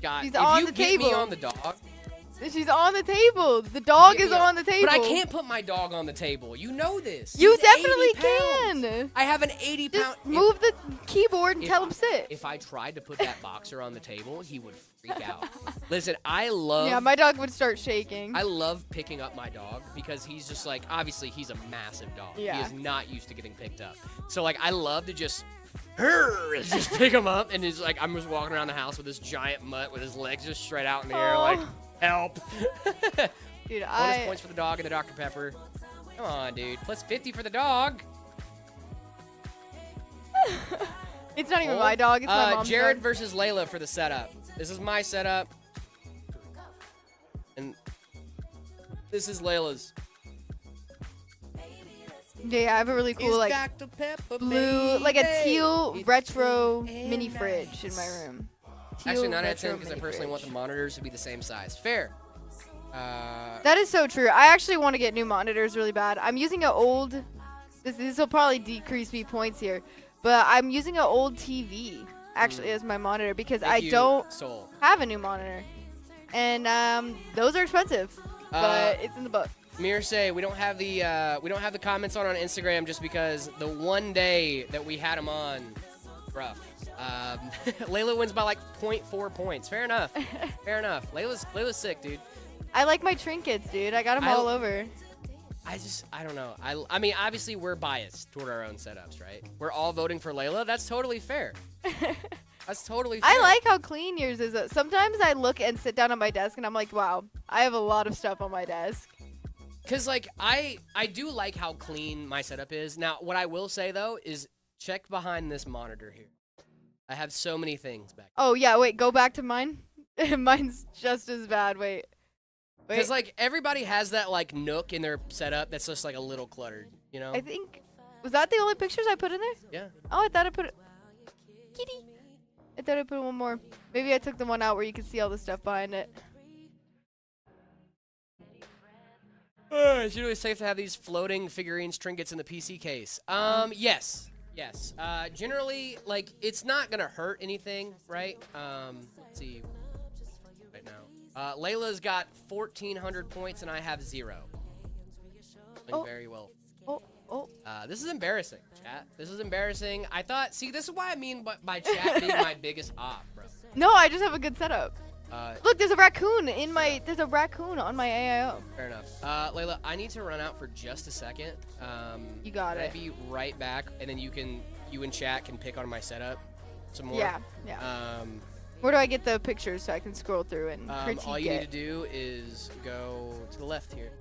God, He's if on you the get me table. on the dog, She's on the table. The dog is on the table. But I can't put my dog on the table. You know this. You He's definitely 80 pounds. can. I have an 80 pound. Just move the keyboard and tell him sit. If I tried to put that boxer on the table, he would freak out. Listen, I love. Yeah, my dog would start shaking. I love picking up my dog because he's just like, obviously he's a massive dog. Yeah. He is not used to getting picked up. So like, I love to just pick him up, and he's like, I'm just walking around the house with this giant mutt with his legs just straight out in the air, like, help. Dude, Bonus points for the dog and the Dr. Pepper. Come on, dude. Plus 50 for the dog. It's not even my dog. It's my mom's Jared dog. versus Layla for the setup. This is my setup. And this is Layla's. Yeah, I have a really cool, like, Dr. Pepper, blue, like a baby. teal It's retro sweet and mini fridge in nice. my room. Teal Actually, 9 out of retro 10 because I mini personally want fridge. the monitors to be the same size. Fair. That is so true. I actually want to get new monitors really bad. I'm using an old. This will probably decrease me points here, but I'm using an old TV actually as my monitor because I don't Soul. have a new monitor, and those are expensive. But it's in the book. Mir say we don't have the comments on Instagram just because the one day that we had them on, rough. Layla wins by like 0.4 points. Fair enough. Fair enough. Layla's sick, dude. I like my trinkets, dude. I got them all over. I don't know. I mean, obviously we're biased toward our own setups, right? We're all voting for Layla. That's totally fair. That's totally fair. I like how clean yours is. Sometimes I look and sit down at my desk and I'm like, wow, I have a lot of stuff on my desk. Cause like I do like how clean my setup is. Now, what I will say though is check behind this monitor here. I have so many things back. Oh yeah, wait, go back to mine. Mine's just as bad. Wait. Because like everybody has that like nook in their setup that's just like a little cluttered, you know? I think, was that the only pictures I put in there? Yeah. Oh, I thought I put kitty. I thought I put one more. Maybe I took the one out where you can see all the stuff behind it. Is it really safe to have these floating figurines trinkets in the PC case? Yes. Yes. Generally, like, it's not gonna hurt anything, right? Let's see. Right now. Layla's got 1,400 points and I have 0. Doing very well. Oh. This is embarrassing, chat. This is embarrassing. I thought, see, this is why I mean by chat being my biggest op, bro. No, I just have a good setup. Look, there's a raccoon Oh. on my AIO. Fair enough. Layla, I need to run out for just a second. You got it. I'll be right back, and then you and chat can pick on my setup some more. Yeah. Where do I get the pictures so I can scroll through and critique all you it? need to do is go to the left here.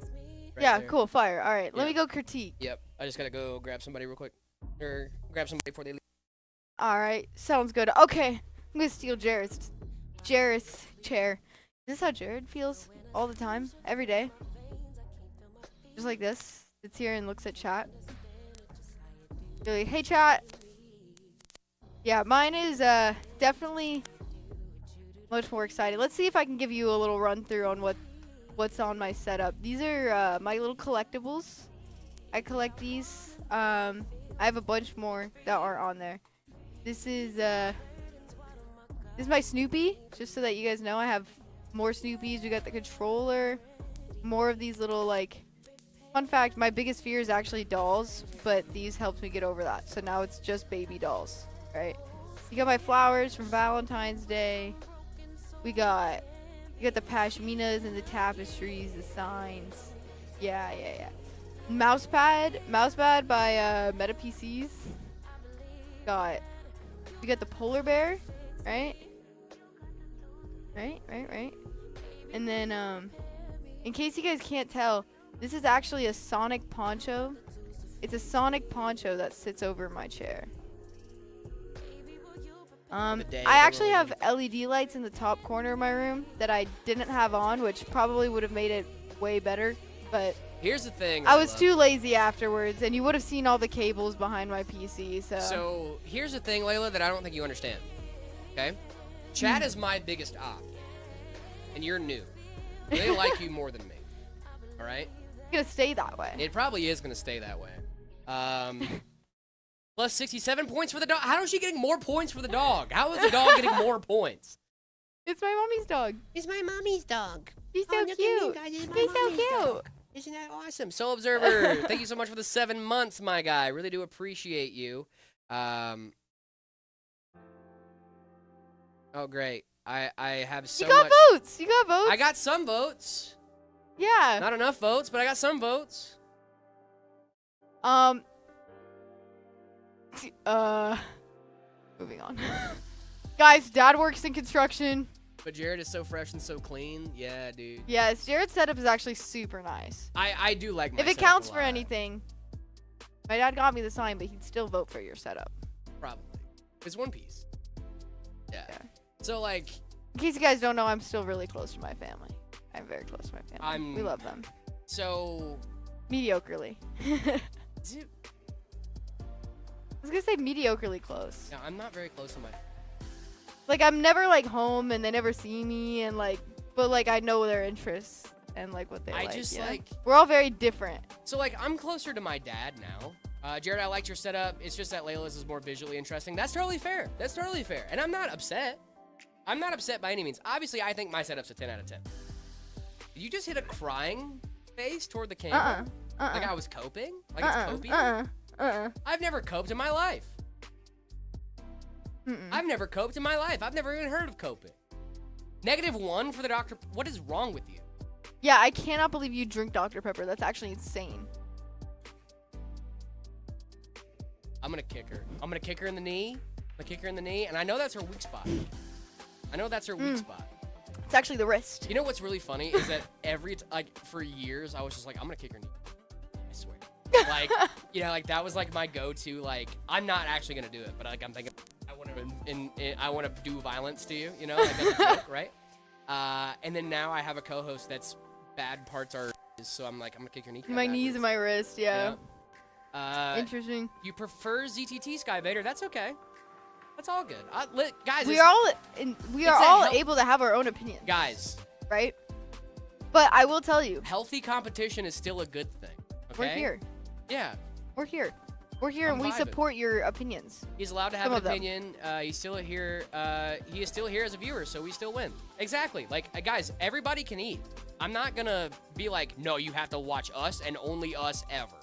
Right Yeah, there. cool, fire. All right, let Yeah. me go critique. Yep. I just gotta go grab somebody real quick, or grab somebody before they leave. All right, sounds good. Okay, I'm gonna steal Jared's chair. Is this how Jared feels all the time, every day? Just like this. Sits here and looks at chat. You're like, hey chat. Yeah, mine is definitely much more exciting. Let's see if I can give you a little run through on what's on my setup. These are my little collectibles. I collect these. I have a bunch more that aren't on there. This is my Snoopy, just so that you guys know. I have more Snoopies. We got the controller, more of these little, like, fun fact, my biggest fear is actually dolls, but these helped me get over that. So now it's just baby dolls, right? You got my flowers from Valentine's Day. You got the pashminas and the tapestries, the signs. Yeah. Mousepad by Meta PCs. We got the polar bear, right? Right. And then, in case you guys can't tell, this is actually a Sonic poncho. It's a Sonic poncho that sits over my chair. I actually have LED lights in the top corner of my room that I didn't have on, which probably would have made it way better, but Here's the thing. I was too lazy afterwards, and you would have seen all the cables behind my PC, So here's the thing, Layla, that I don't think you understand. Okay? Chat is my biggest op. And you're new. They like you more than me. Alright? It's gonna stay that way. It probably is going to stay that way. Plus 67 points for the dog. How is she getting more points for the dog? How is the dog getting more points? It's my mommy's dog. It's my mommy's dog. She's so Oh, look at me, cute. guys, it's my She's so mommy's cute. dog. Isn't that awesome? Soul Observer, thank you so much for the 7 months, my guy. Really do appreciate you. Oh, great. I have so You got much. votes. You got votes. I got some votes. Yeah. Not enough votes, but I got some votes. Moving on. Guys, Dad works in construction. But Jared is so fresh and so clean. Yeah, dude. Yes, Jared's setup is actually super nice. I do like my If it setup counts a for lot. anything, my dad got me the sign, but he'd still vote for your setup. Probably. It's One Piece. Yeah. Yeah. So, like, In case you guys don't know, I'm still really close to my family. I'm very close to my family. We love them. so. Mediocrely. I was gonna say mediocrely close. No, I'm not very close to my. Like, I'm never like home and they never see me and like, but like I know their interests and like what they I like. just you know? like. We're all very different. So, like, I'm closer to my dad now. Jared, I liked your setup. It's just that Layla's is more visually interesting. That's totally fair. That's totally fair. And I'm not upset. I'm not upset by any means. Obviously, I think my setup's a 10 out of 10. Did you just hit a crying face toward the camera? Like I was coping? Like it's coping? I've never coped in my life. I've never coped in my life. I've never even heard of coping. -1 for the Dr. What is wrong with you? Yeah, I cannot believe you drink Dr. Pepper. That's actually insane. I'm gonna kick her. I'm gonna kick her in the knee. I'm gonna kick her in the knee, and I know that's her weak spot. I know that's her weak spot. It's actually the wrist. You know what's really funny is that for years I was just like, I'm gonna kick her knee. I swear. Like, you know, like that was like my go-to. Like, I'm not actually gonna do it, but like I'm thinking, I want to do violence to you. You know, like that's a joke, right? And then now I have a co-host that's bad parts are, so I'm like, I'm gonna kick your knee. My knees and my wrist. Yeah. Yeah. Interesting. You prefer ZTT Sky Vader? That's okay. That's all good. Guys, We are all it's a able to have our own opinions. guys. Right? But I will tell you, Healthy competition is still a good thing. Okay? we're here. Yeah. We're here. We're here I'm and we vibing. support your opinions. He's allowed to have Some an of them. opinion. He's still here. He is still here as a viewer, so we still win. Exactly. Like, guys, everybody can eat. I'm not gonna be like, no, you have to watch us and only us ever.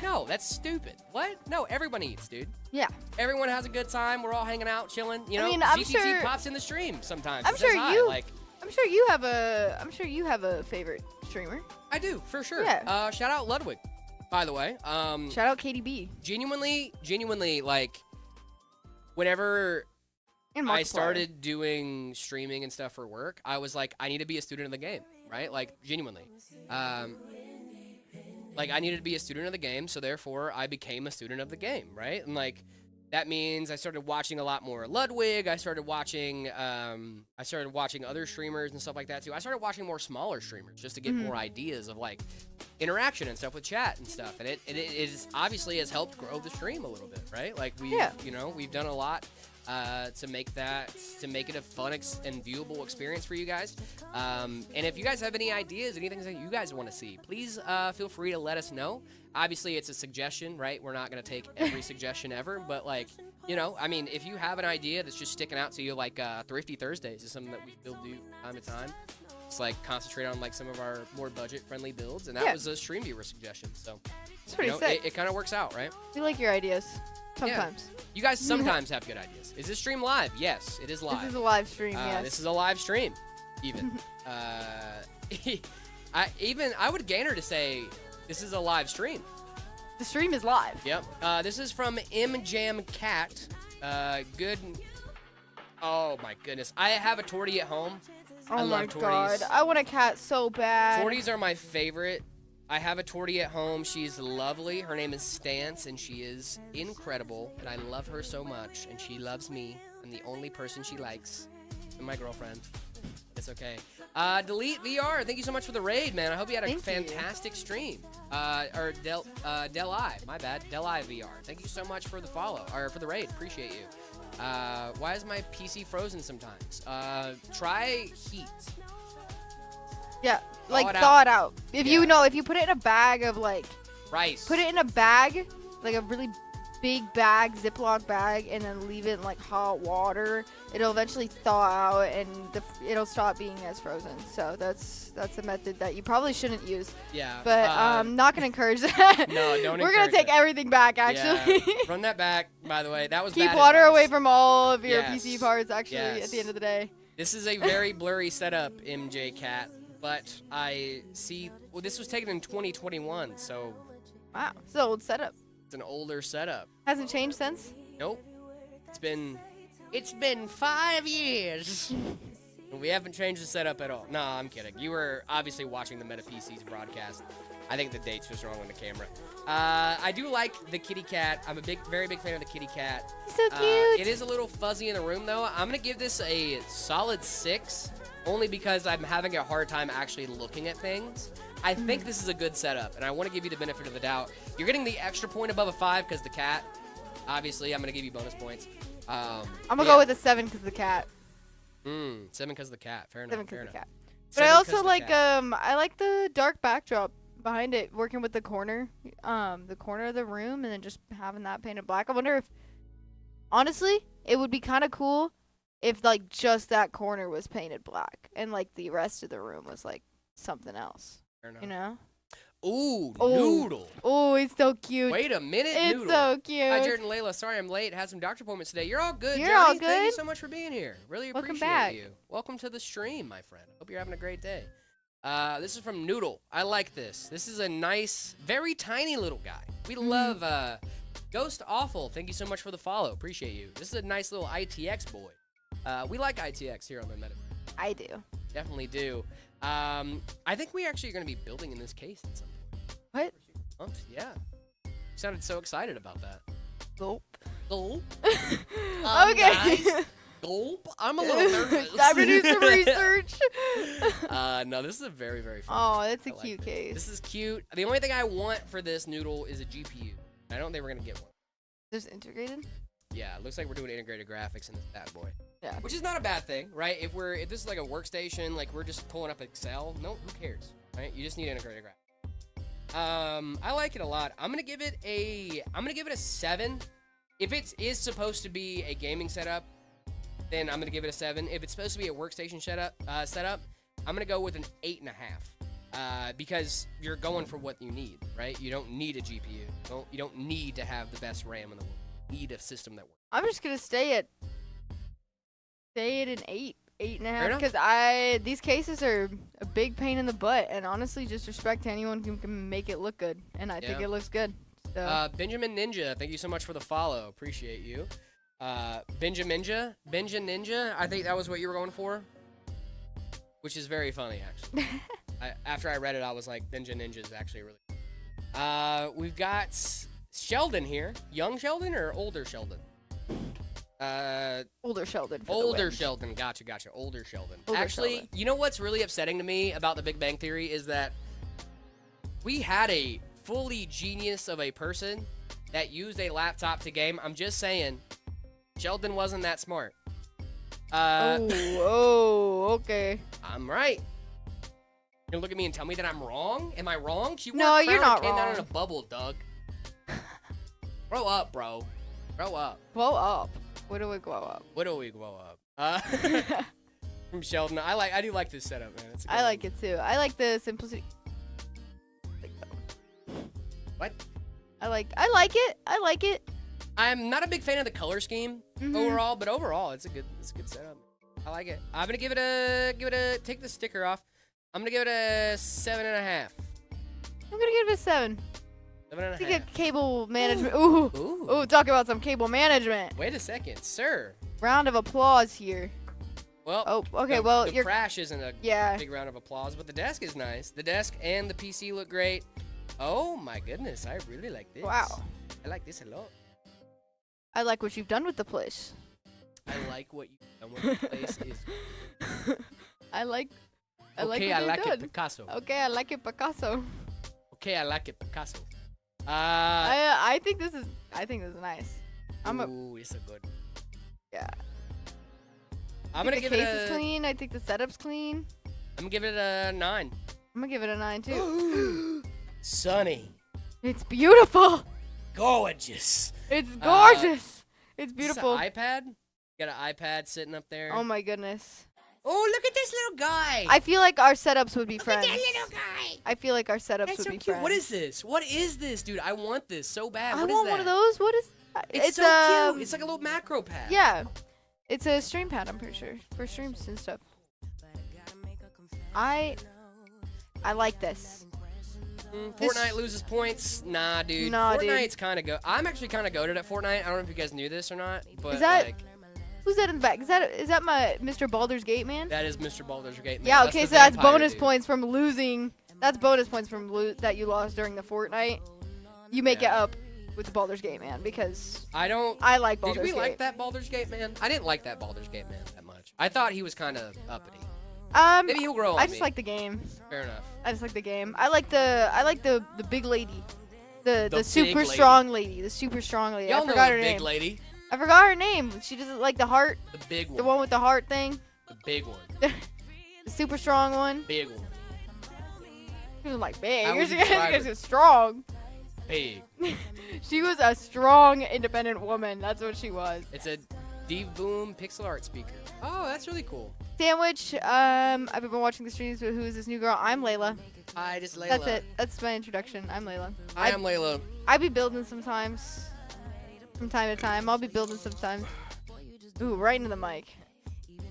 No, that's stupid. What? No, everyone eats, dude. Yeah. Everyone has a good time. We're all hanging out, chilling. You know, I mean, I'm ZTT sure- pops in the stream sometimes. I'm and says sure hi, you- like. I'm sure you have a favorite streamer. I do, for sure. Yeah. Shout out Ludwig, by the way. Shout out KDB. Genuinely, like, whenever And I Markiplier. started doing streaming and stuff for work, I was like, I need to be a student of the game, right? Like, genuinely. Like, I needed to be a student of the game, so therefore I became a student of the game, right? And, like, that means I started watching a lot more Ludwig. I started watching other streamers and stuff like that, too. I started watching more smaller streamers just to get more ideas of, like, interaction and stuff with chat and stuff. And it is obviously has helped grow the stream a little bit, right? Like, we've done a lot to make it a fun and viewable experience for you guys. And if you guys have any ideas, anything that you guys want to see, please feel free to let us know. Obviously, it's a suggestion, right? We're not going to take every suggestion ever, but, like, you know, I mean, if you have an idea that's just sticking out to you, like Thrifty Thursdays is something that we still do time to time. It's like concentrate on like some of our more budget-friendly builds, and that was a stream viewer suggestion. So It's pretty sick. it kind of works out, right? We like your ideas. Sometimes. You guys sometimes have good ideas. Is this stream live? Yes, it is live. This is a live stream, yes. This is a live stream, even. I would gainer to say this is a live stream. The stream is live. Yep. This is from MJamCat. Good. Oh my goodness. I have a tortie at home. I Oh my love god. torties. I want a cat so bad. Torties are my favorite. I have a tortie at home. She's lovely. Her name is Stance, and she is incredible. And I love her so much, and she loves me. I'm the only person she likes. And my girlfriend. It's okay. Delete VR. Thank you so much for the raid, man. I hope you had a fantastic stream. Or Del I. My bad. Del I VR. Thank you so much for the follow or for the raid. Appreciate you. Why is my PC frozen sometimes? Try heat. Yeah, like it thaw out. it out. If Yeah. you put it in a bag of like, Rice. put it in a bag, like a really big bag, Ziploc bag, and then leave it in like hot water, it'll eventually thaw out and it'll stop being as frozen. So that's a method that you probably shouldn't use. Yeah. But I'm not gonna encourage that. No, don't We're gonna encourage take that. everything back. Actually, Yeah. Run that back. By the way, that was keep bad water advice. away from all of your Yes. PC parts. Actually, Yes. at the end of the day. This is a very blurry setup, MJ Cat, but I see. Well, this was taken in 2021, so Wow, it's an old setup. it's an older setup. Hasn't changed since. Nope. It's been 5 years. We haven't changed the setup at all. No, I'm kidding. You were obviously watching the Meta PCs broadcast. I think the date's just wrong on the camera. I do like the kitty cat. I'm a very big fan of the kitty cat. He's so cute. It is a little fuzzy in the room, though. I'm going to give this a solid 6, only because I'm having a hard time actually looking at things. I think this is a good setup, and I want to give you the benefit of the doubt. You're getting the extra point above a 5 because the cat. Obviously, I'm going to give you bonus points. I'm gonna go with a 7 because of the cat. 7 because of the cat. Fair enough. 7 Fair because of the enough. cat. But I 7 'cause also of the like cat. I like the dark backdrop behind it, working with the corner of the room, and then just having that painted black. I wonder if, honestly, it would be kind of cool if like just that corner was painted black and like the rest of the room was like something else. Fair enough. You know? Ooh, Oh. Noodle. Oh, he's so cute. Wait a minute, it's Noodle. so cute. Hi, Jared and Layla. Sorry I'm late. Had some doctor appointments today. You're all good, You're Jody. all Thank you good. so much for being here. Really Welcome appreciate back. you. Welcome to the stream, my friend. Hope you're having a great day. This is from Noodle. I like this. This is a nice, very tiny little guy. We love Ghost Awful. Thank you so much for the follow. Appreciate you. This is a nice little ITX boy. We like ITX here on the Meta. I do. Definitely do. I think we actually are going to be building in this case at some point. What? Yeah. You sounded so excited about that. Gulp. Gulp. Okay. Guys, gulp. I'm a little nervous. Time to do some research. No, this is a very, very fun. Oh, that's a I like cute this. case. This is cute. The only thing I want for this Noodle is a GPU. I don't think we're going to get one. Just integrated? Yeah, it looks like we're doing integrated graphics in this bad boy. Yeah. Which is not a bad thing, right? If this is like a workstation, like we're just pulling up Excel, no, who cares, right? You just need integrated graphics. I like it a lot. I'm gonna give it a 7. If it is supposed to be a gaming setup, then I'm gonna give it a 7. If it's supposed to be a workstation setup, I'm gonna go with an 8.5. Because you're going for what you need, right? You don't need a GPU. You don't need to have the best RAM in the world. You need a system that works. I'm just gonna stay at an 8, 8.5, enough. because these cases are a big pain in the butt, and honestly, just respect to anyone who can make it look good, and I think Yeah. it looks good. So Benjamin Ninja, thank you so much for the follow. Appreciate you. Benjamin Ninja, I think that was what you were going for, which is very funny, actually. After I read it, I was like, Benjamin Ninja is actually really we've got Sheldon here. Young Sheldon or older Sheldon? older Sheldon. For the Older win. Sheldon. Gotcha. Older Sheldon. Older Actually, Sheldon. you know what's really upsetting to me about the Big Bang Theory is that we had a fully genius of a person that used a laptop to game. I'm just saying, Sheldon wasn't that smart. Okay. I'm right. You're gonna look at me and tell me that I'm wrong? Am I wrong? She wore No, a you're crown not and came down wrong. in a bubble, Doug. Grow up, bro. Grow up. Blow up. Where do we grow up? What do we grow up? From Sheldon. I do like this setup, man. It's a good I like one. it too. I like the simplicity. What? I like it. I like it. I'm not a big fan of the color scheme overall, but overall it's a good setup. I like it. I'm gonna give it a take the sticker off. I'm gonna give it a 7.5. I'm gonna give it a 7. 7.5. Think of cable management. Ooh. Ooh, talk about some cable management. Wait a second, sir. Round of applause here. Well, Oh, okay, well, the you're crash isn't a yeah. big round of applause, but the desk is nice. The desk and the PC look great. Oh my goodness, I really like this. Wow. I like this a lot. I like what you've done with the place. I like what you done with the place is. I like Okay, what I you've like done. it, Picasso. Okay, I like it, Picasso. Okay, I like it, Picasso. I think this is nice. Ooh, it's a good. Yeah. I'm I gonna think give the it case is a. clean. I think the setup's clean. I'm gonna give it a 9. I'm gonna give it a 9 too. Sunny, It's beautiful. gorgeous. It's gorgeous. It's beautiful. This is an iPad. Got an iPad sitting up there. Oh my goodness. Oh, look at this little guy. I feel like our setups would be friends. Look at that little guy. I feel like our setups That's would so be cute. friends. What is this? What is this, dude? I want this so bad. I What is want that? one of those. What is? It's so cute. It's like a little macro pad. Yeah, it's a stream pad. I'm pretty sure for streams and stuff. I like this. Fortnite loses points. Nah, dude. Nah, dude. Fortnite's kind of I'm actually kind of goated at Fortnite. I don't know if you guys knew this or not, but Is that- like, Who's that in the back? Is that my Mr. Baldur's Gate man? that is Mr. Baldur's Gate. Man. Yeah. That's Okay, the so that's vampire bonus dude. points from losing. That's bonus points from that you lost during the Fortnite. You make it Yeah. up with the Baldur's Gate man because I don't. I like Did Baldur's we Gate. like that Baldur's Gate man? I didn't like that Baldur's Gate man that much. I thought he was kind of uppity. Maybe he'll grow on I just me. like the game. Fair enough. I just like the game. I like the big lady. The big super lady. strong lady. The super strong lady. Y'all I know forgot the her big name. lady, I forgot her name. She doesn't like the heart. the big one, The one with the heart thing. the big one, The super strong one. big one, She was like big. How would She you describe was her? just strong. big. She was a strong, independent woman. That's what she was. It's a D-Boom pixel art speaker. Oh, that's really cool. Sandwich. I've been watching the streams with who is this new girl? I'm Layla. Hi, just Layla. That's it. That's my introduction. I'm Layla. I am Layla. I be building sometimes. From time to time. I'll be building sometimes. Ooh, right into the mic.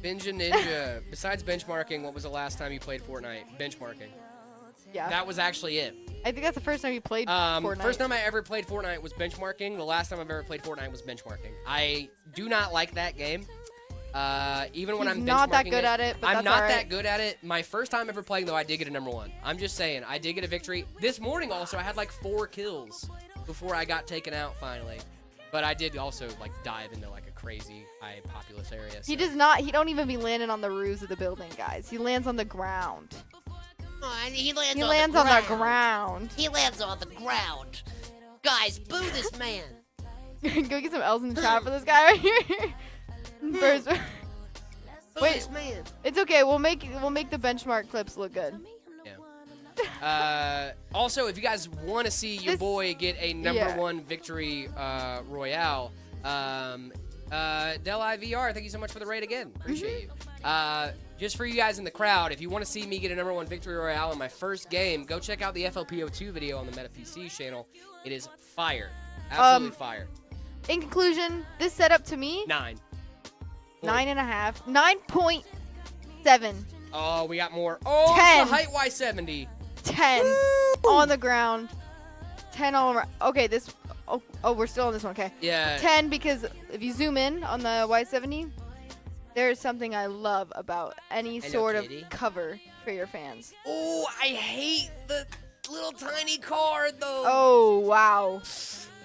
Ninja Ninja. Besides benchmarking, what was the last time you played Fortnite? Benchmarking. Yeah. That was actually it. I think that's the first time you played Fortnite. First time I ever played Fortnite was benchmarking. The last time I've ever played Fortnite was benchmarking. I do not like that game. Even when He's I'm not that benchmarking good at it, but I'm that's not alright. that good at it. My first time ever playing, though, I did get a #1. I'm just saying, I did get a victory. This morning, also, I had like 4 kills before I got taken out finally. But I did also like dive into like a crazy high populous area. He so- does not. He don't even be landing on the roofs of the building, guys. He lands on the ground. Oh, and he lands, He on, lands the on ground. the ground. He lands on the ground. Guys, boo this man. Go get some L's in the chat for this guy right here. First, Boo Wait. this man. it's okay. We'll make the benchmark clips look good. Also, if you guys want to see your This- boy get a number yeah. 1 victory royale, Del IVR, thank you so much for the raid again. Appreciate you. Just for you guys in the crowd, if you want to see me get a number 1 victory royale in my first game, go check out the FLPO2 video on the Meta PC channel. It is fire. Absolutely fire. In conclusion, this setup to me 9. 9.5, 9.7, Oh, we got more. Oh, 10. it's the height Y70. 10 on the ground, 10 all around. Okay, this. Oh, we're still on this one. Okay. Yeah. 10 because if you zoom in on the Y70, there's something I love about any Hello, sort kitty. of cover for your fans. Oh, I hate the little tiny card though. Oh wow.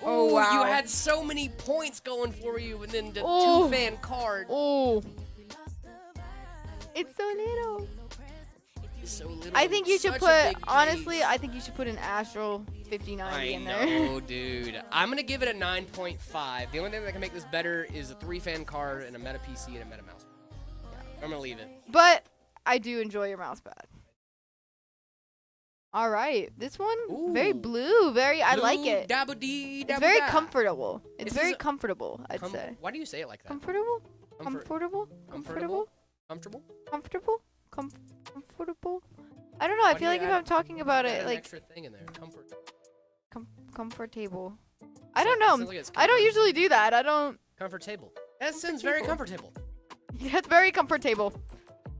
Oh Ooh, wow. You had so many points going for you, and then the Ooh. 2-fan card. Oh. It's so little. So little I think and you should such a put, big honestly, case. I think you should put an Astral 5090 I in there. know, dude. I'm gonna give it a 9.5. The only thing that can make this better is a 3-fan card and a Meta PC and a Meta mouse. Yeah, I'm gonna leave it. But I do enjoy your mouse pad. All right, this one very Ooh. blue, very. I like Blue, it. dabba-dee, It's very dabba-da. comfortable. It's This very is a- comfortable, I'd say. Why do you say it like that? Comfortable? Comfort- Comfortable? Comfortable? Comfortable? Comfortable? Comfortable? I don't know. I Why do feel you like if add- I'm talking about Add it, an like extra thing in there. Comfort. comfortable. I don't It know. sounds like it's I don't comfort- usually do that. I don't. Comfort table. That sounds very comfortable. That's very comfortable.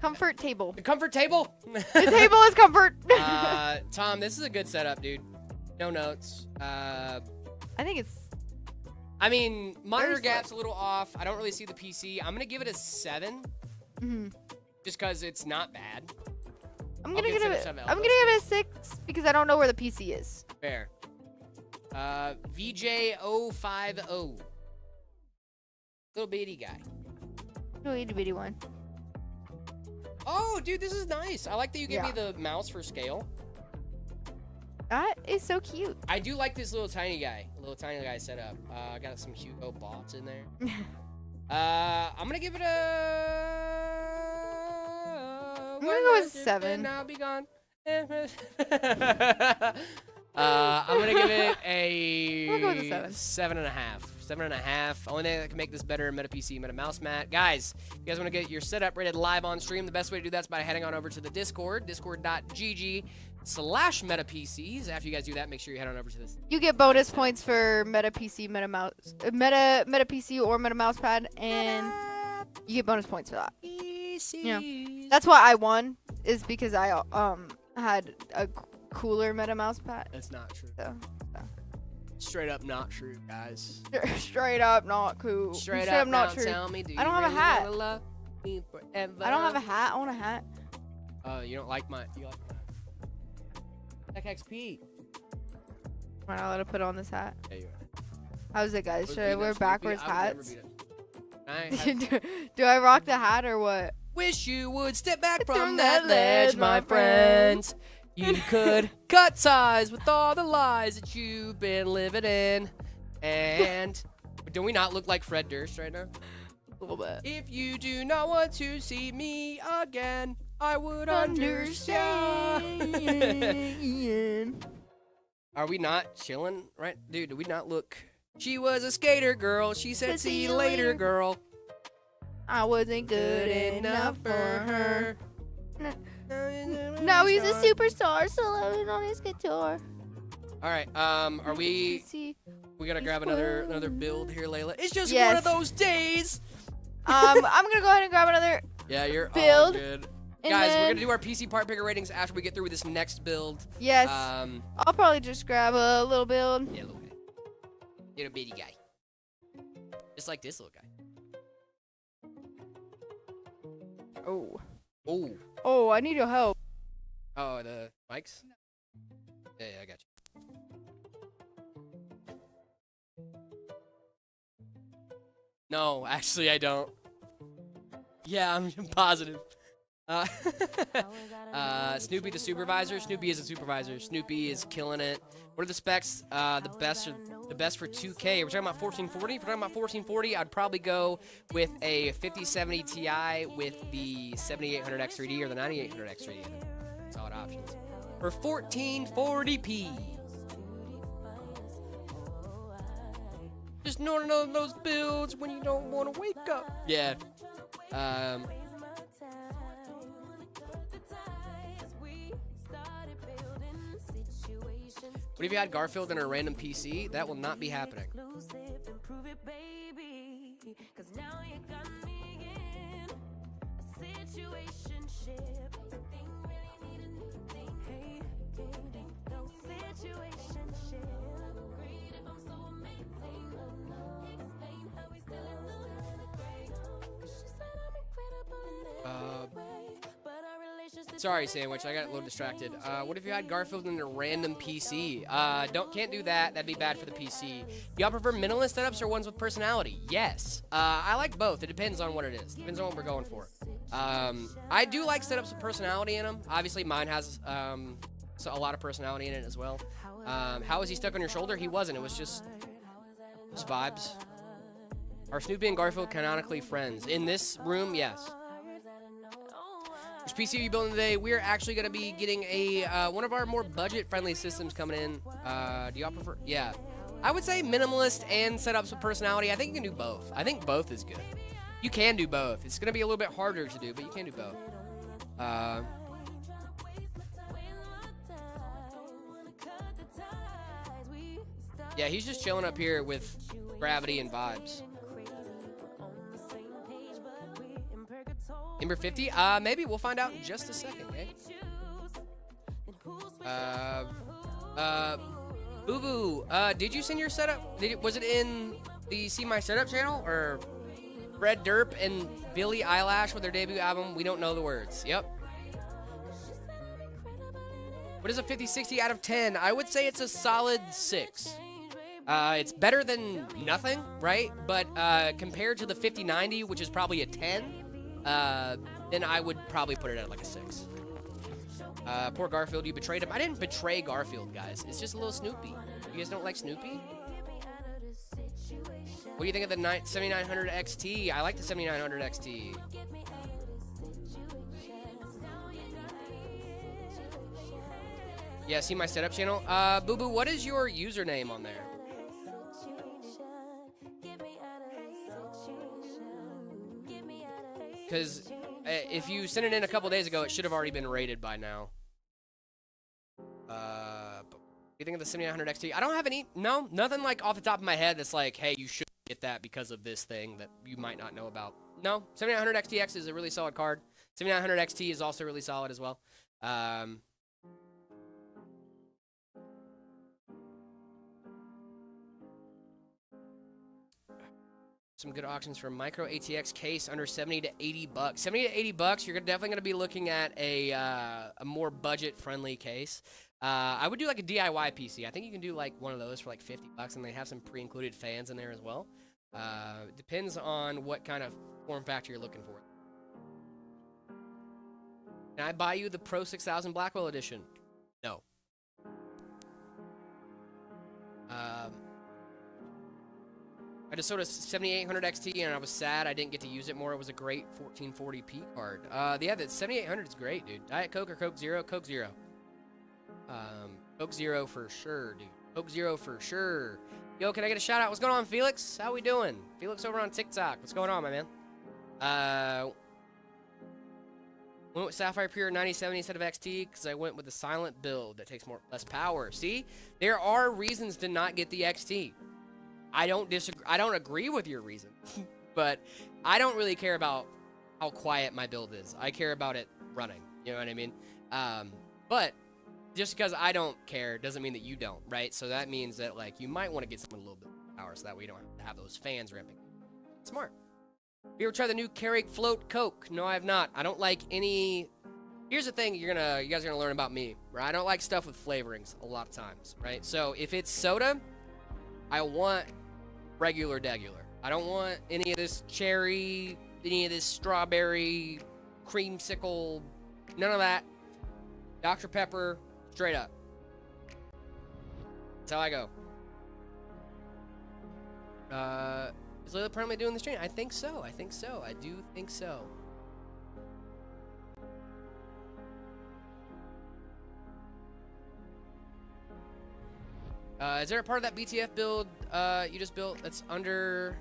Comfort table. The comfort table? The table is comfort. Tom, this is a good setup, dude. No notes. I think it's. I mean, monitor Very gap's a little off. I don't really see the PC. I'm gonna give it a 7, Mhm. just because it's not bad. I'm I'll gonna give consider it. 7 I'm gonna give it a 6 because I don't know where the PC is. Fair. VJ050. Little bitty guy. No itty bitty one. Oh, dude, this is nice. I like that you gave me Yeah. the mouse for scale. That is so cute. I do like this little tiny guy setup. I got some Hugo bots in there. I'm gonna give it a. I'm gonna go with 7. Now be gone. I'm gonna give it a. I'm gonna go with a 7. 7.5. 7.5. Only thing that can make this better, Meta PC, Meta Mouse Mat. Guys, if you guys want to get your setup rated live on stream, the best way to do that's by heading on over to the Discord, discord.gg/MetaPCs. After you guys do that, make sure you head on over to this. You get bonus points for Meta PC, Meta Mouse, Meta PC or Meta Mousepad, and you get bonus points for that. Yeah, that's why I won, is because I had a cooler Meta Mousepad. That's not true. So. Straight up not true, guys. Straight up not cool. Straight up not now true. tell me, do I don't you have a really hat. wanna love me forever? I don't have a hat. I want a hat. You don't like my. You like my. XP. Am I not allowed to put on this hat? There you are. How's it, guys? Should I wear backwards hats? I Do I rock the hat or what? wish you would step back from that ledge, my friends. You could cut ties with all the lies that you've been living in. And do we not look like Fred Durst right now? A little bit. If you do not want to see me again, I would understand. Are we not chilling, right? Dude, do we not look? She was a skater girl. She said, see you later, girl. I wasn't good Good enough for her. Now Now he's a superstar, soloing on his guitar. All right. Are we gonna grab another build here, Layla? It's just one of those days. I'm gonna go ahead and grab another. Yeah, you're all Build, good. and Guys, we're then- gonna do our PC part picker ratings after we get through with this next build. Yes. Um, I'll probably just grab a little build. yeah, little guy, little bitty guy, just like this little guy. Oh. Oh, Oh, I need your help. oh, the mics. Yeah, I got you. No, actually, I don't. Yeah, I'm positive. Snoopy the supervisor. Snoopy is a supervisor. Snoopy is killing it. What are the specs? The best for 2K. We're talking about 1440. If we're talking about 1440, I'd probably go with a 5070 Ti with the 7800 X3D or the 9800 X3D. Solid options for 1440p. Just one of those builds when you don't want to wake up. Yeah. What if you had Garfield in a random PC? That will not be happening. Sorry, Sandwich. I got a little distracted. What if you had Garfield in a random PC? Can't do that. That'd be bad for the PC. Y'all prefer minimalist setups or ones with personality? Yes. I like both. It depends on what it is. Depends on what we're going for. I do like setups with personality in them. Obviously, mine has a lot of personality in it as well. How was he stuck on your shoulder? He wasn't. It was just vibes. Are Snoopy and Garfield canonically friends? In this room, yes. Which PC are you building today? We're actually going to be getting a one of our more budget-friendly systems coming in. Do y'all prefer? Yeah. I would say minimalist and setups with personality. I think you can do both. I think both is good. You can do both. It's going to be a little bit harder to do, but you can do both. Yeah, he's just chilling up here with gravity and vibes. Number 50? Maybe we'll find out in just a second, okay? Boo Boo, did you send your setup? Was it in the See My Setup channel? Or Fred Derp and Billie Eilish with their debut album, We Don't Know the Words? Yep. What is a 50-60 out of 10? I would say it's a solid 6. It's better than nothing, right? But compared to the 50-90, which is probably a 10, then I would probably put it at like a 6. Poor Garfield, you betrayed him. I didn't betray Garfield, guys. It's just a little Snoopy. You guys don't like Snoopy? What do you think of the 7900 XT? I like the 7900 XT. Yeah, see my setup channel? Boo Boo, what is your username on there? Because if you sent it in a couple days ago, it should have already been rated by now. What do you think of the 7900 XT? I don't have nothing like off the top of my head that's like, hey, you should get that because of this thing that you might not know about. No, 7900 XTX is a really solid card. 7900 XT is also really solid as well. Some good auctions for micro ATX case under 70 to 80 bucks. 70 to 80 bucks, you're definitely going to be looking at a more budget-friendly case. I would do like a DIY PC. I think you can do like one of those for like 50 bucks, and they have some pre-included fans in there as well. Depends on what kind of form factor you're looking for. Can I buy you the Pro 6000 Blackwell Edition? No. I just sold a 7800 XT and I was sad I didn't get to use it more. It was a great 1440p card. Yeah, the 7800 is great, dude. Diet Coke or Coke Zero? Coke Zero. Coke Zero for sure, dude. Coke Zero for sure. Yo, can I get a shout out? What's going on, Felix? How we doing? Felix over on TikTok. What's going on, my man? Went with Sapphire Pure 9070 instead of XT because I went with the silent build that takes less power. See, there are reasons to not get the XT. I don't disagree. I don't agree with your reason, but I don't really care about how quiet my build is. I care about it running. You know what I mean? But just because I don't care doesn't mean that you don't, right? So that means that like you might want to get something a little bit more power so that way you don't have to have those fans ripping. Smart. You ever try the new Keurig Float Coke? No, I have not. I don't like any. Here's the thing you guys are gonna learn about me, right? I don't like stuff with flavorings a lot of times, right? So if it's soda, I want regular degular. I don't want any of this cherry, any of this strawberry, creamsicle, none of that. Dr. Pepper, straight up. That's how I go. Is Layla permanently doing the stream? I think so. I do think so. Is there a part of that BTF build you just built that's under...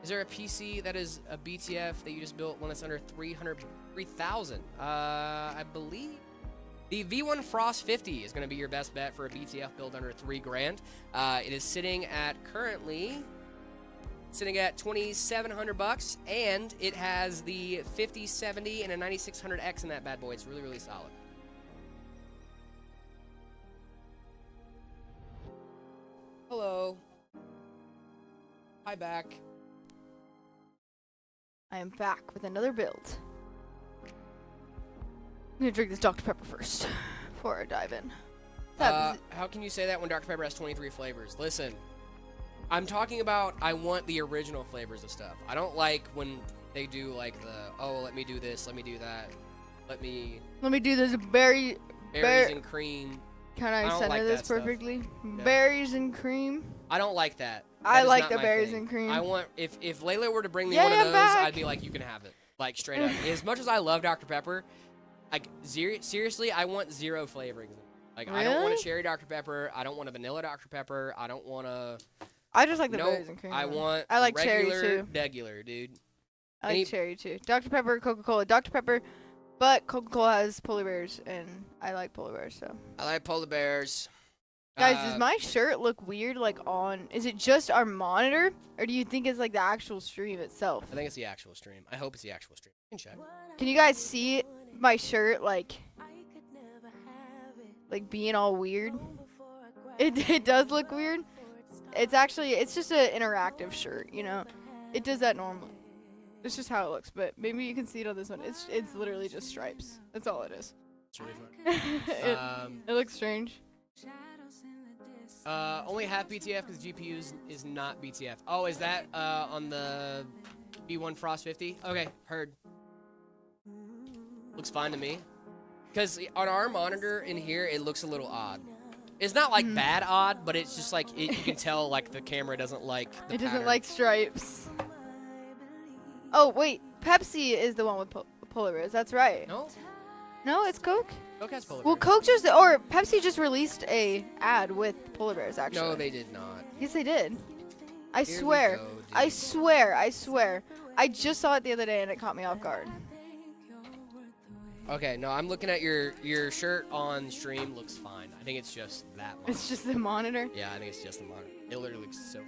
Is there a PC that is a BTF that you just built when it's under 3,000? I believe the V1 Frost 50 is going to be your best bet for a BTF build under $3,000. It is sitting at currently 2,700 bucks, and it has the 5070 and a 9600X in that bad boy. It's really, really solid. Hello. Hi, back. I am back with another build. I'm gonna drink this Dr. Pepper first before I dive in. How can you say that when Dr. Pepper has 23 flavors? Listen, I'm talking about I want the original flavors of stuff. I don't like when they do like the, oh, let me do this, let me do that, let me do this berries and cream. Can I don't center like this that stuff. perfectly? Yeah. Berries and cream. I don't like that. I That is like not the my berries thing. and cream. I want if Layla were to bring me Yay, one of I'm those, back. I'd be like, you can have it, like straight up. As much as I love Dr. Pepper, like seriously, I want zero flavorings. Like I don't want a Really? cherry Dr. Pepper. I don't want a vanilla Dr. Pepper. I don't want a. I just like the No, berries and cream. I though. want I like cherry regular, too. degular, dude. I like Any- cherry too. Dr. Pepper, Coca-Cola. Dr. Pepper, but Coca-Cola has polar bears, and I like polar bears, so. I like polar bears. Guys, does my shirt look weird, like, is it just our monitor, or do you think it's, like, the actual stream itself? I think it's the actual stream. I hope it's the actual stream. You can check. Can you guys see my shirt, like being all weird? It does look weird. It's just an interactive shirt, you know? It does that normally. It's just how it looks, but maybe you can see it on this one. It's literally just stripes. That's all it is. It's really fun. It looks strange. Only half BTF because GPU is not BTF. Oh, is that on the V1 Frost 50? Okay, heard. Looks fine to me. Because on our monitor in here, it looks a little odd. It's not like bad odd, but it's just like you can tell like the camera doesn't like the It doesn't pattern. like stripes. Oh wait, Pepsi is the one with polar bears. That's right. No, No, it's Coke. Coke has polar Well, bears. Pepsi just released a ad with polar bears. Actually. No, they did not. Yes, they did. I Here we swear. go, dude. I swear. I just saw it the other day and it caught me off guard. Okay, no, I'm looking at your shirt on stream. Looks fine. I think it's just that monitor. It's just the monitor. Yeah, I think it's just the monitor. It literally looks so.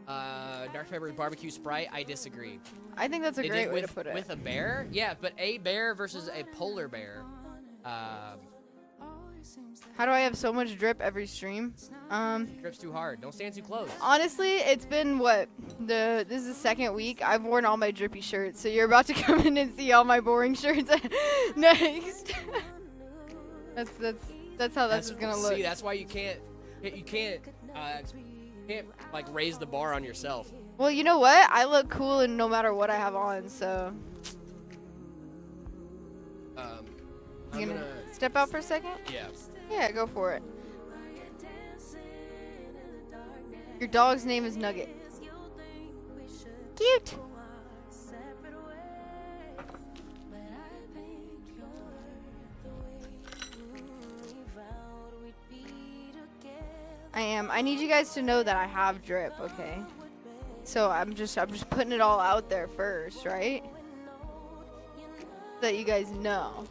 Dark pepper barbecue Sprite. I disagree. I think that's a They great did way to put it. with a bear. Yeah, but a bear versus a polar bear. How do I have so much drip every stream? Drip's too hard. Don't stand too close. Honestly, it's been this is the second week. I've worn all my drippy shirts, so you're about to come in and see all my boring shirts next. that's how that's gonna look. See, that's why you can't like raise the bar on yourself. Well, you know what? I look cool and no matter what I have on, so. You gonna step out for a second? Yeah. Yeah, go for it. Your dog's name is Nugget. Cute. I am. I need you guys to know that I have drip, okay? So I'm just putting it all out there first, right? So that you guys know.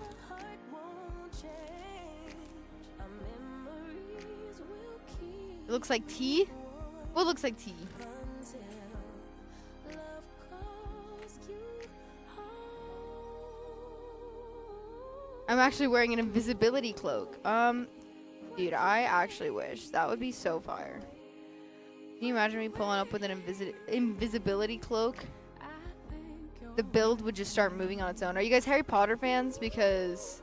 It looks like tea? What looks like tea? I'm actually wearing an invisibility cloak. Dude, I actually wish. That would be so fire. Can you imagine me pulling up with an invisibility cloak? The build would just start moving on its own. Are you guys Harry Potter fans? Because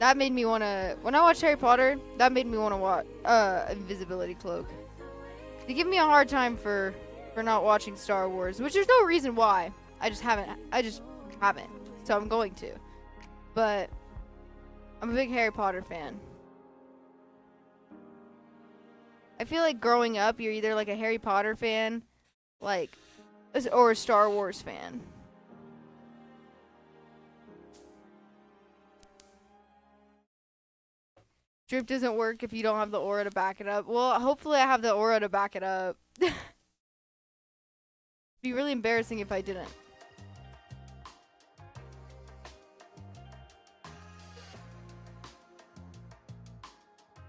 that made me want to... When I watched Harry Potter, that made me want to watch invisibility cloak. They give me a hard time for not watching Star Wars, which there's no reason why. I just haven't. So I'm going to. But I'm a big Harry Potter fan. I feel like growing up, you're either like a Harry Potter fan, or a Star Wars fan. Drip doesn't work if you don't have the aura to back it up. Well, hopefully I have the aura to back it up. It'd be really embarrassing if I didn't.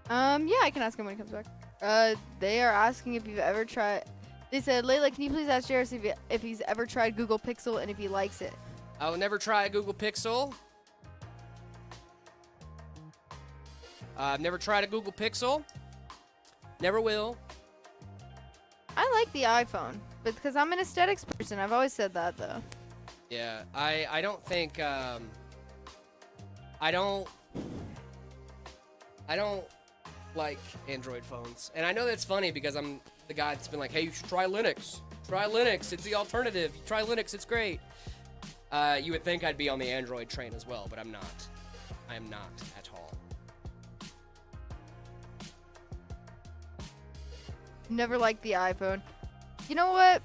Yeah, I can ask him when he comes back. They are asking if you've ever tried... They said, Layla, can you please ask Jairus if he's ever tried Google Pixel and if he likes it? I will never try a Google Pixel. I've never tried a Google Pixel. Never will. I like the iPhone, but because I'm an aesthetics person, I've always said that though. Yeah, I don't think I don't like Android phones, and I know that's funny because I'm the guy that's been like, hey, you should try Linux. Try Linux. It's the alternative. You try Linux. It's great. You would think I'd be on the Android train as well, but I'm not. I am not at all. Never liked the iPhone. You know what?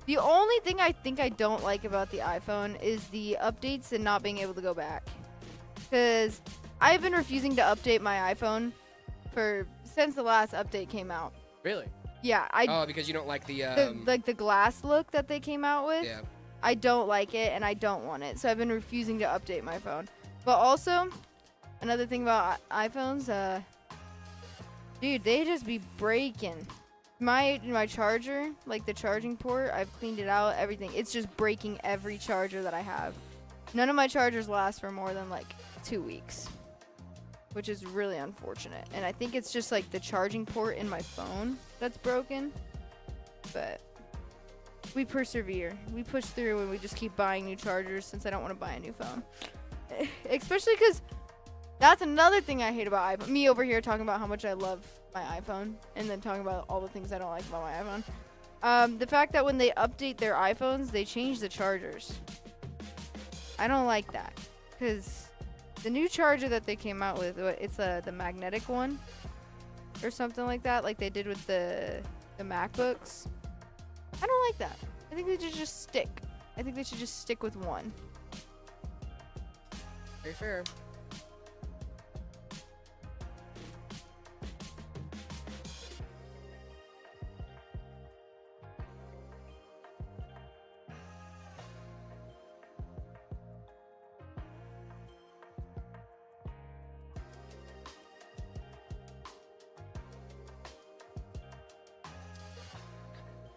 The only thing I think I don't like about the iPhone is the updates and not being able to go back. Because I've been refusing to update my iPhone since the last update came out. Really? Yeah, because you don't like the the glass look that they came out with. Yeah. I don't like it and I don't want it. So I've been refusing to update my phone. But also, another thing about iPhones, dude, they just be breaking. My charger, like the charging port, I've cleaned it out, everything. It's just breaking every charger that I have. None of my chargers last for more than like 2 weeks, which is really unfortunate. And I think it's just like the charging port in my phone that's broken. But we persevere. We push through and we just keep buying new chargers since I don't want to buy a new phone. Especially because that's another thing I hate about iPhone. Me over here talking about how much I love my iPhone and then talking about all the things I don't like about my iPhone. The fact that when they update their iPhones, they change the chargers. I don't like that because the new charger that they came out with, it's the magnetic one or something like that, like they did with the MacBooks. I don't like that. I think they should just stick. I think they should just stick with one. Very fair.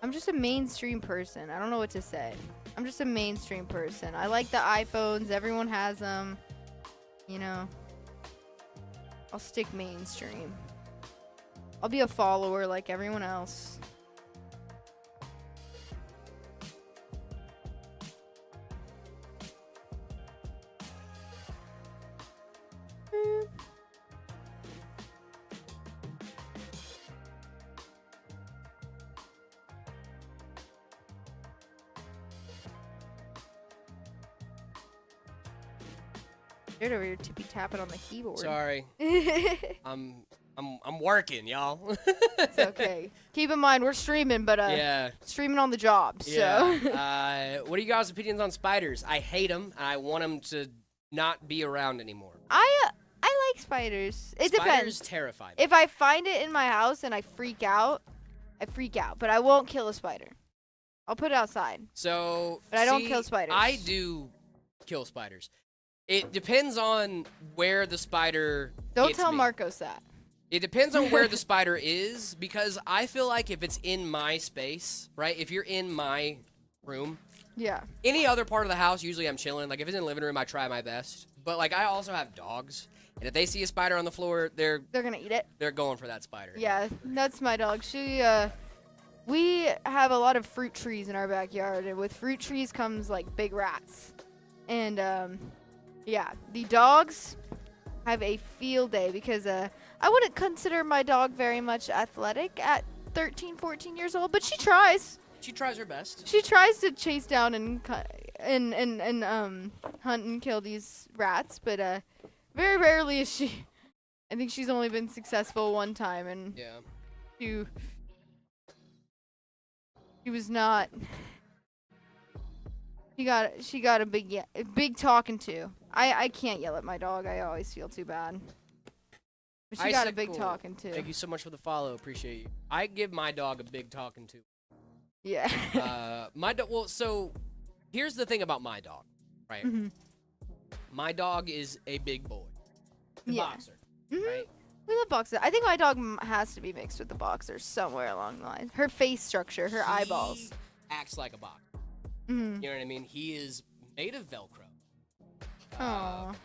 I'm just a mainstream person. I don't know what to say. I'm just a mainstream person. I like the iPhones. Everyone has them. You know. I'll stick mainstream. I'll be a follower like everyone else. You're over here tippy tapping on the keyboard. Sorry. It's I'm working, y'all. okay. Keep in mind we're streaming, but Yeah. streaming on the job. So Yeah. What are you guys' opinions on spiders? I hate them. I want them to not be around anymore. I like spiders. It Spiders depends. terrify me. If I find it in my house and I freak out, but I won't kill a spider. I'll put it outside. So, But I don't see, kill spiders. I do kill spiders. It depends on where the spider Don't gets tell me. Marcos that. It depends on where the spider is, because I feel like if it's in my space, right? If you're in my room, Yeah. any other part of the house, usually I'm chilling. Like if it's in the living room, I try my best. But like I also have dogs, and if they see a spider on the floor, they're They're gonna eat it. going for that spider. Yeah, that's my dog. We have a lot of fruit trees in our backyard, and with fruit trees comes like big rats. And yeah, the dogs have a field day because I wouldn't consider my dog very much athletic at 13, 14 years old, but she tries. She tries her best. She tries to chase down and hunt and kill these rats, but very rarely is she. I think she's only been successful one time, and Yeah. she was not. She got a big talking to. I can't yell at my dog. I always feel too bad. But she I got a said big cool. talking to. Thank you so much for the follow. Appreciate you. I give my dog a big talking to. Yeah. My dog. Well, so here's the thing about my dog, right? Mhm. My dog is a big boy, the Yeah. boxer, Mhm. right? We love boxers. I think my dog has to be mixed with the boxer somewhere along the line. Her face structure, her eyeballs. He acts like a boxer. Mm. You know what I mean? He is made of Velcro. Aww.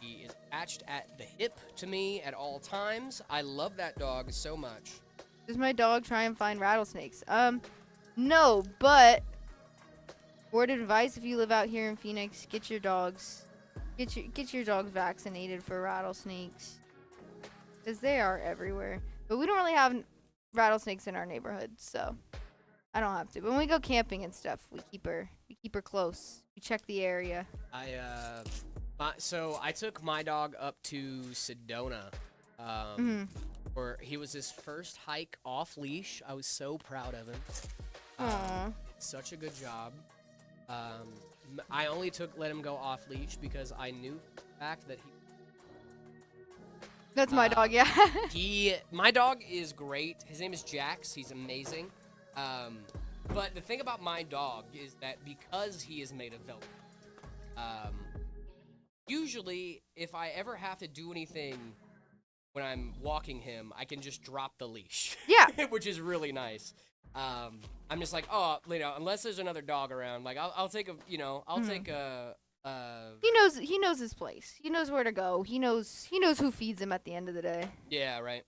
He is attached at the hip to me at all times. I love that dog so much. Does my dog try and find rattlesnakes? No, but word of advice: if you live out here in Phoenix, get your dogs vaccinated for rattlesnakes, because they are everywhere. But we don't really have rattlesnakes in our neighborhood, so I don't have to. But when we go camping and stuff, we keep her close. We check the area. So I took my dog up to Sedona. Where he was his first hike off leash. I was so proud of him. Aww. Such a good job. I only let him go off leash because I knew for the fact that That's my dog, yeah. my dog is great. His name is Jax. He's amazing. But the thing about my dog is that because he is made of Velcro, usually if I ever have to do anything when I'm walking him, I can just drop the leash. Yeah. Which is really nice. I'm just like, unless there's another dog around, like I'll take a, take a. He knows his place. He knows where to go. He knows who feeds him at the end of the day. Yeah, right.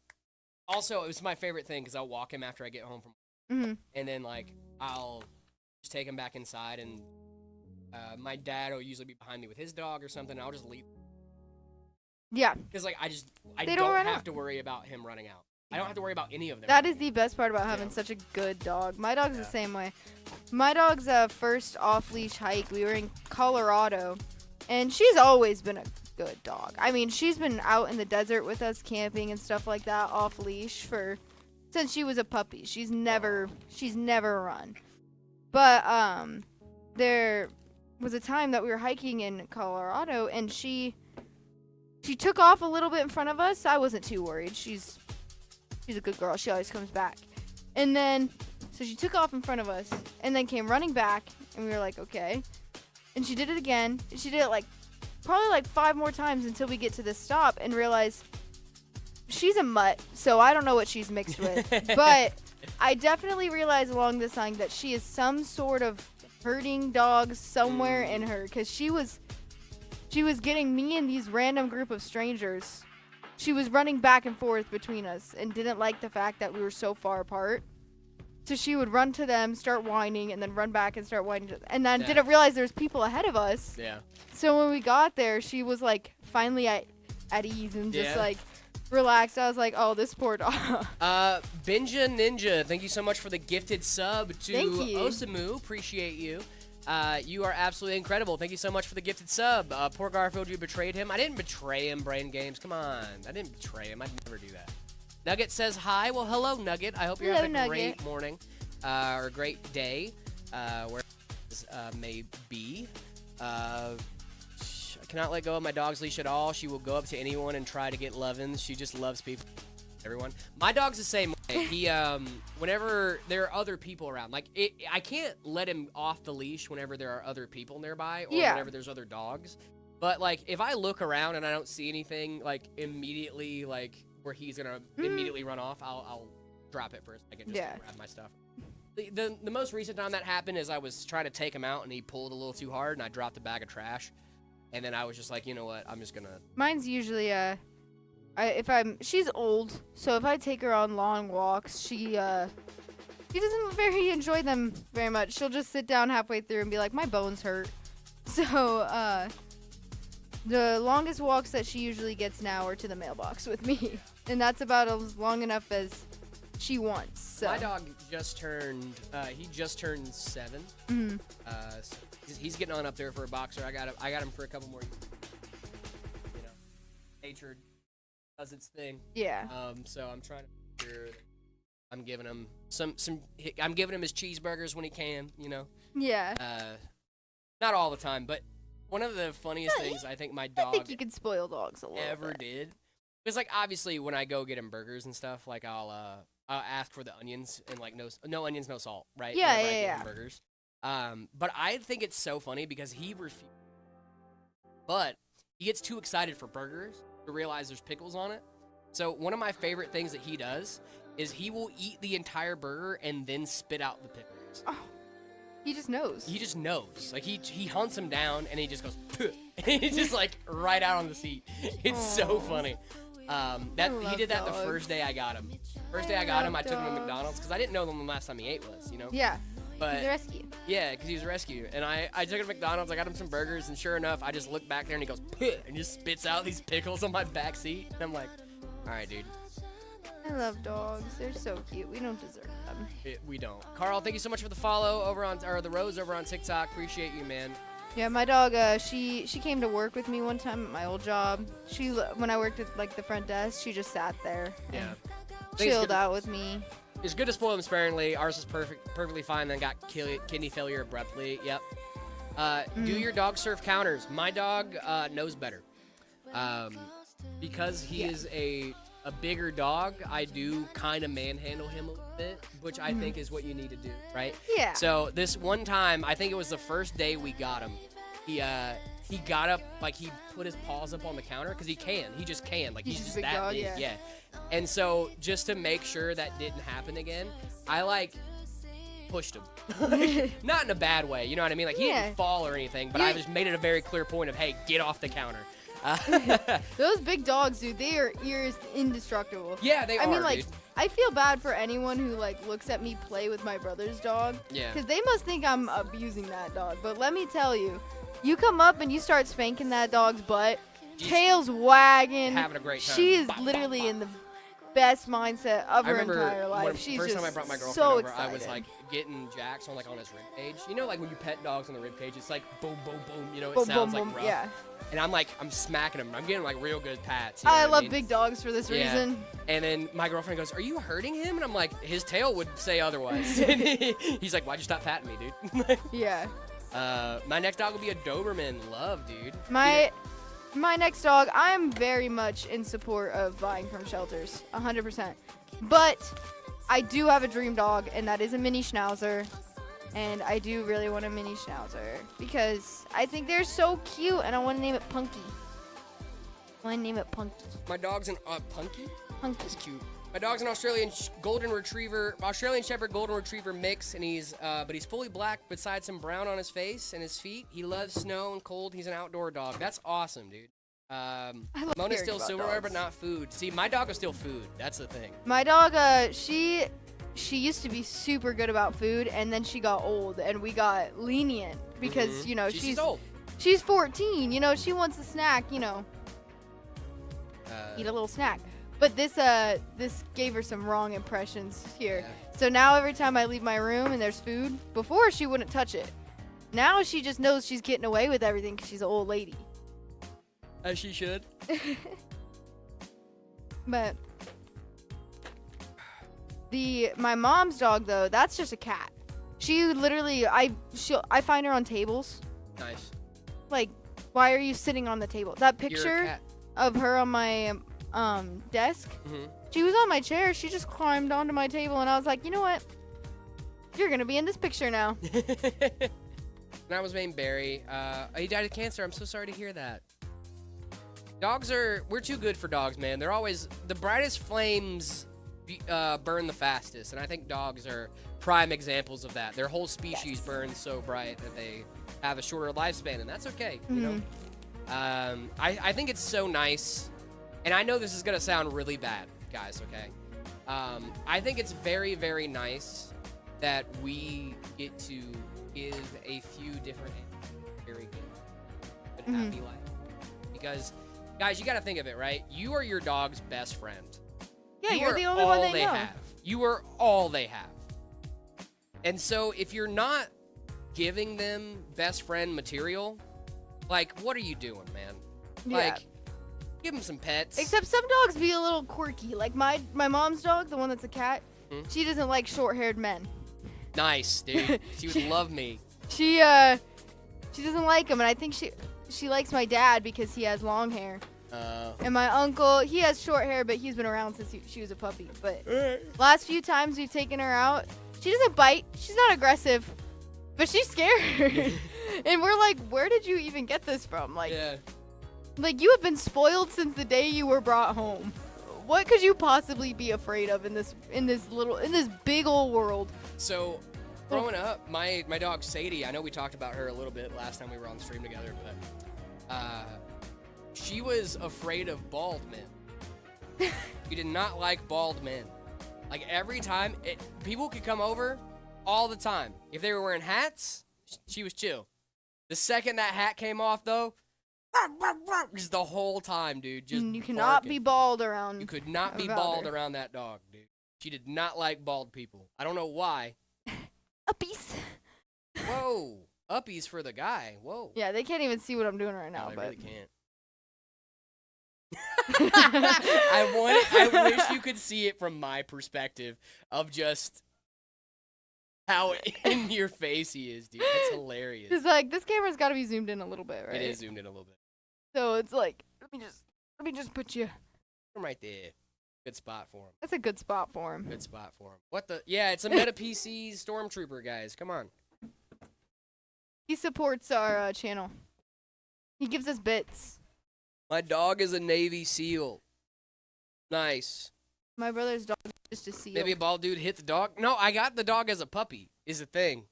Also, it was my favorite thing because I'll walk him after I get home from, and then like I'll just take him back inside, and my dad will usually be behind me with his dog or something. And I'll just leave. Yeah. Because like I They don't run have out. to worry about him running out. I don't have to worry about any of them. That is the best part about having such a good dog. My dog's the same way. My dog's first off-leash hike, we were in Colorado, and she's always been a good dog. I mean, she's been out in the desert with us camping and stuff like that off-leash since she was a puppy. She's never run. But there was a time that we were hiking in Colorado, and she took off a little bit in front of us. I wasn't too worried. She's a good girl. She always comes back. And then, so she took off in front of us and then came running back. And we were like, okay. And she did it again. And she did it probably 5 more times until we get to this stop and realize she's a mutt. So I don't know what she's mixed with. But I definitely realized along this line that she is some sort of herding dogs somewhere in her, because she was getting me and these random group of strangers. She was running back and forth between us and didn't like the fact that we were so far apart. So she would run to them, start whining, and then run back and start whining. And then didn't realize there was people ahead of us. Yeah. So when we got there, she was like finally at ease and just like relaxed. I was like, oh, this poor dog. Benja Ninja, thank you so much for the gifted sub to Thank you. Osamu. Appreciate you. You are absolutely incredible. Thank you so much for the gifted sub. Poor Garfield, you betrayed him. I didn't betray him, Brain Games. Come on. I didn't betray him. I'd never do that. Nugget says hi. Well, hello, Nugget. I hope you're having a great morning or a great day, where this may be. I cannot let go of my dog's leash at all. She will go up to anyone and try to get lovins. She just loves people. Everyone. My dog's the same way. He, whenever there are other people around, like, I can't let him off the leash whenever there are other people nearby or whenever there's other dogs. But, like, if I look around and I don't see anything, like, immediately, like, where he's gonna immediately run off, I'll drop it for a second just to grab my stuff. The most recent time that happened is I was trying to take him out and he pulled a little too hard and I dropped a bag of trash. And then I was just like, you know what, I'm just gonna... Mine's usually, she's old, so if I take her on long walks, she doesn't very enjoy them very much. She'll just sit down halfway through and be like, my bones hurt. So, the longest walks that she usually gets now are to the mailbox with me. And that's about as long enough as she wants. So. My dog just turned, he just turned 7. So he's getting on up there for a boxer. I got him for a couple more years. You know, nature does its thing. Yeah. So I'm trying to make sure that I'm giving him I'm giving him his cheeseburgers when he can, you know. Yeah. Not all the time, but one of the funniest things I think my dog I think you can spoil dogs a little ever bit. did. Because, like, obviously when I go get him burgers and stuff, like, I'll ask for the onions and, like, no onions, no salt, right? Yeah, Whenever I yeah, get yeah. him burgers. But I think it's so funny because he refuses. But he gets too excited for burgers to realize there's pickles on it. So one of my favorite things that he does is he will eat the entire burger and then spit out the pickles. Oh, he just knows. He just knows. Like, he hunts him down and he just goes, "Puh," and he's just, like, right out on the seat. It's so funny. He did that the first day I got him. First day I got him, I took him to McDonald's because I didn't know when the last time he ate was, you know? Yeah. But He's a rescue. yeah, because he was a rescue. And I took him to McDonald's, I got him some burgers, and sure enough, I just look back there and he goes, "Puh," and just spits out these pickles on my back seat. And I'm like, all right, dude. I love dogs. They're so cute. We don't deserve them. We don't. Carl, thank you so much for the follow or the rose over on TikTok. Appreciate you, man. Yeah, my dog, she came to work with me one time at my old job. When I worked at, like, the front desk, she just sat there and chilled out with me. It's good to spoil them sparingly. Ours was perfectly fine, then got kidney failure abruptly. Yep. Do your dog serve counters? My dog knows better. Because he is a bigger dog, I do kind of manhandle him a little bit, which I think is what you need to do, right? Yeah. So this one time, I think it was the first day we got him, he got up, like, he put his paws up on the counter, because he just can. Like, he's just a big that dog, big, yeah. And so, just to make sure that didn't happen again, I, like, pushed him. Like, not in a bad way, you know what I mean? Like, he didn't fall or anything, but I just made it a very clear point of, hey, get off the counter. Those big dogs, dude, they are indestructible. Yeah, they are, I mean, like, dude. I feel bad for anyone who, like, looks at me play with my brother's dog. Yeah. Because they must think I'm abusing that dog. But let me tell you, you come up and you start spanking that dog's butt, tail's wagging. Having a great time. She is Bop, bop, literally bop. in the best mindset of I her remember entire life. She's first just time I brought my girlfriend so over, excited. I was like getting Jax on his rib cage. You know, like when you pet dogs on the rib cage, it's like boom, boom, boom. You know, it Boom, sounds boom, like boom, rough. yeah. And I'm smacking him. I'm getting like real good pats. You know I what love mean? big dogs for this Yeah. reason. And then my girlfriend goes, "Are you hurting him?" And I'm like, "His tail would say otherwise." And he's like, "Why'd you stop patting me, dude?" Yeah. My next dog will be a Doberman. Love, dude. My next dog, I'm very much in support of buying from shelters, 100%. But I do have a dream dog, and that is a mini schnauzer. And I do really want a mini schnauzer because I think they're so cute, and I want to name it Punky. I want to name it Punky. My dog's an Punky. Punky. That's cute. My dog's an Australian Shepherd Golden Retriever mix, and but he's fully black besides some brown on his face and his feet. He loves snow and cold. He's an outdoor dog. That's awesome, dude. I love Mona's hearing still about silverware, dogs. but not food. See, my dog is still food. That's the thing. My dog, she used to be super good about food, and then she got old, and we got lenient because you know She's old. She's 14. You know, she wants a snack. You know, eat a little snack. But this gave her some wrong impressions here. Yeah. So now every time I leave my room and there's food, before she wouldn't touch it. Now she just knows she's getting away with everything because she's an old lady. As she should. But my mom's dog though, that's just a cat. She literally, I find her on tables. Nice. Like, why are you sitting on the table? That You're a picture cat. of her on my desk. Mhm. She was on my chair. She just climbed onto my table, and I was like, you know what? You're gonna be in this picture now. When I was named Barry, he died of cancer. I'm so sorry to hear that. We're too good for dogs, man. They're always, the brightest flames burn the fastest, and I think dogs are prime examples of that. Their whole species burns so bright that they have a shorter lifespan, and that's okay, you know? I think it's so nice, and I know this is going to sound really bad, guys, okay? I think it's very, very nice that we get to give a few different very good and happy life. Because, guys, you got to think of it, right? You are your dog's best friend. Yeah, You you're are the only one all they know. have. You are all they have. And so if you're not giving them best friend material, like, what are you doing, man? Yeah. Like, give them some pets. Except some dogs be a little quirky. Like my mom's dog, the one that's a cat, she doesn't like short-haired men. Nice, dude. She would love me. She doesn't like them, and I think she likes my dad because he has long hair. And my uncle, he has short hair, but he's been around since she was a puppy. But last few times we've taken her out, she doesn't bite. She's not aggressive, but she's scared. And we're like, where did you even get this from? Like, Yeah. like you have been spoiled since the day you were brought home. What could you possibly be afraid of in this big old world? So, growing up, my dog Sadie, I know we talked about her a little bit last time we were on the stream together, but she was afraid of bald men. She did not like bald men. Like, every time, people could come over all the time. If they were wearing hats, she was chill. The second that hat came off, though, just the whole time, dude. Just You cannot barking. be bald around. You could not be around bald her. around that dog, dude. She did not like bald people. I don't know why. Uppies. Whoa. Uppies for the guy. Whoa. Yeah, they can't even see what I'm doing right now, No, they but really can't. I wish you could see it from my perspective of just how in your face he is, dude. That's hilarious. it's like this camera's got to be zoomed in a little bit, right? It is zoomed in a little bit. So it's like let me just put you. I'm right there. Good spot for him. That's a good spot for him. Good spot for him. What the? Yeah, it's a Meta PC Stormtrooper, guys. Come on. He supports our channel. He gives us bits. My dog is a Navy SEAL. Nice. My brother's dog is just a seal. Maybe a bald dude hit the dog. No, I got the dog as a puppy, is the thing.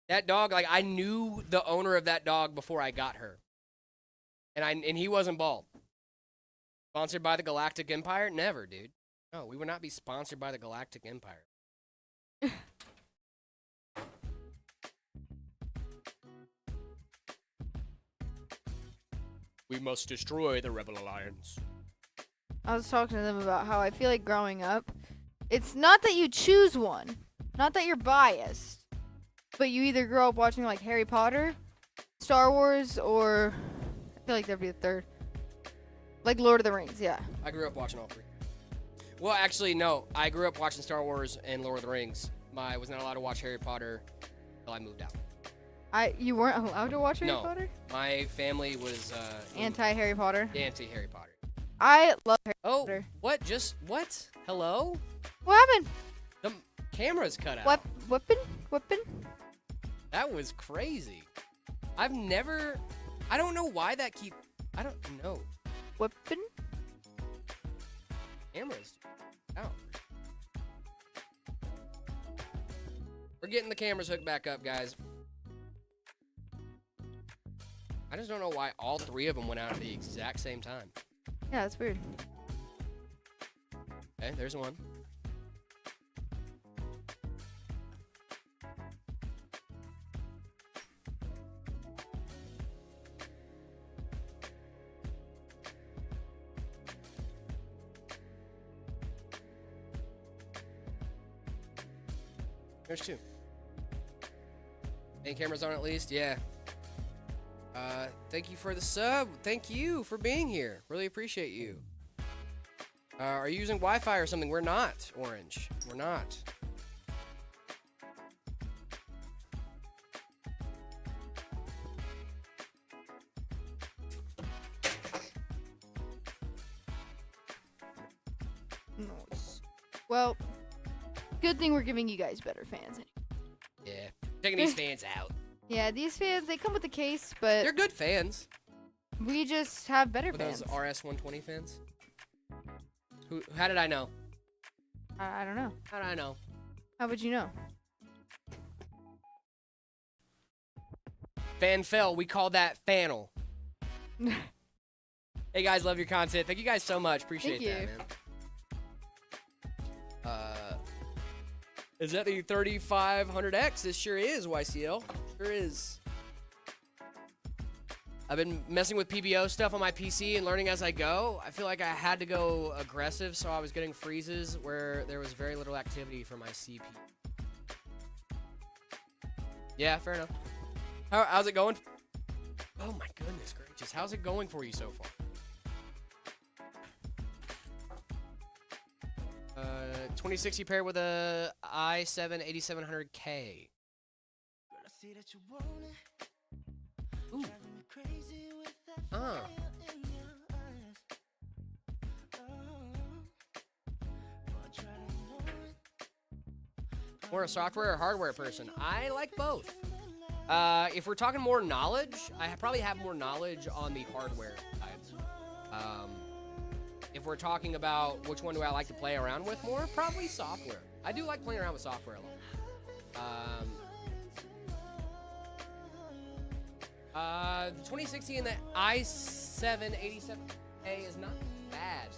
That dog, like, I knew the owner of that dog before I got her. And he wasn't bald. Sponsored by the Galactic Empire? Never, dude. No, we would not be sponsored by the Galactic Empire. We must destroy the Rebel Alliance. I was talking to them about how I feel like growing up, it's not that you choose one, not that you're biased, but you either grow up watching like Harry Potter, Star Wars, or I feel like there'd be a third. Like Lord of the Rings, yeah. I grew up watching all three. Well, actually, no. I grew up watching Star Wars and Lord of the Rings. I was not allowed to watch Harry Potter until I moved out. You weren't allowed to watch Harry No. Potter? My family was Anti-Harry Potter. anti-Harry Potter. I love Harry Oh, Potter. what? What? Hello? What happened? The camera's cut out. Weapon? That was crazy. I don't know why that I don't know. Weapon? Camera's out. We're getting the cameras hooked back up, guys. I just don't know why all 3 of them went out at the exact same time. Yeah, that's weird. Okay, there's one. There's 2. Any cameras on at least? Yeah. Thank you for the sub. Thank you for being here. Really appreciate you. Are you using Wi-Fi or something? We're not, Orange. We're not. Nice. Well, good thing we're giving you guys better fans. Yeah. Taking these fans out. Yeah, these fans, they come with the case, but They're good fans. we just have better Were fans. those RS120 fans? How did I know? I don't know. How did I know? How would you know? Fan fell. We call that fannel. Hey guys, love your content. Thank you guys so much. Appreciate Thank that, you. man. Is that the 3500X? This sure is, YCL. Sure is. I've been messing with PBO stuff on my PC and learning as I go. I feel like I had to go aggressive, so I was getting freezes where there was very little activity for my CPU. Yeah, fair enough. How's it going? Oh my goodness gracious. How's it going for you so far? 2060 paired with a i7 8700K. Ooh. More a software or hardware person? I like both. If we're talking more knowledge, I probably have more knowledge on the hardware side. If we're talking about which one do I like to play around with more, probably software. I do like playing around with software a lot. The 2060 and the i7 87A is not bad.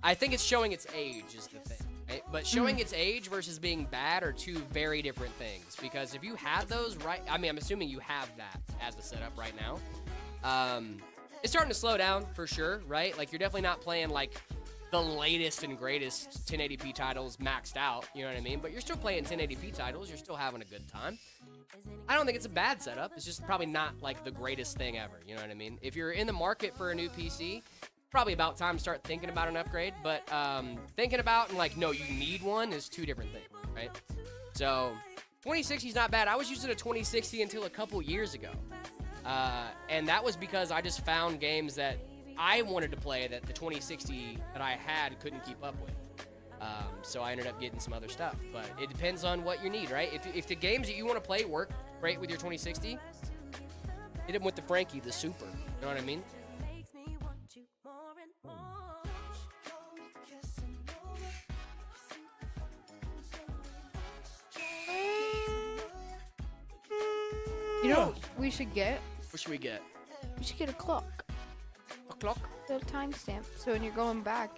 I think it's showing its age is the thing. Right? But showing its age versus being bad are 2 very different things. Because if you have those right, I mean, I'm assuming you have that as the setup right now. It's starting to slow down for sure, right? Like you're definitely not playing like the latest and greatest 1080p titles maxed out, you know what I mean? But you're still playing 1080p titles, you're still having a good time. I don't think it's a bad setup. It's just probably not like the greatest thing ever, you know what I mean? If you're in the market for a new PC, probably about time to start thinking about an upgrade, but thinking about and like, no, you need one is 2 different things, right? So 2060 is not bad. I was using a 2060 until a couple years ago. And that was because I just found games that I wanted to play that the 2060 that I had couldn't keep up with. So I ended up getting some other stuff. But it depends on what you need, right? If the games that you want to play work great with your 2060, hit them with the Frankie, the Super. You know what I mean? You know what we should get? What should we get? We should get a clock. A clock? The timestamp. So when you're going back,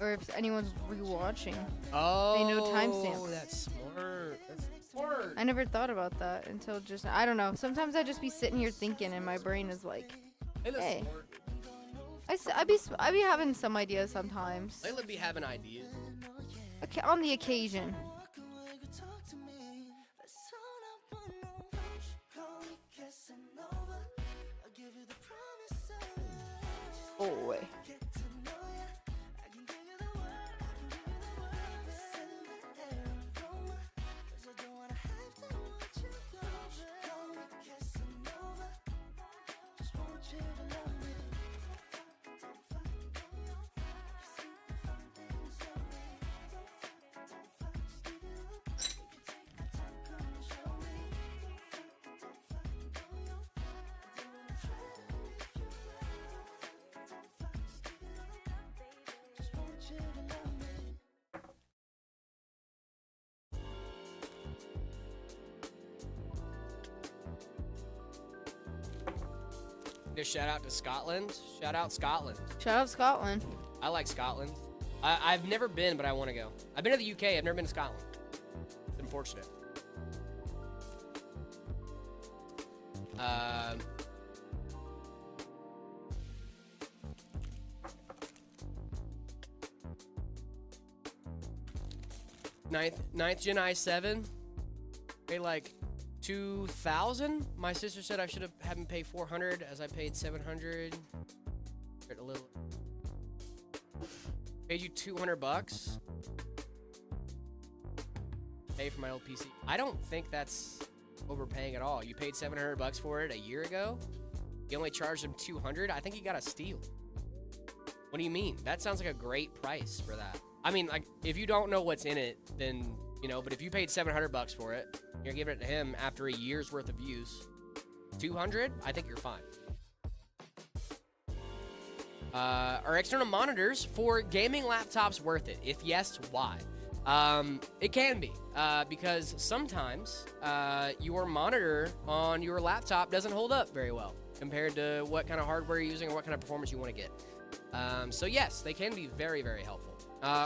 or if anyone's rewatching, Oh, they know timestamps. That's smart. That's smart. I never thought about that until just I don't know. Sometimes I just be sitting here thinking, and my brain is like, hey. I be having some ideas sometimes. Layla be having ideas. Okay, on the occasion. Oh, boy. Just shout out to Scotland. Shout out Scotland. Shout out Scotland. I like Scotland. I've never been, but I want to go. I've been to the UK. I've never been to Scotland. It's unfortunate. Ninth gen i7. Pay like 2,000. My sister said I should have had him pay 400 as I paid 700. A little. Paid you 200 bucks. Pay for my old PC. I don't think that's overpaying at all. You paid 700 bucks for it a year ago. You only charged him 200. I think you got a steal. What do you mean? That sounds like a great price for that. I mean, like, if you don't know what's in it, then, you know, but if you paid 700 bucks for it, you're giving it to him after a year's worth of use. 200, I think you're fine. Are external monitors for gaming laptops worth it? If yes, why? It can be, because sometimes your monitor on your laptop doesn't hold up very well compared to what kind of hardware you're using or what kind of performance you want to get. So yes, they can be very, very helpful.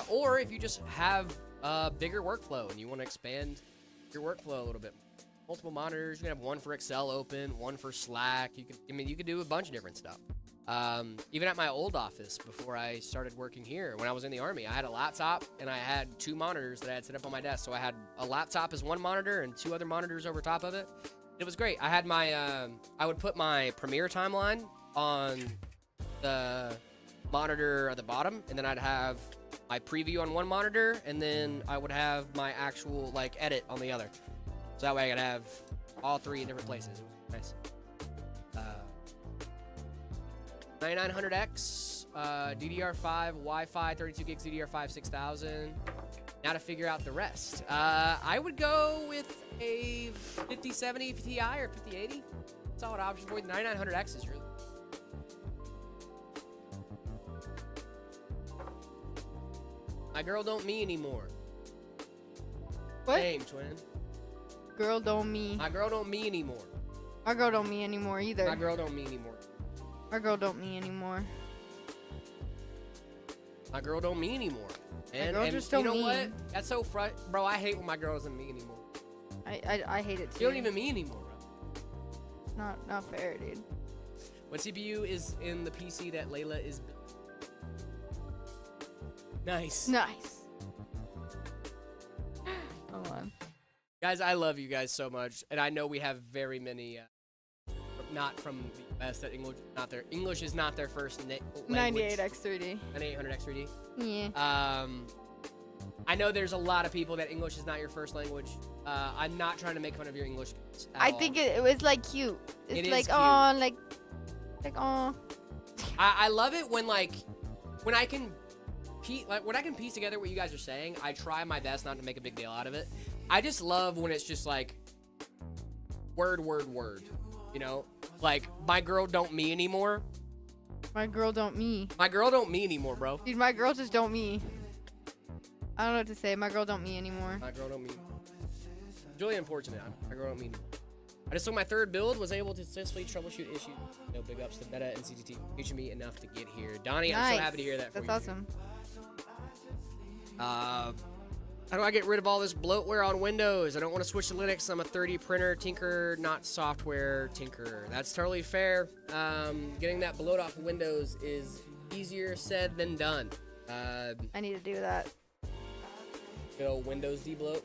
Or if you just have a bigger workflow and you want to expand your workflow a little bit. Multiple monitors, you can have one for Excel open, one for Slack. You can do a bunch of different stuff. Even at my old office before I started working here, when I was in the Army, I had a laptop and I had 2 monitors that I had set up on my desk. So I had a laptop as one monitor and 2 other monitors over top of it. It was great. I had my, I would put my Premiere timeline on the monitor at the bottom, and then I'd have my preview on one monitor, and then I would have my actual, like, edit on the other. So that way I could have all 3 in different places. It was nice. 9900X, DDR5, Wi-Fi, 32 gigs, DDR5, 6000. Now to figure out the rest. I would go with a 5070 Ti or 5080. Solid option for you. The 9900X is really. My girl don't me anymore. What? Same, twin. Girl don't me. My girl don't me anymore. My girl don't me anymore either. My girl don't me anymore. My girl don't me anymore. My girl don't me anymore. And, girl and just you don't know me. what? That's so bro, I hate when my girl doesn't me anymore. I hate it too. You don't even me anymore, bro. Not fair, dude. What CPU is in the PC that Layla is building? Nice. Nice. Hold on. Guys, I love you guys so much. And I know we have very many, not from the US, that English is not their first language. 98X3D. 9800X3D. Yeah. I know there's a lot of people that English is not your first language. I'm not trying to make fun of your English. I think it was like cute. It's It like, is cute. oh, like, oh. I love it when I can piece together what you guys are saying. I try my best not to make a big deal out of it. I just love when it's just like word, you know, like my girl don't me anymore. My girl don't me. My girl don't me anymore, bro. Dude, my girl just don't me. I don't know what to say. My girl don't me anymore. My girl don't me. It's really unfortunate. My girl don't me anymore. I just took my 3rd build, was able to successfully troubleshoot issues. You know, big ups to Beta and CTT, teaching me enough to get here. Donnie, I'm so happy to hear that for That's you. awesome. How do I get rid of all this bloatware on Windows? I don't want to switch to Linux. I'm a 3D printer tinker, not software tinker. That's totally fair. Getting that bloat off of Windows is easier said than done. I need to do that. Good old Windows debloat.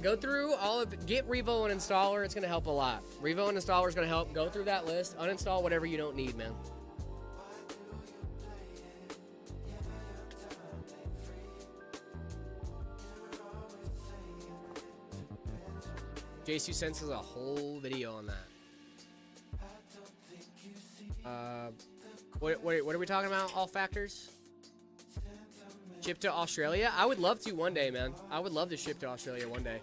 Go through all of get Revo and installer. It's gonna help a lot. Revo and installer is gonna help. Go through that list. Uninstall whatever you don't need, man. JSU Sense has a whole video on that. What are we talking about? All factors? Ship to Australia? I would love to one day, man. I would love to ship to Australia one day.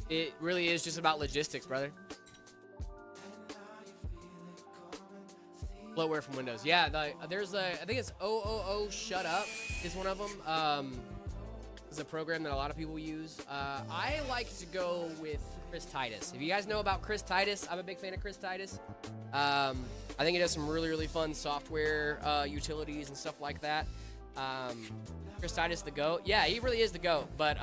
It really is just about logistics, brother. Bloatware from Windows. Yeah, there's I think it's 000 Shut Up is one of them. is a program that a lot of people use. I like to go with Chris Titus. If you guys know about Chris Titus, I'm a big fan of Chris Titus. I think he does some really, really fun software utilities and stuff like that. Chris Titus, the GOAT. Yeah, he really is the GOAT. But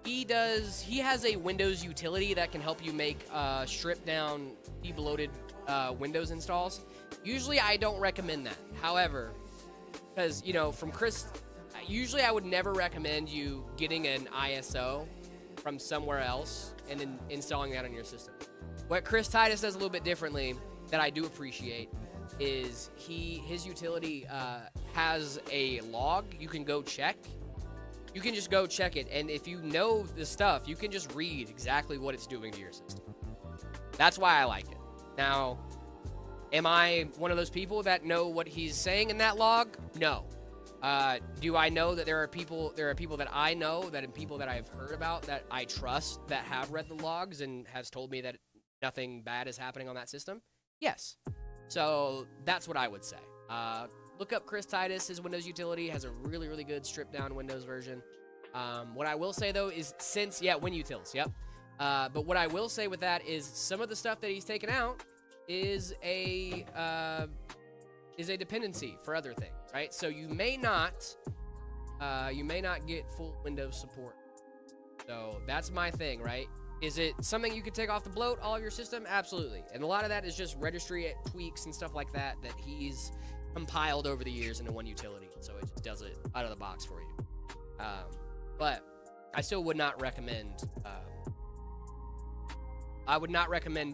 he has a Windows utility that can help you make stripped down, debloated Windows installs. Usually, I don't recommend that. However, because from Chris, usually I would never recommend you getting an ISO from somewhere else and then installing that on your system. What Chris Titus does a little bit differently that I do appreciate is his utility has a log you can go check. You can just go check it, and if you know the stuff, you can just read exactly what it's doing to your system. That's why I like it. Now, am I one of those people that know what he's saying in that log? No. Do I know that there are people that I know, and people that I've heard about that I trust that have read the logs and has told me that nothing bad is happening on that system? Yes. So that's what I would say. Look up Chris Titus. His Windows utility has a really, really good stripped down Windows version. What I will say though is WinUtils, yep. But what I will say with that is some of the stuff that he's taken out is a dependency for other things, right? So you may not get full Windows support. So that's my thing, right? Is it something you could take off the bloat all of your system? Absolutely. And a lot of that is just registry tweaks and stuff like that he's compiled over the years into one utility. So it just does it out of the box for you. But I still would not recommend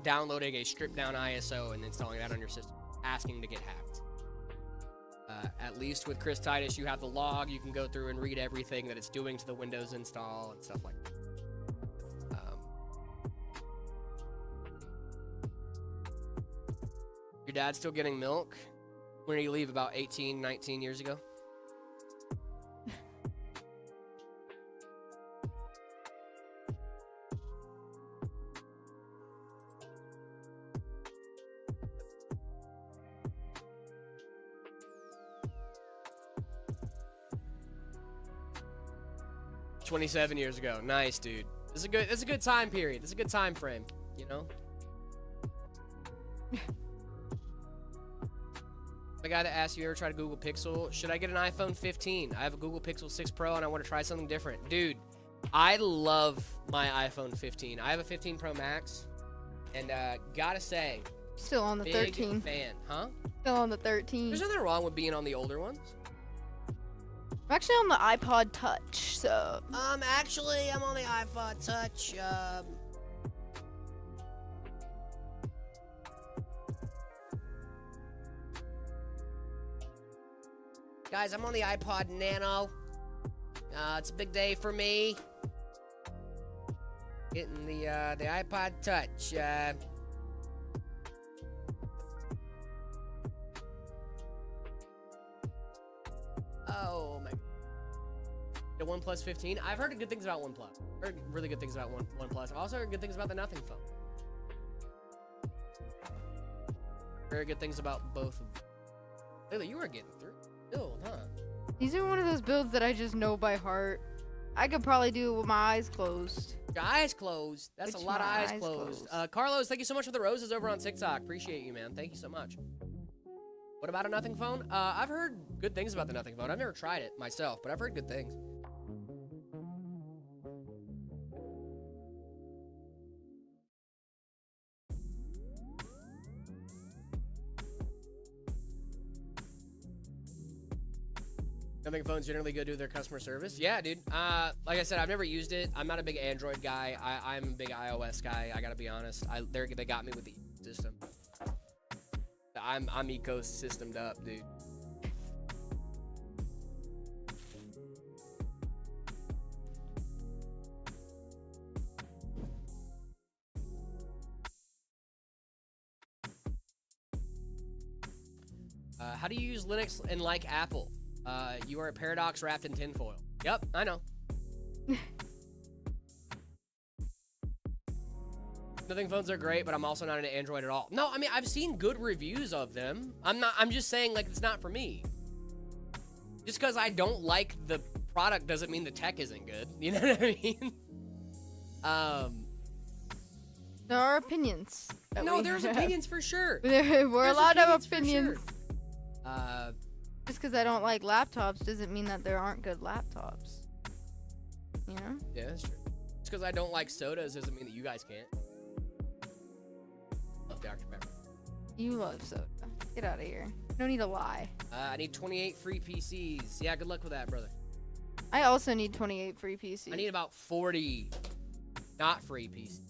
downloading a stripped down ISO and installing that on your system, asking to get hacked. At least with Chris Titus, you have the log. You can go through and read everything that it's doing to the Windows install and stuff like that. Your dad's still getting milk? When did he leave? About 18, 19 years ago? $27 years ago. Nice, dude. It's a good time period. It's a good time frame, The guy that asked you ever try to Google Pixel, should I get an iPhone 15? I have a Google Pixel 6 Pro and I want to try something different. Dude, I love my iPhone 15. I have a 15 Pro Max, and gotta say, Still on the big 13. fan, huh? Still on the 13. There's nothing wrong with being on the older ones. I'm actually on the iPod Touch, so. Actually, I'm on the iPod Touch. Guys, I'm on the iPod Nano. It's a big day for me. Getting the iPod Touch. Oh my. The OnePlus 15. I've heard good things about OnePlus. I've heard really good things about OnePlus. I've also heard good things about the Nothing phone. Very good things about both of them. Layla, you were getting through. Build, huh? These are one of those builds that I just know by heart. I could probably do it with my eyes closed. Your eyes closed. That's Which a lot of my eyes eyes closed. closed. Carlos, thank you so much for the roses over on TikTok. Appreciate you, man. Thank you so much. What about a Nothing phone? I've heard good things about the Nothing phone. I've never tried it myself, but I've heard good things. Nothing phones generally go to their customer service. Yeah, dude. Like I said, I've never used it. I'm not a big Android guy. I'm a big iOS guy. I gotta be honest. They got me with the system. I'm ecosystemed up, dude. How do you use Linux and like Apple? You are a paradox wrapped in tinfoil. Yep, I know. Nothing phones are great, but I'm also not an Android at all. No, I mean, I've seen good reviews of them. I'm just saying, like, it's not for me. Just because I don't like the product doesn't mean the tech isn't good. You know what I mean? There are opinions. No, there's opinions for sure. We're There's allowed to have for opinions. sure. Just because I don't like laptops doesn't mean that there aren't good laptops. You know? Yeah, that's true. Just because I don't like sodas doesn't mean that you guys can't. Love Dr. Pepper. You love soda. Get out of here. No need to lie. I need 28 free PCs. Yeah, good luck with that, brother. I also need 28 free PCs. I need about 40 not free PCs.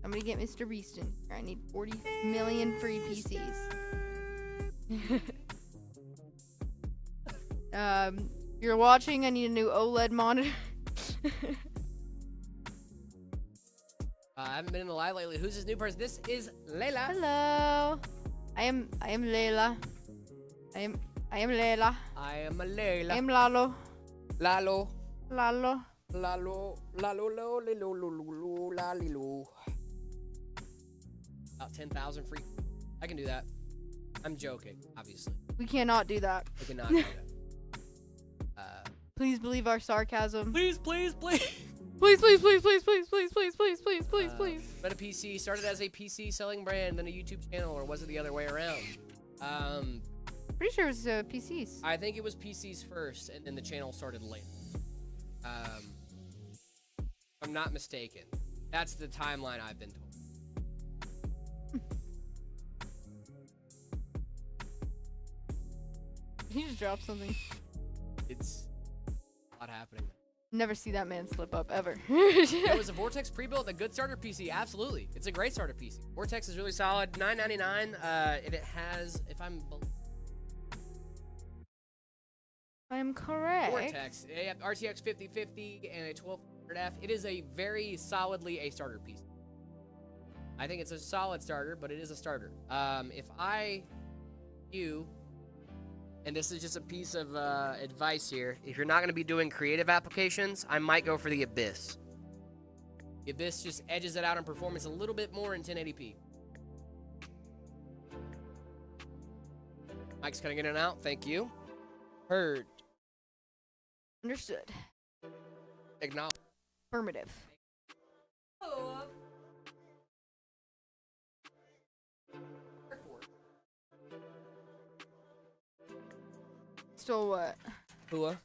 Somebody get Mr. Beaston. I need 40 million free PCs. You're watching. I need a new OLED monitor. I haven't been in the live lately. Who's this new person? This is Layla. Hello. I am Layla. I am Layla. I am a Layla. I am Lalo. Lalo. Lalo. Lalo. Lalo. Lalo. Lalo. About 10,000 free. I can do that. I'm joking, obviously. We cannot do that. I cannot do that. Please believe our sarcasm. Please, please, please. Please, please, please, please, please, please, please, please, please, please, please. But a PC started as a PC selling brand, then a YouTube channel, or was it the other way around? Pretty sure it was PCs. I think it was PCs first, and then the channel started later. If I'm not mistaken. That's the timeline I've been told. He just dropped something. It's a lot happening. Never see that man slip up ever. It was a Vortex pre-built, a good starter PC. Absolutely, it's a great starter PC. Vortex is really solid. $9.99. And it has, if I'm correct. Vortex, RTX 5050 and a 1200F. It is a very solidly a starter PC. I think it's a solid starter, but it is a starter. And this is just a piece of advice here. If you're not going to be doing creative applications, I might go for the Abyss. The Abyss just edges it out in performance a little bit more in 1080p. Mike's cutting in and out. Thank you. Heard. Understood. Acknowledge. Affirmative. Still what? Hua.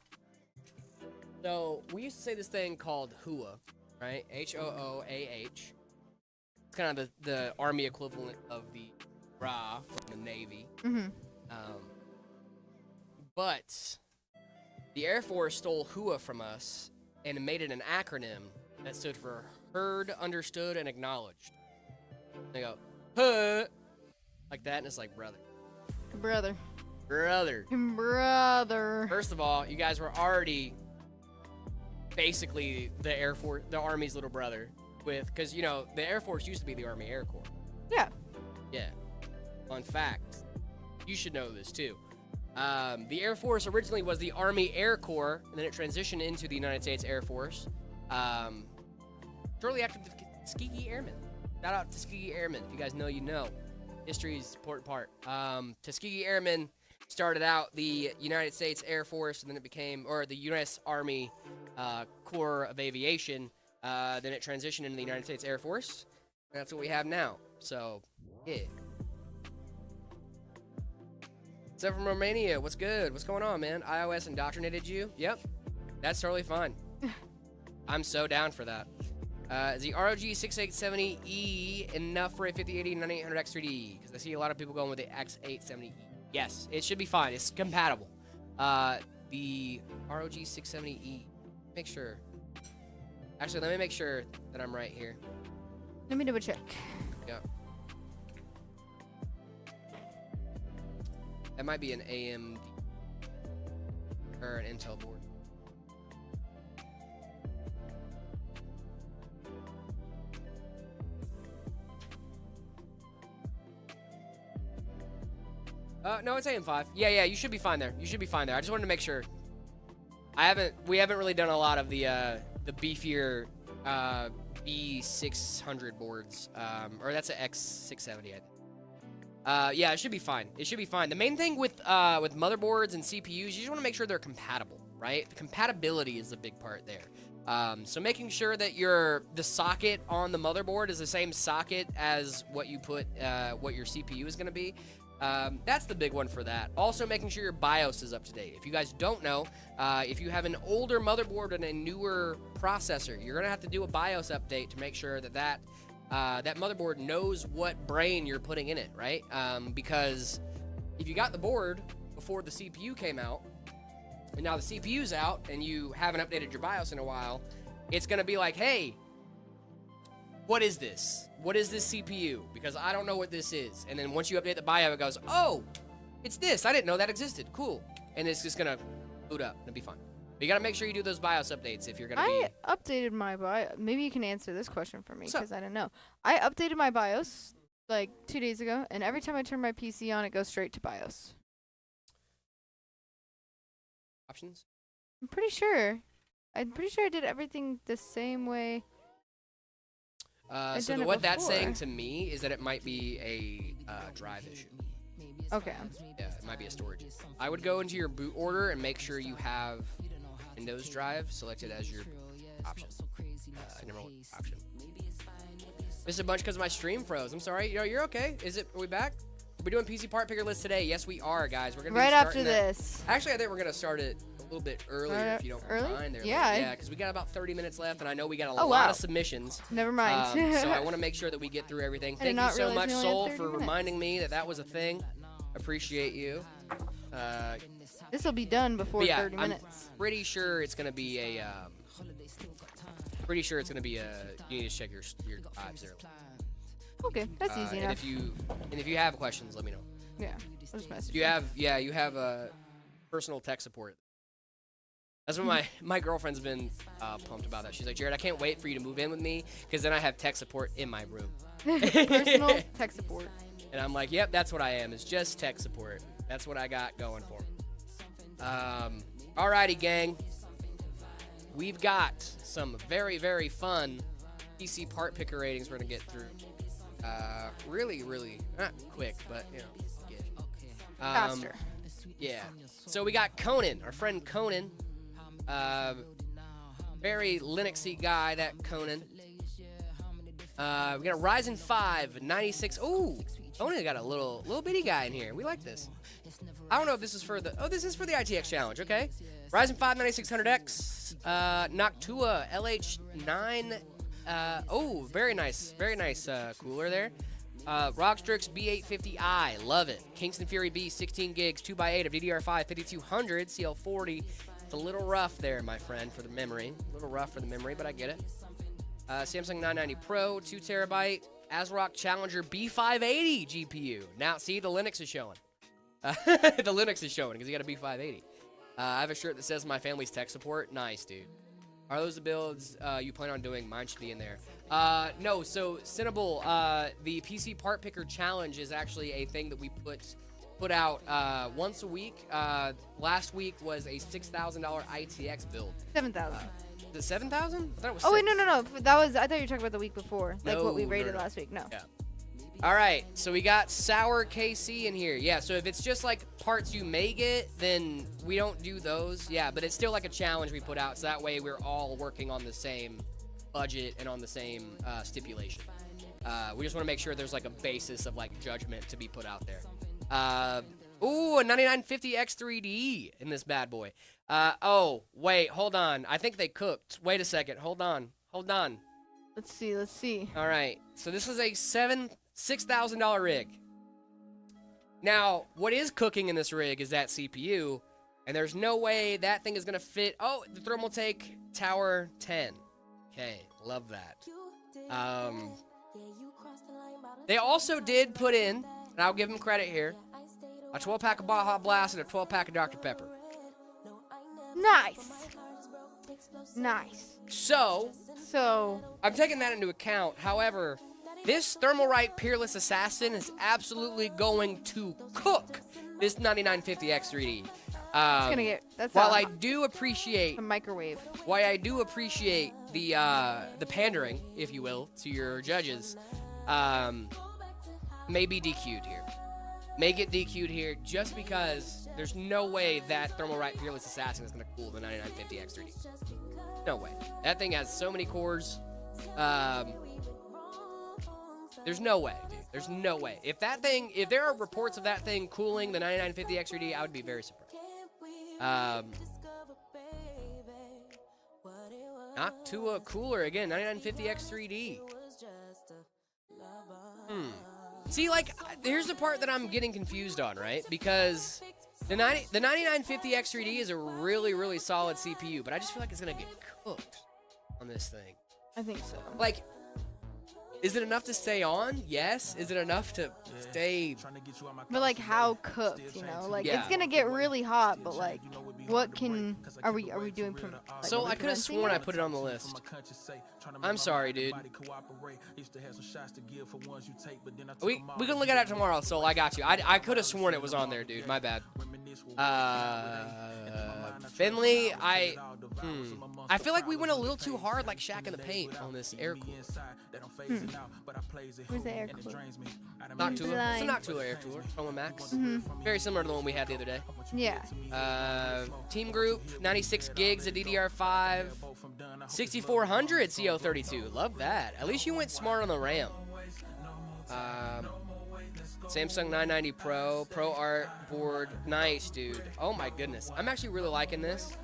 So we used to say this thing called Hua, right? H-O-O-A-H. It's kind of the army equivalent of the Ra from the Navy. Mm-hmm. But the Air Force stole Hua from us and made it an acronym that stood for Heard, Understood, and Acknowledged. They go, huh, like that, and it's like, brother. Brother. First of all, you guys were already basically the Air Force, the Army's little brother, because the Air Force used to be the Army Air Corps. Yeah. Yeah. Fun fact. You should know this too. The Air Force originally was the Army Air Corps, and then it transitioned into the United States Air Force. Shortly after the Tuskegee Airmen. Shout out Tuskegee Airmen. If you guys know, you know. History's important part. Tuskegee Airmen started out the United States Air Force, and then it became, or the U.S. Army Corps of Aviation. Then it transitioned into the United States Air Force. And that's what we have now. So, yeah. Except from Romania, what's good? What's going on, man? iOS indoctrinated you? Yep. That's totally fine. I'm so down for that. Is the ROG 6870E enough for a 5080 9800X3D? Because I see a lot of people going with the X870E. Yes, it should be fine. It's compatible. The ROG 670E. Make sure. Actually, let me make sure that I'm right here. Let me double check. Yeah. That might be an AMD or an Intel board. No, it's AM5. Yeah, you should be fine there. I just wanted to make sure. We haven't really done a lot of the beefier B600 boards. Or that's an X670, I think. Yeah, it should be fine. The main thing with motherboards and CPUs, you just want to make sure they're compatible, right? The compatibility is the big part there. So making sure that the socket on the motherboard is the same socket as what you put, what your CPU is going to be. That's the big one for that. Also making sure your BIOS is up to date. If you guys don't know, if you have an older motherboard and a newer processor, you're going to have to do a BIOS update to make sure that that motherboard knows what brain you're putting in it, right? Because if you got the board before the CPU came out, and now the CPU's out, and you haven't updated your BIOS in a while, it's going to be like, hey, what is this? What is this CPU? Because I don't know what this is. And then once you update the BIOS, it goes, oh, it's this. I didn't know that existed. Cool. And it's just going to boot up. It'll be fine. But you got to make sure you do those BIOS updates if you're going to be... I updated my BIOS. Maybe you can answer this question for me, What's up? because I don't know. I updated my BIOS like 2 days ago, and every time I turn my PC on, it goes straight to BIOS. Options? I'm pretty sure I did everything the same way. So done it what that's saying before. to me is that it might be a drive issue. Okay. Yeah, it might be a storage. I would go into your boot order and make sure you have Windows Drive selected as your option. Number one option. Missed a bunch because my stream froze. I'm sorry. You're okay. Are we back? We're doing PC part picker list today. Yes, we are, guys. We're gonna Right be after starting that. this. Actually, I think we're gonna start it a little bit earlier if you don't early? mind. There, Yeah. Yeah, because we got about 30 minutes left, and I know we got a Oh, lot wow. of submissions. Never mind. So I want to make sure that we get through everything. I did Thank you not so realize much, we only had Soul, 30 for minutes. reminding me that was a thing. Appreciate you. This will be done before But yeah, 30 I'm minutes. pretty sure it's gonna be a. You need to check your vibes there. Okay, that's easy And enough. if you have questions, let me know. Yeah, I'll just message You have personal tech support. That's what my girlfriend's been pumped about that. She's like, Jared, I can't wait for you to move in with me because then I have tech support in my room. Personal tech support. And I'm like, yep, that's what I am. It's just tech support. That's what I got going for me. Alrighty, gang. We've got some very, very fun PC part picker ratings we're going to get through. Really, really, not quick, but, Faster. Yeah. So we got Conan, our friend Conan. Very Linuxy guy, that Conan. We got a Ryzen 5 96. Ooh, Conan got a little bitty guy in here. We like this. I don't know if this is for the. Oh, this is for the ITX challenge. Okay. Ryzen 5 9600X. Noctua LH9. Oh, very nice cooler there. Rockstrix B850i, love it. Kingston Fury B, 16 gigs, 2x8 of DDR5, 5200 CL40. It's a little rough there, my friend, for the memory. A little rough for the memory, but I get it. Samsung 990 Pro, 2 terabyte. ASRock Challenger B580 GPU. Now, see, the Linux is showing. The Linux is showing because you got a B580. I have a shirt that says my family's tech support. Nice, dude. Are those the builds you plan on doing? Mine should be in there. No, so Cinnable, the PC Part Picker Challenge is actually a thing that we put out once a week. Last week was a $6,000 ITX build. 7,000. The 7,000? I thought it was Oh wait, 6. no. That was. I thought you were talking about the week before, like what we No, rated no. last week. No. Yeah. All right, so we got Sour KC in here. Yeah, so if it's just like parts you may get, then we don't do those. Yeah, but it's still like a challenge we put out, so that way we're all working on the same budget and on the same stipulation. We just want to make sure there's like a basis of like judgment to be put out there. Ooh, a 9950 X3D in this bad boy. Oh, wait, hold on. I think they cooked. Wait a second. Hold on. Let's see. All right, so this is a $6,000 rig. Now, what is cooking in this rig is that CPU, and there's no way that thing is gonna fit. Oh, the Thermaltake Tower 10. Okay, love that. They also did put in, and I'll give them credit here, a 12-pack of Baja Blast and a 12-pack of Dr. Pepper. Nice. So, So I'm taking that into account. However, this Thermalright Peerless Assassin is absolutely going to cook this 9950 X3D. it's gonna get. That's a a microwave. Why I do appreciate the pandering, if you will, to your judges, may be DQ'd here. make it DQ'd here just because there's no way that Thermal Right Fearless Assassin is going to cool the 9950 X3D. No way. That thing has so many cores. There's no way, dude. There's no way. If there are reports of that thing cooling the 9950 X3D, I would be very surprised. Not to a cooler again, 9950 X3D. See, like, here's the part that I'm getting confused on, right? Because the 9950 X3D is a really, really solid CPU, but I just feel like it's gonna get cooked on this thing. I think so. Like, is it enough to stay on? Yes. Is it enough to stay? But like how cooked, you know? Like it's gonna get really hot, but like what are we doing from like, So I could have sworn I put it on the list. I'm sorry, dude. We can look at it tomorrow, so I got you. I could have sworn it was on there, dude. My bad. Finley, I feel like we went a little too hard like Shaq in the Paint on this air cooler. Where's the air cooler? Noctula. It's a Noctula air cooler from a Max. Very similar to the one we had the other day. Yeah. Team group, 96 gigs of DDR5, 6400 CO32. Love that. At least you went smart on the RAM. Samsung 990 Pro, Pro Art board. Nice, dude. Oh my goodness. I'm actually really liking this.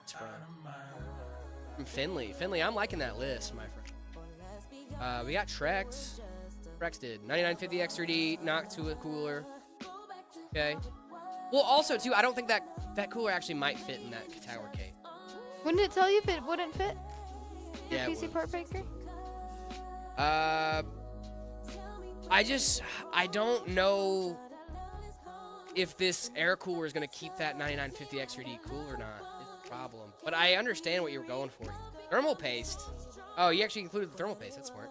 It's from Finley. Finley, I'm liking that list, my friend. We got Trex. Trex did 9950 X3D, knocked to a cooler. Okay. Well, also too, I don't think that cooler actually might fit in that tower case. Wouldn't it tell you if it wouldn't fit? Yeah, it Pcpart Baker? I don't know if this air cooler is going to keep that 9950 X3D cool or not. It's a problem. But I understand what you were going for. Thermal paste. Oh, you actually included the thermal paste. That's smart.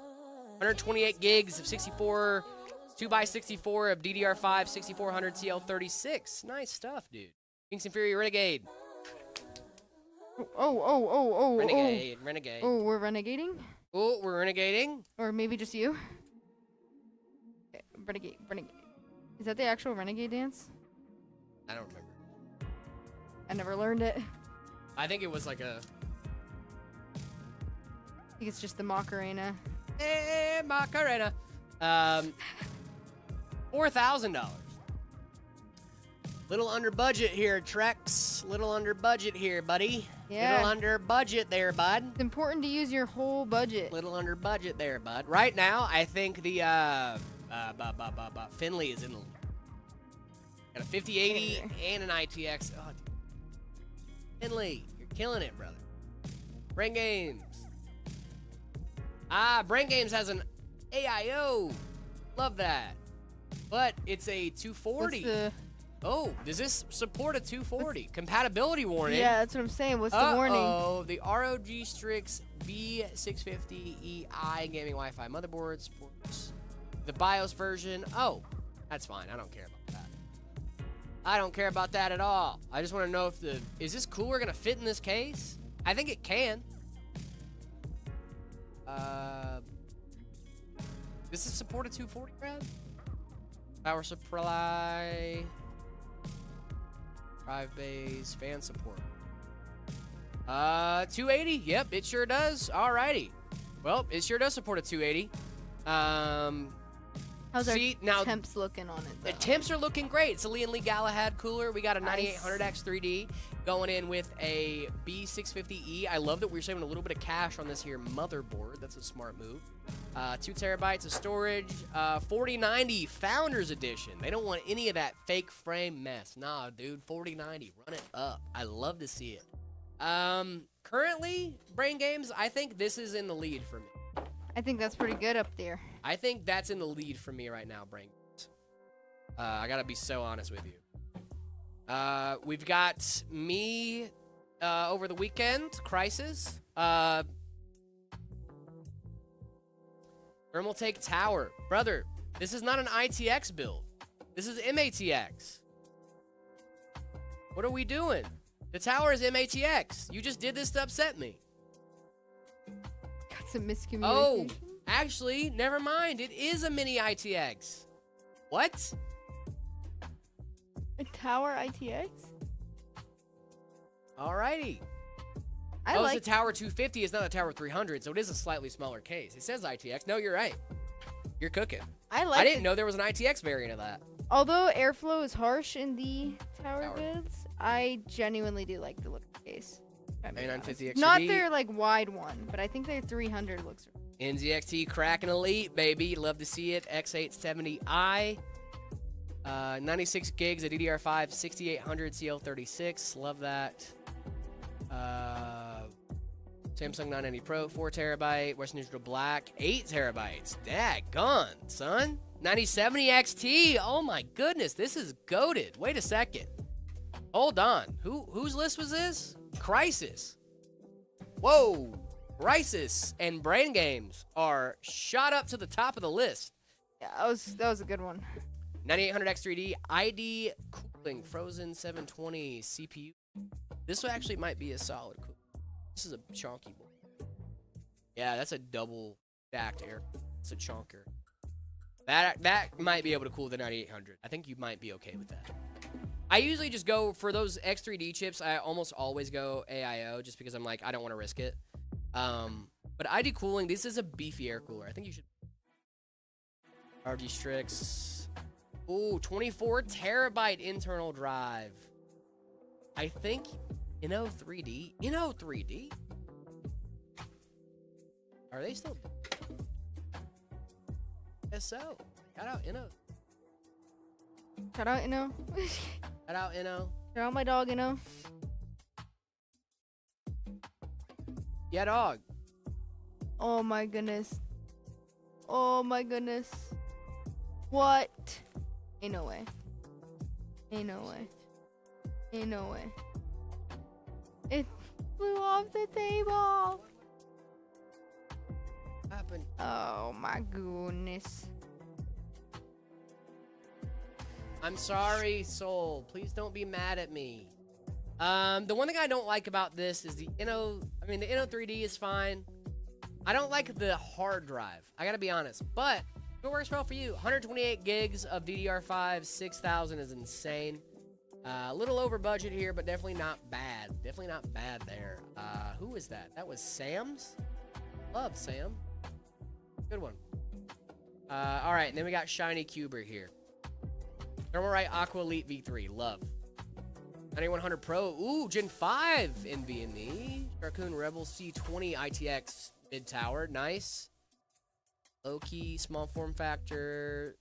128 gigs of 64, 2x64 of DDR5, 6400 TL36. Nice stuff, dude. King's Fury Renegade. Oh. Renegade. Oh, we're renegading? Oh, we're renegading. Or maybe just you? Okay, renegade. Is that the actual renegade dance? I don't remember. I never learned it. I think it was like a... I think it's just the Macarena. Hey, Macarena. $4,000. Little under budget here, Trex. Little under budget here, buddy. Yeah. Little under budget there, bud. It's important to use your whole budget. Little under budget there, bud. Right now, I think the Finley is in the lead. Got a 5080 and an ITX. Oh, dude. Finley, you're killing it, brother. Brain Games. Brain Games has an AIO. Love that. But it's a 240. Oh, does this support a 240? Compatibility warning. Yeah, that's what I'm saying. What's the warning? Oh, the ROG Strix B650EI gaming Wi-Fi motherboard supports the BIOS version. Oh, that's fine. I don't care about that. I don't care about that at all. I just want to know if is this cooler gonna fit in this case? I think it can. Does this support a 240, Brad? Power supply. Drive bays, fan support. 280. Yep, it sure does. Alrighty. Well, it sure does support a 280. How's our temps looking on it, though? The temps are looking great. It's a Lee & Lee Galahad cooler. We got a 9800X 3D going in with a B650E. I love that we're saving a little bit of cash on this here motherboard. That's a smart move. 2 terabytes of storage. 4090 Founders Edition. They don't want any of that fake frame mess. Nah, dude. 4090. Run it up. I love to see it. Currently, Brain Games, I think this is in the lead for me. I think that's pretty good up there. I think that's in the lead for me right now, Brain Games. I gotta be so honest with you. We've got me over the weekend, Crisis. Montech Tower. Brother, this is not an ITX build. This is MATX. What are we doing? The tower is MATX. You just did this to upset me. Got some miscommunication. Oh, Actually, never mind. It is a mini ITX. What? A Tower ITX? Alrighty. I It's like a Tower 250. It's not a Tower 300, so it is a slightly smaller case. It says ITX. No, you're right. You're cooking. I didn't know there was an ITX variant of that. Although airflow is harsh in the Tower goods, I genuinely do like the look of the case. A950 XRD. Not their like wide one, but I think their 300 looks. NZXT Kraken Elite, baby. Love to see it. X870i. 96 gigs of DDR5, 6800 CL36. Love that. Samsung 990 Pro, 4 terabyte. Western Digital Black, 8 terabytes. Daggone, son. 9070 XT. Oh my goodness, this is goated. Wait a second. Hold on. Whose list was this? Crisis. Whoa. Crisis and Brain Games are shot up to the top of the list. Yeah, that was a good one. 9800 X3D, ID cooling, Frozen 720 CPU. This actually might be a solid cool. This is a chonky boy. Yeah, that's a double stacked air. It's a chonker. That might be able to cool the 9800. I think you might be okay with that. I usually just go for those X3D chips. I almost always go AIO just because I'm like, I don't want to risk it. But ID cooling, this is a beefy air cooler. I think you should. RG Strix. Ooh, 24 terabyte internal drive. I think Inno 3D. Inno 3D? Are they still? Guess so. Shout out Inno. Shout out, Inno. Shout out Inno. Shout out my dog, Inno. Yeah, dog. Oh my goodness. Oh my goodness. What? Ain't no way. Ain't no way. Ain't no way. It flew off the table. What happened? Oh my goodness. I'm sorry, Soul. Please don't be mad at me. The one thing I don't like about this is the Inno 3D is fine. I don't like the hard drive. I gotta be honest, but it works well for you. 128 gigs of DDR5, 6,000 is insane. A little over budget here, but definitely not bad. Definitely not bad there. Who is that? That was Sam's? Love Sam. Good one. All right, and then we got Shiny Cuber here. Thermalright Aqua Elite V3, love. 9100 Pro, ooh, Gen 5 NVMe. Raccoon Rebel C20 ITX mid tower, nice. Low key, small form factor.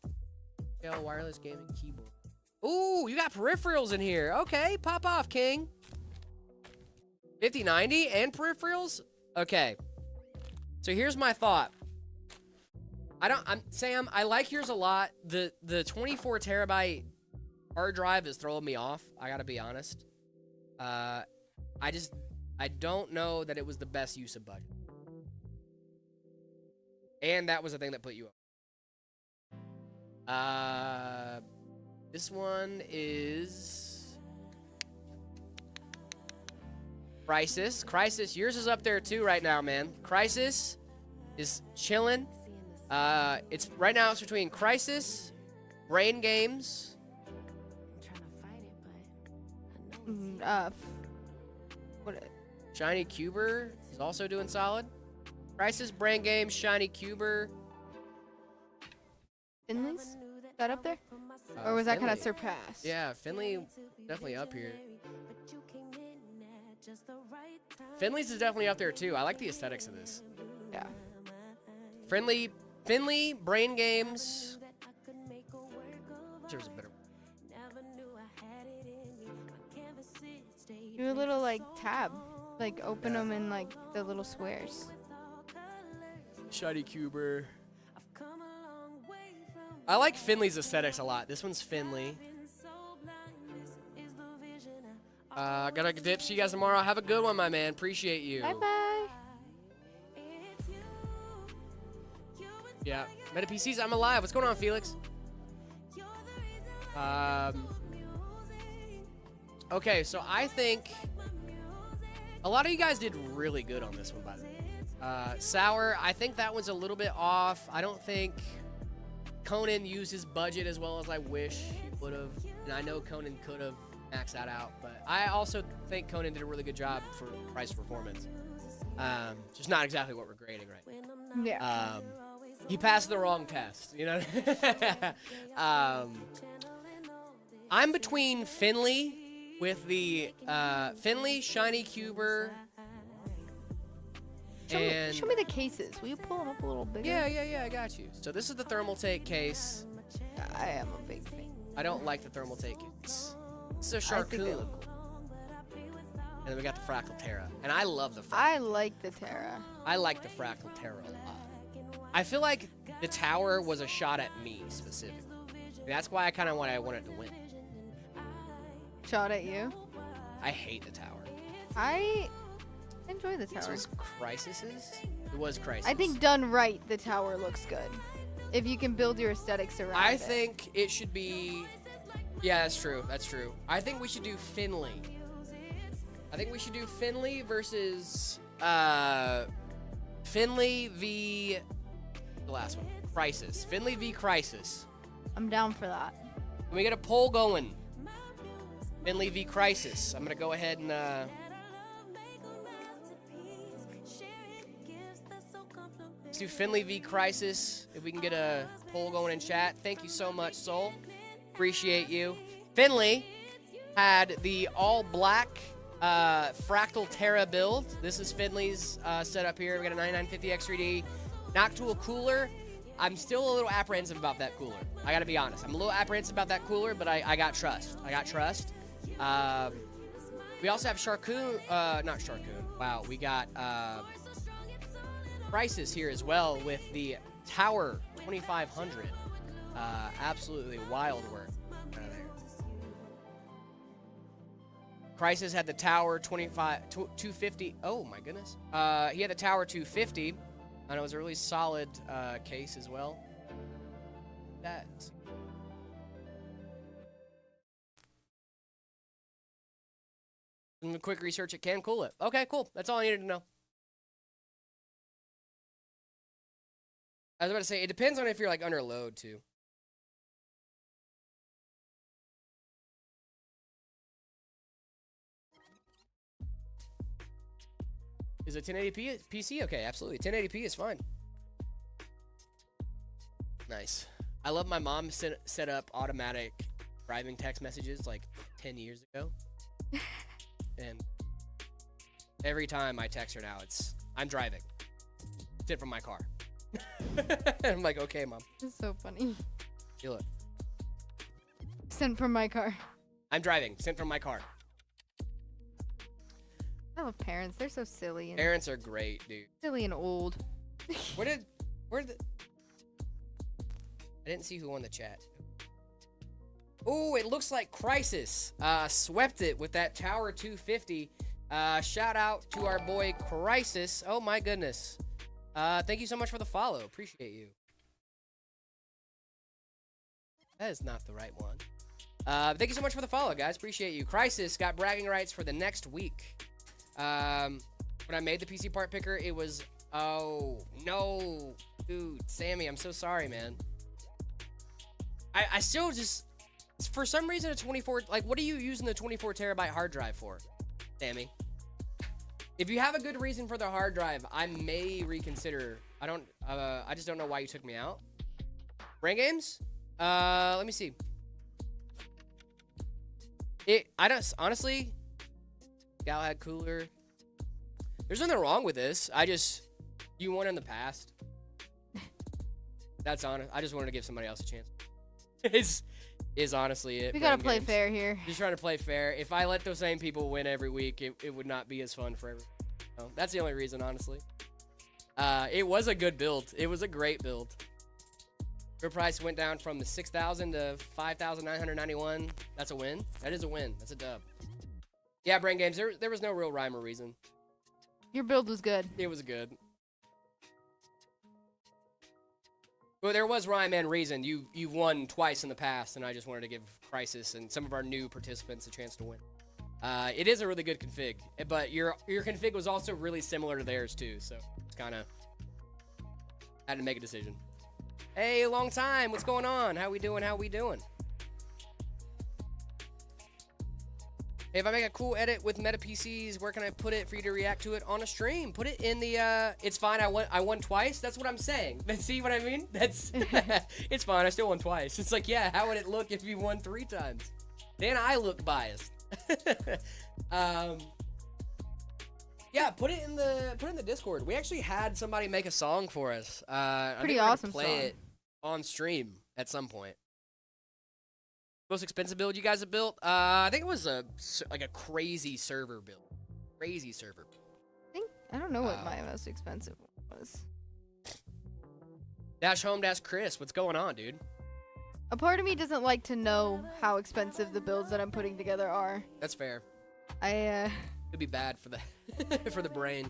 Scale wireless gaming keyboard. Ooh, you got peripherals in here. Okay, pop off, King. 5090 and peripherals? Okay. So here's my thought. Sam, I like yours a lot. The 24 terabyte hard drive is throwing me off. I gotta be honest. I don't know that it was the best use of budget. And that was the thing that put you up. This one is Crisis. Crisis, yours is up there too right now, man. Crisis is chilling. It's right now it's between Crisis, Brain Games. What? Shiny Cuber is also doing solid. Crisis, Brain Games, Shiny Cuber. Finley's? That up there? Or was that kind of Finley. surpassed? Yeah, Finley definitely up here. Finley's is definitely up there too. I like the aesthetics of this. Yeah. Finley, Brain Games. There's a better one. Do a little like tab. Like open them in like the little squares. Shiny Cuber. I like Finley's aesthetics a lot. This one's Finley. Gotta dip. See you guys tomorrow. Have a good one, my man. Appreciate you. Bye bye. Yeah. Meta PCs, I'm alive. What's going on, Felix? Okay, so I think a lot of you guys did really good on this one, by the way. Sour, I think that one's a little bit off. I don't think Conan used his budget as well as I wish he would have. And I know Conan could have maxed that out, but I also think Conan did a really good job for price performance. Just not exactly what we're grading right now. Yeah. He passed the wrong test, you know? I'm between Finley with the Finley, Shiny Cuber, and... Show me the cases. Will you pull them up a little bigger? Yeah, I got you. So this is the thermal take case. I am a big fan. I don't like the thermal take case. This is a I think they Charcoon. look cool. And then we got the Fractal Terra. And I love the Fractal. I like the Terra. I like the Fractal Terra a lot. I feel like the tower was a shot at me specifically. That's why I kind of wanted to win. Shot at you. I hate the tower. I enjoy the This tower. was Crisis's? It was Crisis. I think done right, the tower looks good. If you can build your aesthetics around I it. think it should be... Yeah, that's true. That's true. I think we should do Finley. I think we should do Finley versus... Finley v... The last one. Crisis. Finley v Crisis. I'm down for that. Can we get a poll going? Finley v Crisis. I'm going to go ahead and... Let's do Finley v Crisis. If we can get a poll going in chat. Thank you so much, Soul. Appreciate you. Finley had the all-black Fractal Terra build. This is Finley's setup here. We got a 9950 X3D. Noctool cooler. I'm still a little apprehensive about that cooler. I got to be honest. I'm a little apprehensive about that cooler, but I got trust. I got trust. We also have Charcoon. Not Charcoon. Wow. We got... Crisis here as well with the Tower 2500. Absolutely wild work out of there. Crisis had the Tower 250. Oh my goodness. He had the Tower 250, and it was a really solid case as well. That. Some quick research, it can cool it. Okay, cool. That's all I needed to know. I was about to say, it depends on if you're like under load too. Is it 1080p PC? Okay, absolutely. 1080p is fine. Nice. I love my mom set up automatic driving text messages like 10 years ago. And every time I text her now, it's, I'm driving. Sit from my car. I'm like, okay, Mom. It's so funny. Feel it. Sent from my car. I'm driving. Sent from my car. I love parents. They're so silly and Parents are great, dude. silly and old. Where the... I didn't see who won the chat. Oh, it looks like Crisis swept it with that Tower 250. Shout out to our boy Crisis. Oh my goodness. Thank you so much for the follow. Appreciate you. That is not the right one. Thank you so much for the follow, guys. Appreciate you. Crisis got bragging rights for the next week. When I made the Pcpart picker, it was... Oh, no. Dude, Sammy, I'm so sorry, man. I still just... For some reason, a 24... Like, what are you using the 24 terabyte hard drive for, Sammy? If you have a good reason for the hard drive, I may reconsider. I just don't know why you took me out. Brain games? Let me see. Honestly, Gal had cooler. There's nothing wrong with this. You won in the past. That's honest. I just wanted to give somebody else a chance. Is honestly it. We gotta Brain play games. fair here. Just trying to play fair. If I let those same people win every week, it would not be as fun for everyone. So that's the only reason, honestly. It was a good build. It was a great build. Your price went down from the 6,000 to 5,991. That's a win. That is a win. That's a dub. Yeah, Brain Games. There was no real rhyme or reason. Your build was good. It was good. Well, there was rhyme and reason. You won twice in the past, and I just wanted to give Crisis and some of our new participants a chance to win. It is a really good config, but your config was also really similar to theirs too, so kind of had to make a decision. Hey, long time. What's going on? How we doing? How we doing? Hey, if I make a cool edit with Meta PCs, where can I put it for you to react to it on a stream? Put it in the, it's fine, I won twice. That's what I'm saying. See what I mean? That's, it's fine, I still won twice. It's like, yeah, how would it look if you won 3 times? Then I look biased. Yeah, put it in the Discord. We actually had somebody make a song for us. Pretty I think awesome we're gonna play it on stream at some point. Most expensive build you guys have built? I think it was like a crazy server build. Crazy server. I don't know what my most expensive one was. Dash home, dash Chris. What's going on, dude? A part of me doesn't like to know how expensive the builds that I'm putting together are. That's fair. I It'd be bad for the for the brain.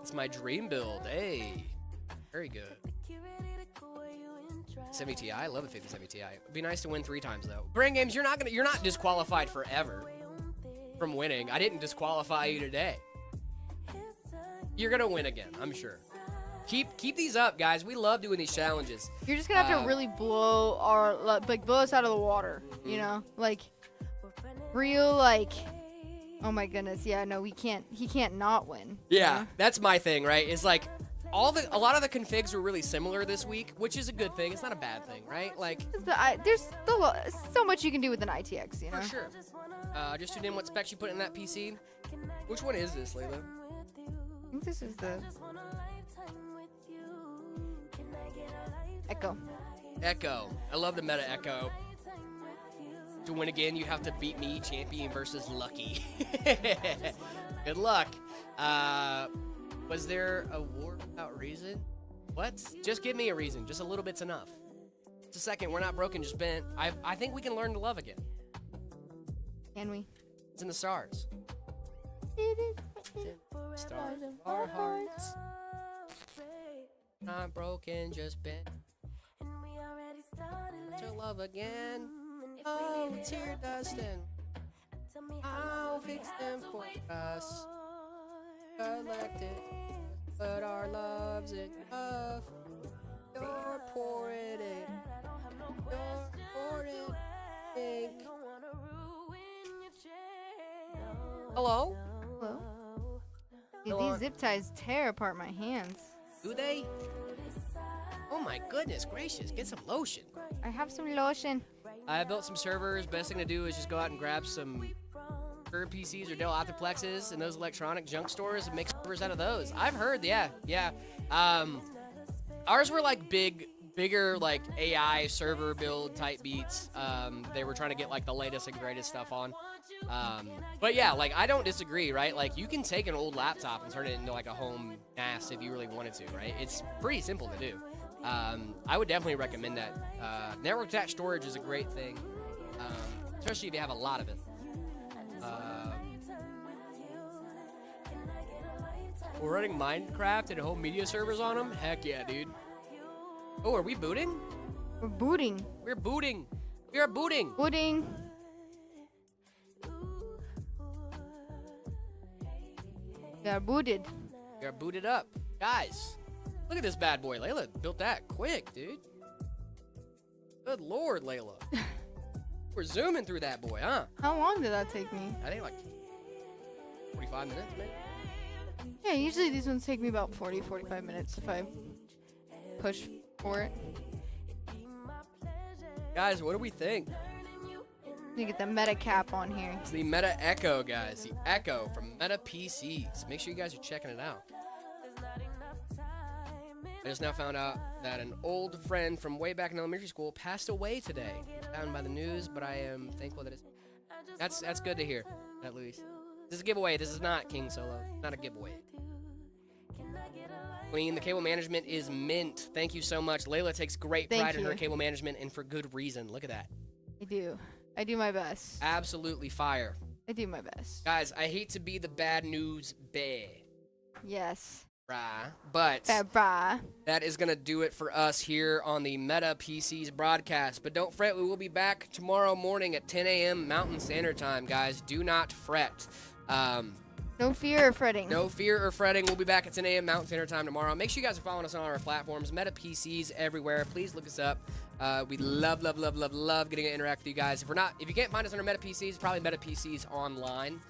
It's my dream build. Hey, very good. 70 Ti. I love a 5070 Ti. It'd be nice to win 3 times though. Brain games, you're not disqualified forever from winning. I didn't disqualify you today. You're gonna win again, I'm sure. Keep these up, guys. We love doing these challenges. You're just gonna have to really blow us out of the water, you know? Like, real, like, oh my goodness, yeah, no, he can't not win. Yeah, you know? that's my thing, right? It's like, a lot of the configs were really similar this week, which is a good thing. It's not a bad thing, right? Like, There's still so much you can do with an ITX, you know? for sure. Just tuned in what specs you put in that PC. Which one is this, Layla? I think this is the Echo. Echo. I love the meta Echo. To win again, you have to beat me, champion versus Lucky. Good luck. Was there a war without reason? What? Just give me a reason. Just a little bit's enough. Just a second. We're not broken, just bent. I think we can learn to love again. Can we? It's in the stars. Stars of our hearts. Not broken, just bent. To love again. Oh, tear dust and I'll fix them for us. Collected, but our love's enough. You're pouring it. You're pouring ink. Hello? Hello? Dude, Hello? these zip ties tear apart my hands. Do they? Oh my goodness gracious, get some lotion. I have some lotion. I built some servers. Best thing to do is just go out and grab some current PCs or Dell Optiplexes in those electronic junk stores and make servers out of those. I've heard, yeah. Ours were like bigger like AI server build type beats. They were trying to get like the latest and greatest stuff on. But yeah, like I don't disagree, right? Like you can take an old laptop and turn it into like a home NAS if you really wanted to, right? It's pretty simple to do. I would definitely recommend that. Network attached storage is a great thing, especially if you have a lot of it. We're running Minecraft and home media servers on them? Heck yeah, dude. Oh, are we booting? We're booting. We're booting. We are booting. Booting. We are booted. We are booted up. Guys, look at this bad boy. Layla built that quick, dude. Good lord, Layla. We're zooming through that boy, huh? How long did that take me? I think like 45 minutes, maybe. Yeah, usually these ones take me about 45 minutes if I push for it. Guys, what do we think? You get the meta cap on here. It's the Meta Echo, guys. The Echo from Meta PCs. Make sure you guys are checking it out. I just now found out that an old friend from way back in elementary school passed away today. Found by the news, but I am thankful that that's good to hear, at least. This is a giveaway. This is not King Solo. Not a giveaway. Queen, the cable management is mint. Thank you so much. Layla takes great pride in her cable management, and for good reason. Look at that. I do. I do my best. Absolutely fire. I do my best. Guys, I hate to be the bad news bear. Yes. But Bye. that is going to do it for us here on the Meta PCs broadcast. But don't fret, we will be back tomorrow morning at 10 a.m. Mountain Standard Time, guys. Do not fret. No fear or fretting. No fear or fretting. We'll be back at 10 a.m. Mountain Standard Time tomorrow. Make sure you guys are following us on our platforms. Meta PCs everywhere. Please look us up. We love getting to interact with you guys. If you can't find us on our Meta PCs, probably Meta PCs Online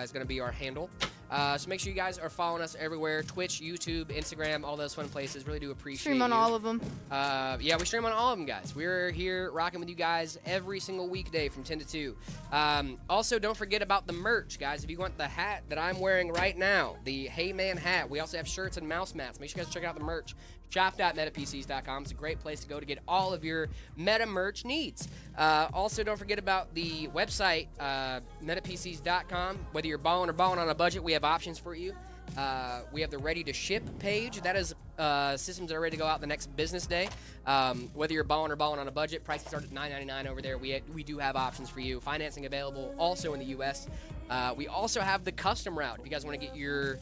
is going to be our handle. So make sure you guys are following us everywhere. Twitch, YouTube, Instagram, all those fun places. Really do appreciate Stream on you. all of them. Yeah, we stream on all of them, guys. We're here rocking with you guys every single weekday from 10 to 2. Also, don't forget about the merch, guys. If you want the hat that I'm wearing right now, the Hey Man hat, we also have shirts and mouse mats. Make sure you guys check out the merch. Shop.metapcs.com. It's a great place to go to get all of your meta merch needs. Also, don't forget about the website, metapcs.com. Whether you're balling or balling on a budget, we have options for you. We have the ready to ship page. That is systems that are ready to go out the next business day. Whether you're balling or balling on a budget, prices start at $9.99 over there. We do have options for you. Financing available also in the U.S. We also have the custom route. If you guys want to get your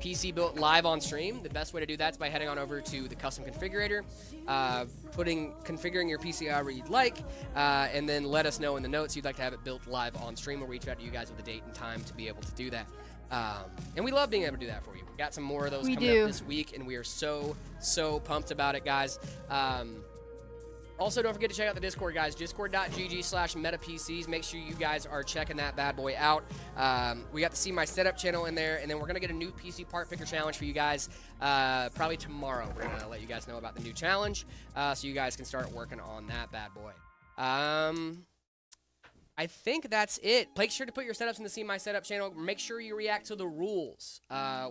PC built live on stream, the best way to do that is by heading on over to the custom configurator, configuring your PC however you'd like, and then let us know in the notes you'd like to have it built live on stream. We'll reach out to you guys with a date and time to be able to do that. And we love being able to do that for you. We got some more of those coming up this week, and we are so pumped about it, guys. Also, don't forget to check out the Discord, guys. Discord.gg/metapcs. Make sure you guys are checking that bad boy out. We got the See My Setup channel in there, and then we're going to get a new PC part picker challenge for you guys probably tomorrow. We're going to let you guys know about the new challenge so you guys can start working on that bad boy. I think that's it. Make sure to put your setups in the See My Setup channel. Make sure you react to the rules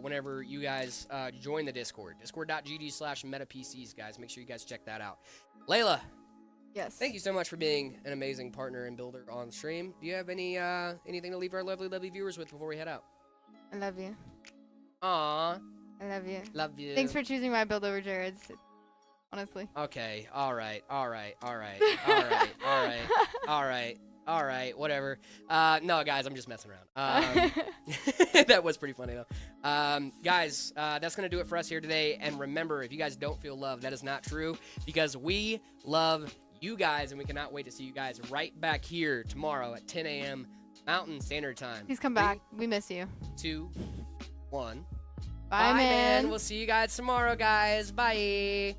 whenever you guys join the Discord. Discord.gg/metapcs, guys. Make sure you guys check that out. Layla. Yes. Thank you so much for being an amazing partner and builder on stream. Do you have anything to leave our lovely viewers with before we head out? I love you. Aww. I love you. Love you. Thanks for choosing my build over Jared's. Honestly. Okay. All right. Whatever. No, guys, I'm just messing around. That was pretty funny, though. Guys, that's going to do it for us here today. And remember, if you guys don't feel love, that is not true, because we love you guys, and we cannot wait to see you guys right back here tomorrow at 10 a.m. Mountain Standard Time. Please come back. We miss you. 2, 1. Bye, man. We'll see you guys tomorrow, guys. Bye.